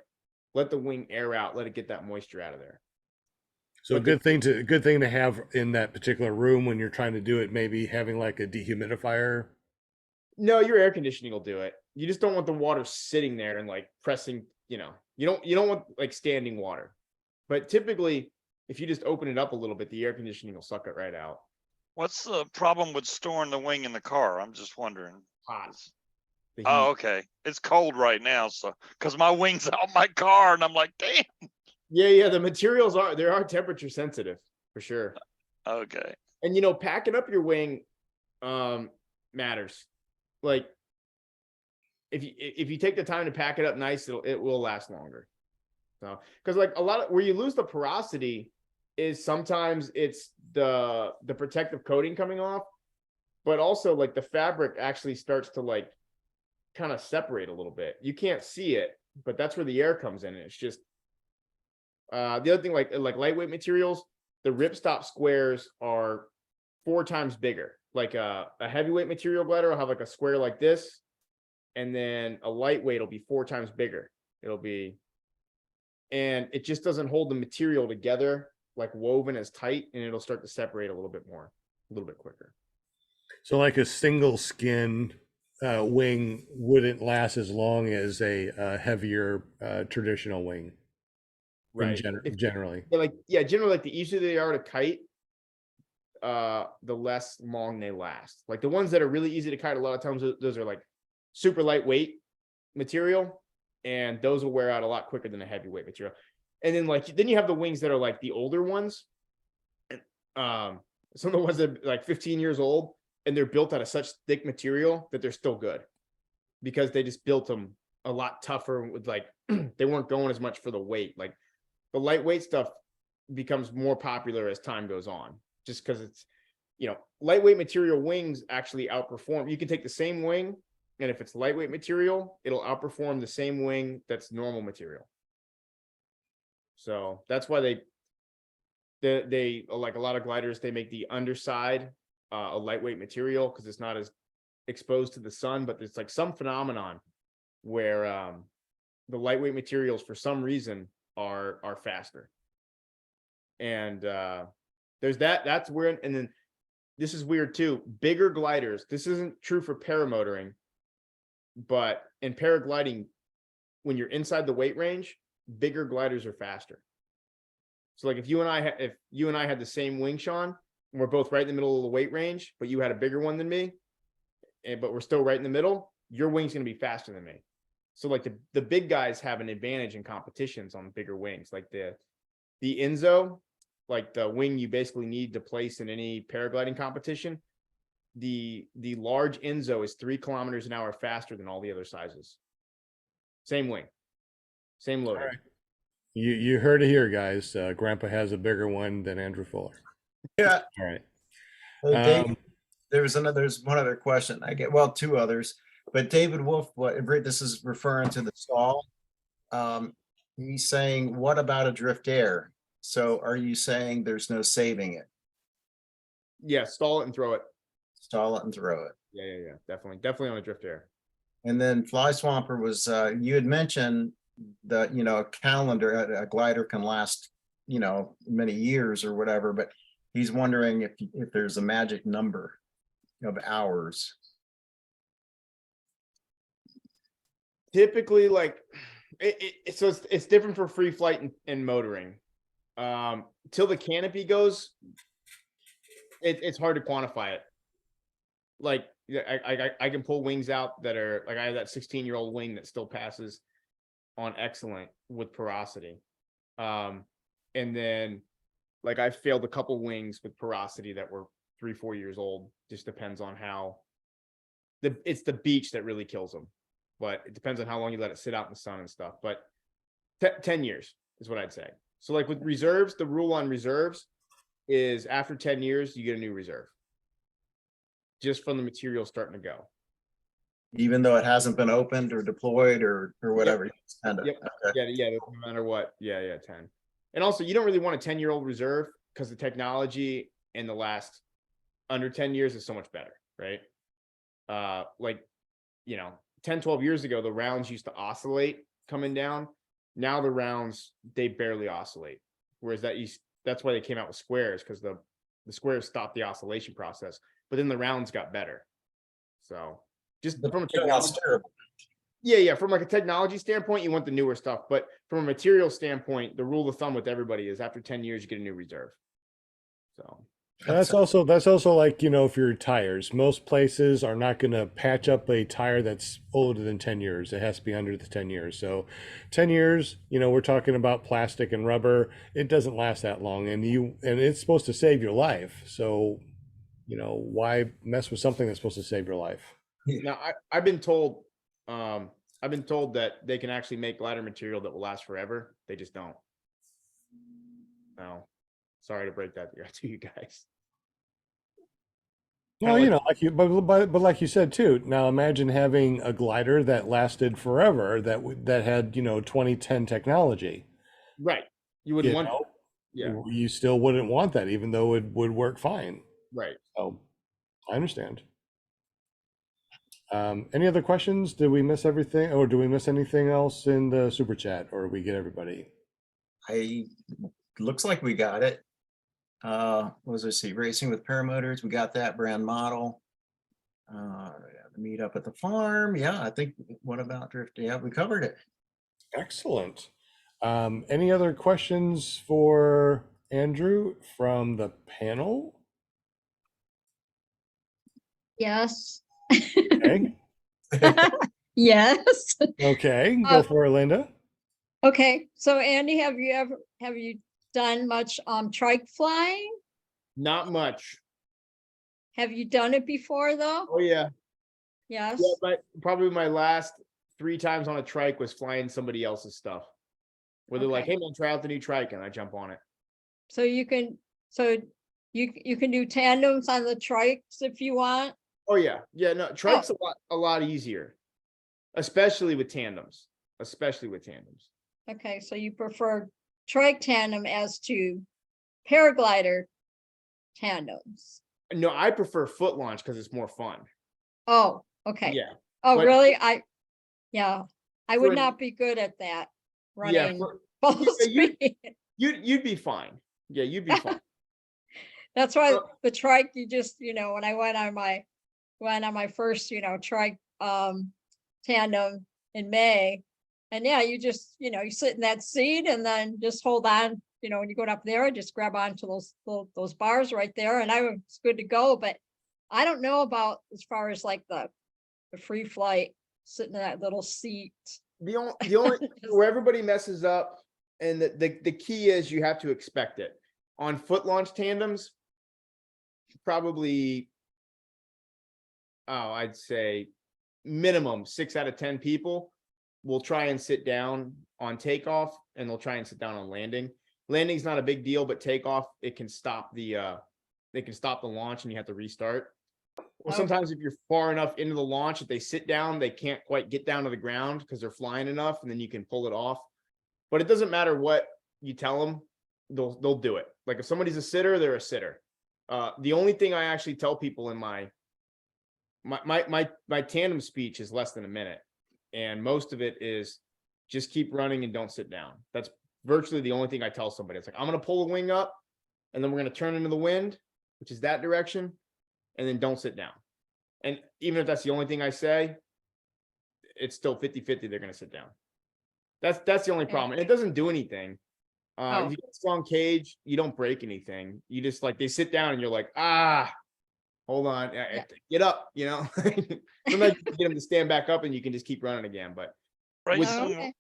let the wing air out, let it get that moisture out of there. So a good thing to have in that particular room when you're trying to do it, maybe having like a dehumidifier. No, your air conditioning will do it. You just don't want the water sitting there and like pressing, you don't want like standing water. But typically, if you just open it up a little bit, the air conditioning will suck it right out. What's the problem with storing the wing in the car? I'm just wondering. Hot. The Oh, heat. okay. It's cold right now, so because my wing's out my car, and I'm like, damn. Yeah. The materials are temperature sensitive for sure. Okay. And packing up your wing matters. Like if you take the time to pack it up nice, it will last longer. So because like a lot of where you lose the porosity is sometimes it's the protective coating coming off, but also like the fabric actually starts to like kind of separate a little bit. You can't see it, but that's where the air comes in. And it's just the other thing, like lightweight materials, the ripstop squares are 4 times bigger. Like a heavyweight material glider will have like a square like this, and then a lightweight will be 4 times bigger. And it just doesn't hold the material together like woven as tight, and it'll start to separate a little bit quicker. So like a single skin wing wouldn't last as long as a heavier traditional wing. Right. Generally. Generally, like the easier they are to kite, the less long they last. Like the ones that are really easy to kite, a lot of times those are like super lightweight material, and those will wear out a lot quicker than a heavyweight material. And then you have the wings that are like the older ones. Some of the ones that are like 15 years old, and they're built out of such thick material that they're still good because they just built them a lot tougher with like they weren't going as much for the weight. Like the lightweight stuff becomes more popular as time goes on, just because it's, lightweight material wings actually outperform. You can take the same wing, and if it's lightweight material, it'll outperform the same wing that's normal material. So that's why they like a lot of gliders, they make the underside a lightweight material because it's not as exposed to the sun. But there's like some phenomenon where the lightweight materials for some reason are faster. And there's that's weird. And then this is weird too. Bigger gliders. This isn't true for paramotoring, but in paragliding, when you're inside the weight range, bigger gliders are faster. So like if you and I had the same wing, Sean, and we're both right in the middle of the weight range, but you had a bigger one than me, but we're still right in the middle, your wing's going to be faster than me. So like the big guys have an advantage in competitions on bigger wings. Like the Enzo, like the wing you basically need to place in any paragliding competition, the large Enzo is 3 kilometers an hour faster than all the other sizes. Same wing, same loading. Right. You heard it here, guys. Grandpa has a bigger one than Andrew Fuller. Yeah. All right. Hey, Dave, there's one other question. Well, 2 others. But David Wolf, this is referring to the stall. He's saying, what about a drift air? So are you saying there's no saving it? Yeah, stall it and throw it. Stall it and throw it. Yeah. Definitely on a drift air. And then Fly Swamper was, you had mentioned that, a calendar, a glider can last, many years or whatever, but he's wondering if there's a magic number of hours. Typically, like it's different for free flight and motoring. Till the canopy goes, it's hard to quantify it. Like I can pull wings out that are like, I have that 16-year-old wing that still passes on excellent with porosity. And then like I failed a couple wings with porosity that were 3-4 years old. Just depends on how it's the beach that really kills them. But it depends on how long you let it sit out in the sun and stuff. But 10 years is what I'd say. So like with reserves, the rule on reserves is after 10 years, you get a new reserve. Just from the material starting to go. Even though it hasn't been opened or deployed or whatever. Yep. Okay. Yeah, no matter what. Yeah, 10. And also you don't really want a 10-year-old reserve because the technology in the last under 10 years is so much better, right? 10, 12 years ago, the rounds used to oscillate coming down. Now the rounds, they barely oscillate. Whereas that's why they came out with squares, because the squares stopped the oscillation process, but then the rounds got better. So just from a technology, from like a technology standpoint, you want the newer stuff, but from a material standpoint, the rule of thumb with everybody is after 10 years, you get a new reserve. So. And that's also like, if your tires, most places are not going to patch up a tire that's older than 10 years. It has to be under the 10 years. So 10 years, we're talking about plastic and rubber. It doesn't last that long, and it's supposed to save your life. So, why mess with something that's supposed to save your life? Now I've been told that they can actually make glider material that will last forever. They just don't. No. Sorry to break that to you guys. Well, but like you said too. Now imagine having a glider that lasted forever, that had 2010 technology. Right. You wouldn't want that. Yeah. You still wouldn't want that, even though it would work fine. Right. So I understand. Any other questions? Did we miss everything, or do we miss anything else in the super chat, or we get everybody? Looks like we got it. What was it? See, racing with paramotors. We got that brand model. The meet up at the farm. Yeah, I think. What about drift? Yeah, we covered it. Excellent. Any other questions for Andrew from the panel? Yes. Okay. Yes. Okay, go for it, Linda. Okay, so Andy, have you done much trike flying? Not much. Have you done it before though? Oh yeah. Yes. Yeah, but probably my last 3 times on a trike was flying somebody else's stuff. Where they're like, Okay. "Hey man, try out the new trike," and I jump on it. So you can do tandems on the trikes if you want. Oh yeah, no, trike's a lot easier, especially with tandems. Okay, so you prefer trike tandem as to paraglider tandems. No, I prefer foot launch because it's more fun. Oh, okay. Yeah. Oh, but- really? I would For- not be good at that. Yeah, Running full yeah, speed. you'd be fine. Yeah, you'd be fine. That's why Well- the trike, you just, when I went on my first, trike tandem in May. And yeah, you just, you sit in that seat and then just hold on, when you go up there, just grab onto those bars right there, and I was good to go. But I don't know about as far as like the free flight, sitting in that little seat. The only where everybody messes up, and the key is you have to expect it. On foot launch tandems, probably, I'd say minimum 6 out of 10 people will try and sit down on takeoff, and they'll try and sit down on landing. Landing's not a big deal, but takeoff, it can stop the launch and you have to restart. Well, Oh. sometimes if you're far enough into the launch, if they sit down, they can't quite get down to the ground because they're flying enough, and then you can pull it off. But it doesn't matter what you tell them, they'll do it. Like if somebody's a sitter, they're a sitter. The only thing I actually tell people in my tandem speech is less than a minute, and most of it is just keep running and don't sit down. That's virtually the only thing I tell somebody. It's like, I'm going to pull the wing up, and then we're going to turn into the wind, which is that direction, and then don't sit down. And even if that's the only thing I say, it's still 50-50 they're going to sit down. That's the only Yeah. problem. And it doesn't do anything. Oh. If you get a strong cage, you don't break anything. You just like, they sit down and you're like, hold on, get up, you know. Sometimes you get them to stand back up and you can just keep running again. But Racing, Okay.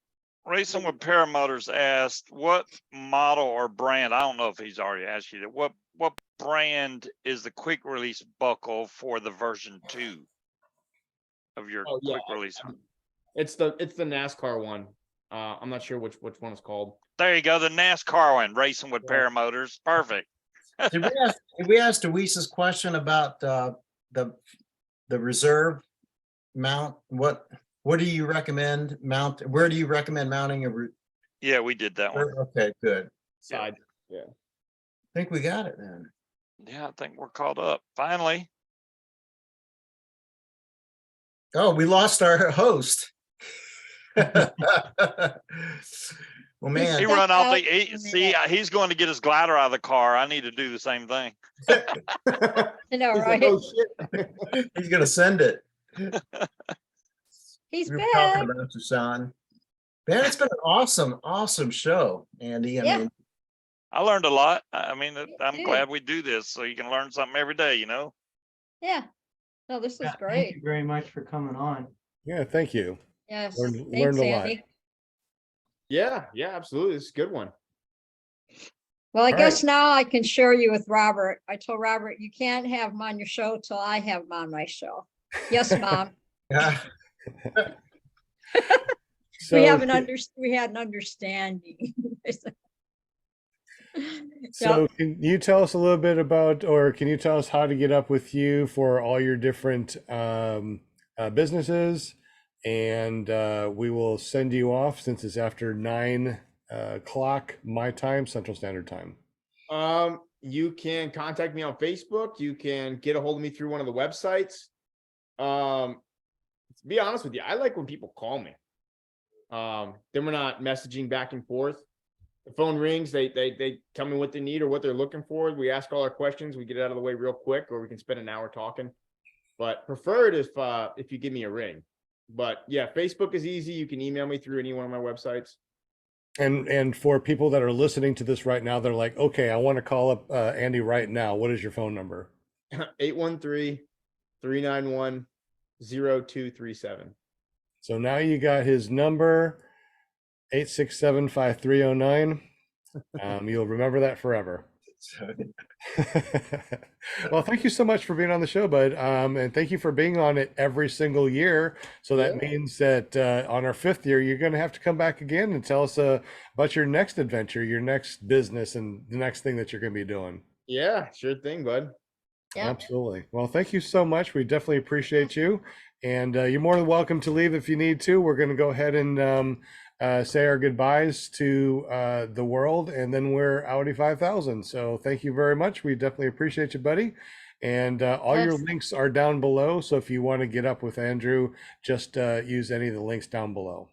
Racing with Paramotors asked, what model or brand? I don't know if he's already asked you that. What brand is the quick release buckle for the version 2 of your Oh, yeah. quick release? it's the NASCAR one. I'm not sure which one it's called. There you go, the NASCAR one, Racing with Yeah. Paramotors. Perfect. Did we ask Deweese's question about the reserve mount? What do you recommend mount? Where do you recommend mounting a? Yeah, we did that one. Okay, good. Side. I think we got it then. Yeah, I think we're caught up. Finally. Oh, we lost our host. Well, man. He Step run off out the, a see, minute. he's going to get his glider out of the car. I need to do the same thing. I know, He's right? like, oh shit. He's gonna send it. He's We were talking back. about you, Sean. Man, it's been an awesome show, Andy. I Yeah. mean, I learned a lot. I mean, I'm did. glad we do this so you can learn something every day, you know? Yeah. No, this is Yeah, thank great. you very much for coming on. Yeah, thank you. Yes. Learned Thanks, a lot. Andy. Yeah, absolutely. It's a good one. Well, I All guess now I can share you with Robert. I told Robert, you can't have him on your show till I have him on my show. Yes, Mom. yeah. We have So, we had an understanding. so can you tell us a little bit about, or can you tell us how to get up with you for all your different businesses? And we will send you off since it's after 9 o'clock my time, Central Standard Time. You can contact me on Facebook. You can get a hold of me through one of the websites. To be honest with you, I like when people call me. Then we're not messaging back and forth. The phone rings, they tell me what they need or what they're looking for. We ask all our questions, we get it out of the way real quick, or we can spend an hour talking. But preferred if you give me a ring. But yeah, Facebook is easy. You can email me through any one of my websites. And for people that are listening to this right now, they're like, okay, I want to call up Andy right now. What is your phone number? 813-391-0237. So now you got his number, 867-5309. You'll remember that forever. Well, thank you so much for being on the show, bud. And thank you for being on it every single year. So that means that on our 5th year, you're going to have to come back again and tell us about your next adventure, your next business, and the next thing that you're going to be doing. Yeah, sure thing, bud. Yeah. Absolutely. Well, thank you so much. We definitely appreciate you. And you're more than welcome to leave if you need to. We're going to go ahead and say our goodbyes to the world, and then we're Audi 5000. So thank you very much. We definitely appreciate you, buddy. And all your Yes. links are down below. So if you want to get up with Andrew, just use any of the links down below.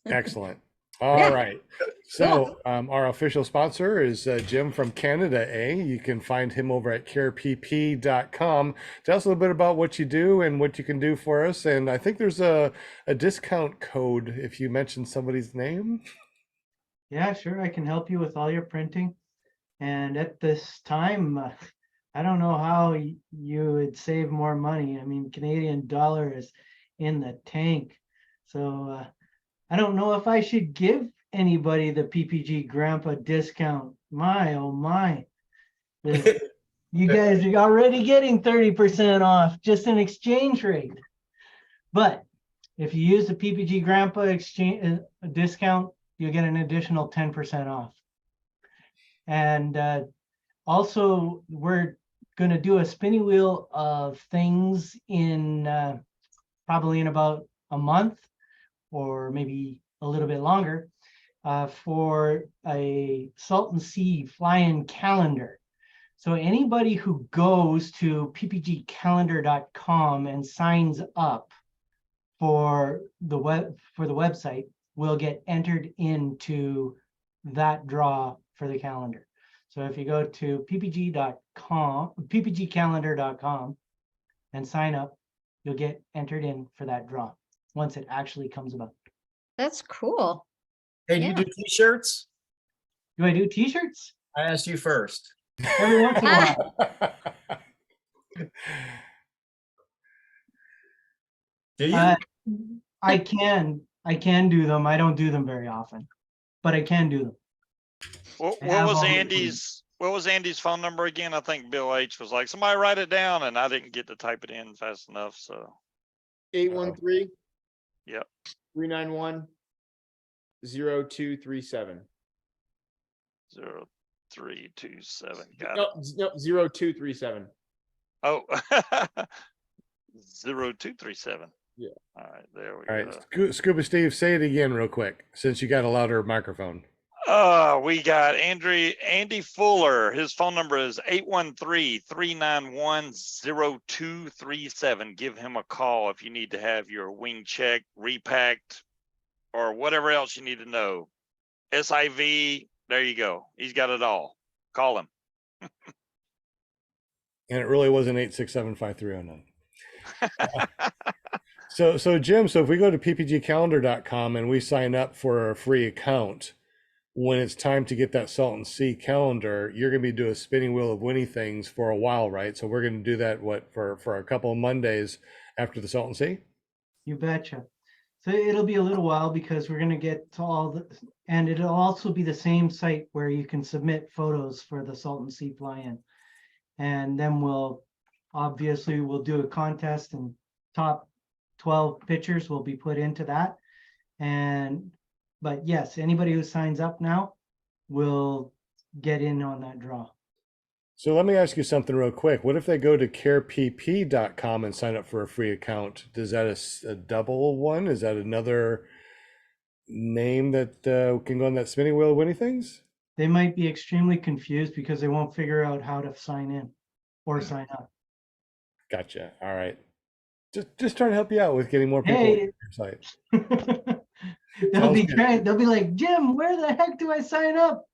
Excellent. All Yeah. right. So our official sponsor is Jim from Canada A. You can find him over at carepp.com. Tell us a little bit about what you do and what you can do for us. And I think there's a discount code if you mention somebody's name. Yeah, sure. I can help you with all your printing. And at this time, I don't know how you would save more money. I mean, Canadian dollar is in the tank. So I don't know if I should give anybody the PPG Grandpa discount. My, oh my. You guys are already getting 30% off just in exchange rate. But if you use the PPG Grandpa exchange discount, you get an additional 10% off. And also, we're going to do a spinning wheel of things in probably in about a month or maybe a little bit longer for a Salton Sea fly-in calendar. So anybody who goes to ppgcalendar.com and signs up for the website will get entered into that draw for the calendar. So if you go to ppgcalendar.com and sign up, you'll get entered in for that draw once it actually comes about. That's cool. Hey, do you Yeah. do t-shirts? Do I do t-shirts? I asked you first. Every once in a while. Do you? I can do them. I don't do them very often, but I can do them. What I what have was all the Andy's phone number again? I think Bill H was like, somebody write it down, and I didn't get to type it in fast enough, so. 813. Yep. 391 0237. 0327, got No, it. no, 0237. Oh. 0237. Yeah. All right, there we All go. right, Scuba Steve, say it again real quick, since you got a louder microphone. We got Andy Fuller. His phone number is 813-391-0237. Give him a call if you need to have your wing check, repacked, or whatever else you need to know. SIV, there you go. He's got it all. Call him. And it really wasn't 8675309. So Jim, so if we go to ppgcalendar.com and we sign up for a free account, when it's time to get that Salton Sea calendar, you're going to be doing a spinning wheel of Winnie things for a while, right? So we're going to do that for a couple of Mondays after the Salton Sea. You betcha. So it'll be a little while because we're going to get to all the, and it'll also be the same site where you can submit photos for the Salton Sea fly-in. And then we'll do a contest, and top 12 pictures will be put into that. But yes, anybody who signs up now will get in on that draw. So let me ask you something real quick. What if they go to carepp.com and sign up for a free account? Does that a double one? Is that another name that can go on that spinning wheel of Winnie things? They might be extremely confused because they won't figure out how to sign in or sign up. Gotcha. All right. Just trying to help you out with getting more people Hey. on your site. They'll be good. they'll be like, Jim, where the heck do I sign up?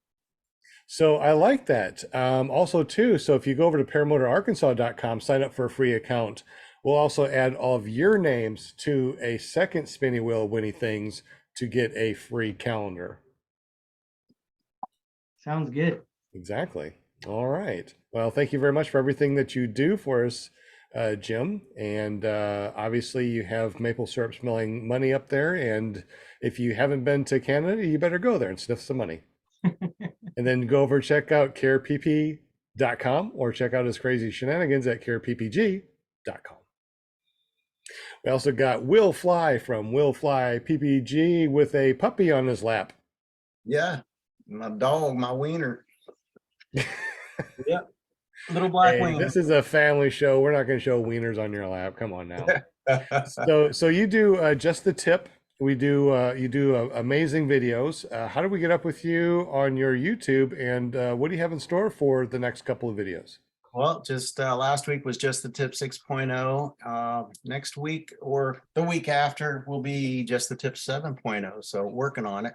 So I like that. Also too, so if you go over to paramotorarkansas.com, sign up for a free account. We'll also add all of your names to a second spinning wheel of Winnie things to get a free calendar. Sounds good. Exactly. All right. Well, thank you very much for everything that you do for us, Jim. And obviously you have maple syrup smelling money up there. And if you haven't been to Canada, you better go there and sniff some money. And then go over, check out carepp.com or check out his crazy shenanigans at careppg.com. We also got Will Fly from Will Fly PPG with a puppy on his lap. Yeah, my dog, my wiener. Yeah, little black Hey, wiener. this is a family show. We're not going to show wieners on your lap. Come on now. So you do just the tip. We do you do amazing videos. How do we get up with you on your YouTube, and what do you have in store for the next couple of videos? Well, just last week was just the tip 6.0. Next week or the week after will be just the tip 7.0. So working on it.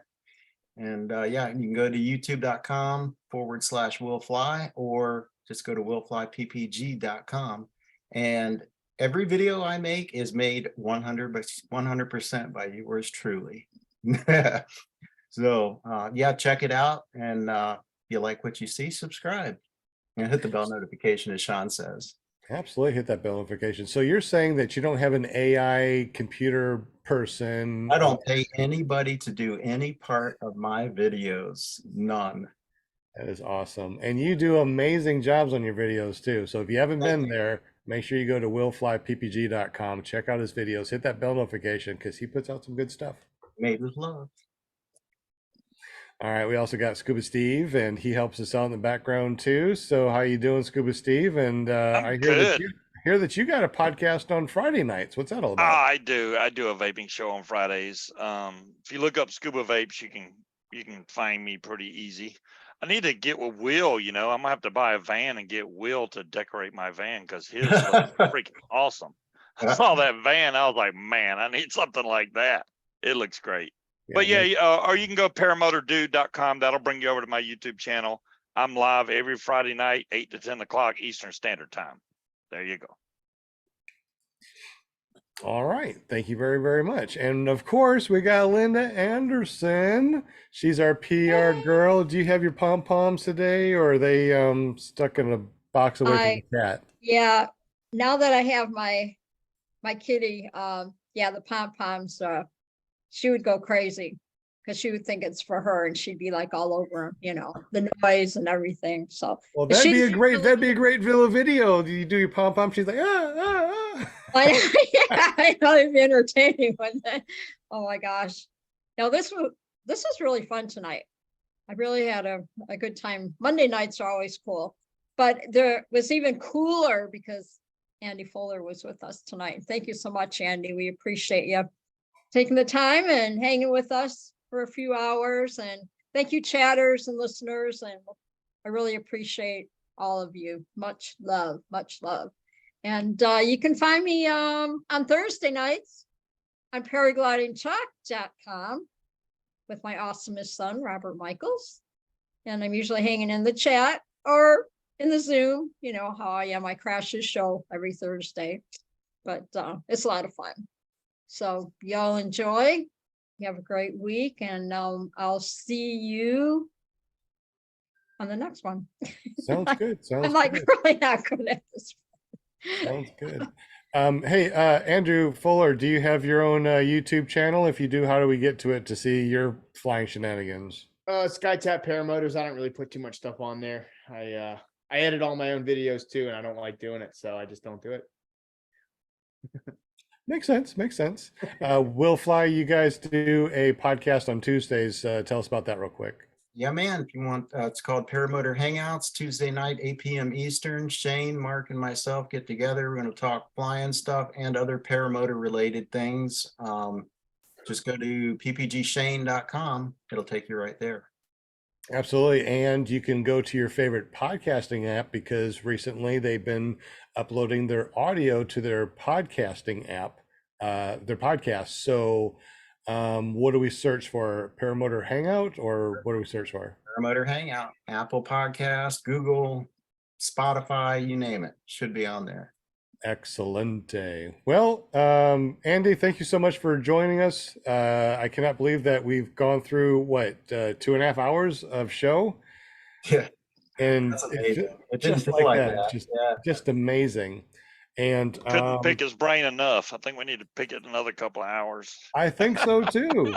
And yeah, you can go to youtube.com/willfly or just go to willflyppg.com. And every video I make is made 100% by yours truly. So yeah, check it out. And if you like what you see, subscribe and hit the bell notification, as Sean says. Absolutely, hit that bell notification. So you're saying that you don't have an AI computer person? I don't pay anybody to do any part of my videos. None. That is awesome. And you do amazing jobs on your videos too. So if you haven't Thank been you. there, make sure you go to willflyppg.com, check out his videos, hit that bell notification because he puts out some good stuff. Made with love. All right, we also got Scuba Steve, and he helps us out in the background too. So, how you doing, Scuba Steve? And I'm I good. hear that you got a podcast on Friday nights. What's that all about? I do. I do a vaping show on Fridays. If you look up Scuba Vapes, you can find me pretty easy. I need to get with Will. You know, I'm gonna have to buy a van and get Will to decorate my van because his looks freaking awesome. I saw that van. I was like, man, I need something like that. It looks great. But yeah, or you can go paramotordude.com. That'll bring you over to my YouTube channel. I'm live every Friday night, 8 to 10 o'clock Eastern Standard Time. There you go. All right. Thank you very, very much. And of course, we got Linda Anderson. She's our PR girl. Do you have your pom-poms today, or are they stuck in a box away from the cat? Yeah, now that I have my kitty, yeah, the pom-poms, she would go crazy because she would think it's for her and she'd be like all over, you know, the noise and everything. So Well, but that'd be she's a great really- video. Do you do your pom-pom? She's like, ah. yeah, I know it'd be entertaining, wouldn't it? Oh my gosh. Now this was really fun tonight. I really had a good time. Monday nights are always cool, but there was even cooler because Andy Fuller was with us tonight. Thank you so much, Andy. We appreciate you taking the time and hanging with us for a few hours. And thank you, chatters and listeners. And I really appreciate all of you. Much love, much love. And you can find me on Thursday nights on paraglidingtalk.com with my awesomest son, Robert Michaels. And I'm usually hanging in the chat or in the Zoom, you know how I am. I crash his show every Thursday, but it's a lot of fun. So y'all enjoy. You have a great week, and I'll see you on the next one. Sounds good. I'm like good. really not good at this. Sounds good. Hey, Andrew Fuller, do you have your own YouTube channel? If you do, how do we get to it to see your flying shenanigans? SkyTap Paramotors. I don't really put too much stuff on there. I edit all my own videos too, and I don't like doing it, so I just don't do it. Makes sense. Will Fly, you guys do a podcast on Tuesdays. Tell us about that real quick. Yeah, man, if you want, it's called Paramotor Hangouts, Tuesday night, 8 p.m. Eastern. Shane, Mark, and myself get together. We're going to talk flying stuff and other paramotor related things. Just go to ppgshane.com. It'll take you right there. Absolutely. And you can go to your favorite podcasting app because recently they've been uploading their audio to their podcasting app, their podcast. So what do we search for? Paramotor Hangout, or what do we search for? Paramotor Hangout, Apple Podcast, Google, Spotify, you name it, should be on there. Excelente. Well, Andy, thank you so much for joining us. I cannot believe that we've gone through what 2.5 hours of show. Yeah, And that's amazing. It didn't just feel like like that, that. just amazing. And Couldn't pick his brain enough. I think we need to pick it another couple of hours. I think so too.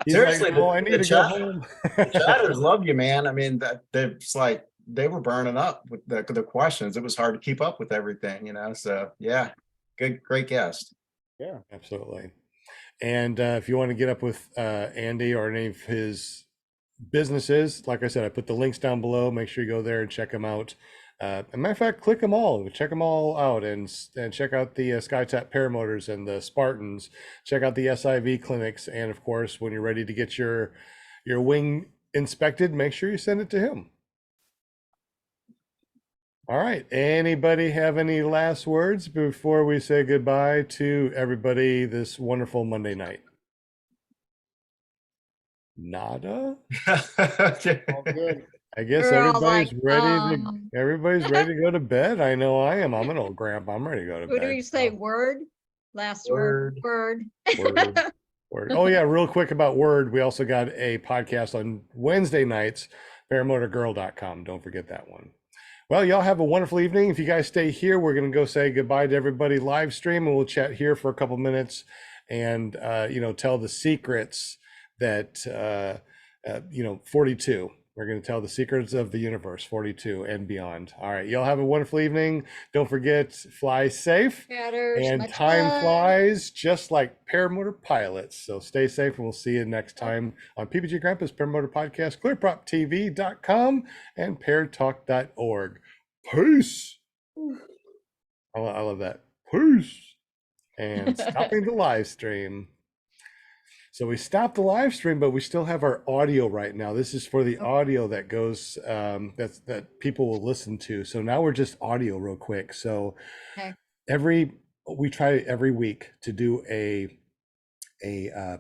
He's Seriously, like, well, I need to go home. The chatters love you, man. I mean, it's like they were burning up with the questions. It was hard to keep up with everything, you know. So yeah, great guest. Yeah, Absolutely. And if you want to get up with Andy or any of his businesses, like I said, I put the links down below. Make sure you go there and check them out. As a matter of fact, click them all, check them all out, and check out the SkyTap Paramotors and the Spartans. Check out the SIV clinics, and of course, when you're ready to get your wing inspected, make sure you send it to him. All right. Anybody have any last words before we say goodbye to everybody this wonderful Monday night? Nada? all good. I guess We're all everybody's like, everybody's ready to go to bed. I know I am. I'm an old grandpa. I'm ready to go to What bed. do you say? so. Word? Last word. Word. Word. Oh yeah, real quick about Word. We also got a podcast on Wednesday nights, paramotorgirl.com. Don't forget that one. Well, y'all have a wonderful evening. If you guys stay here, we're going to go say goodbye to everybody live stream, and we'll chat here for a couple minutes and, tell the secrets that, 42. We're going to tell the secrets of the universe, 42 and beyond. All right. Y'all have a wonderful evening. Don't forget, fly safe. Chatters, And much time love. flies just like paramotor pilots. So stay safe, and we'll see you next time on PPG Grandpa's Paramotor Podcast, clearproptv.com and pairtalk.org. Peace. I love that. Peace. And stopping the live stream. So we stopped the live stream, but we still have our audio right now. This is for the audio that goes, that people will listen to. So now we're just audio real quick. So Okay. we try every week to do a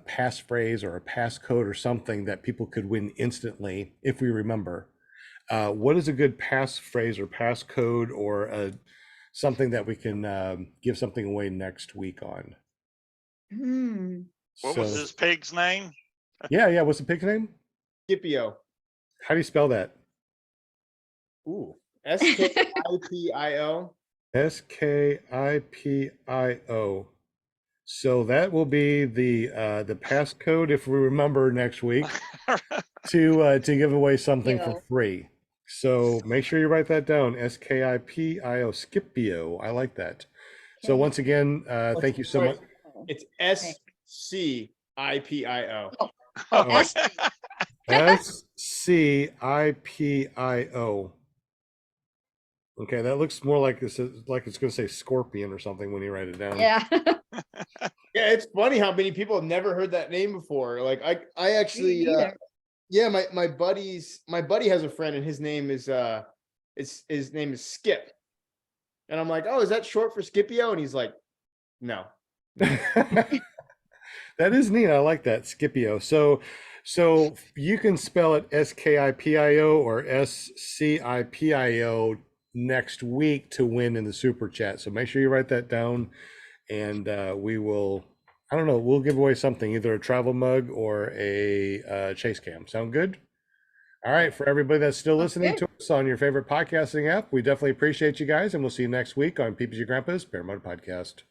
passphrase or a passcode or something that people could win instantly if we remember. What is a good passphrase or passcode or something that we can give something away next week on? What was this pig's name? Yeah. What's the pig's name? Scipio. How do you spell that? Ooh, Skipio. Skipio. So that will be the passcode if we remember next week to give away something for free. So make sure you write that down. Skipio. Scipio. I like that. So once again, thank you so much. It's SCIPIO. Oh, Scipio. Okay, that looks more like it's going to say scorpion or something when you write it down. yeah. Yeah, it's funny how many people have never heard that name before. Like I actually, yeah, my buddy has a friend and his name is Skip, and I'm like, oh, is that short for Scipio? And he's like, no. That is neat. I like that, Scipio. So you can spell it Skipio or Scipio next week to win in the super chat. So make sure you write that down, and we will, I don't know, we'll give away something, either a travel mug or a chase cam. Sound good? All right, for everybody that's still listening to us on your favorite podcasting app, we definitely appreciate you guys, and we'll see you next week on PPG Grandpa's Paramotor Podcast.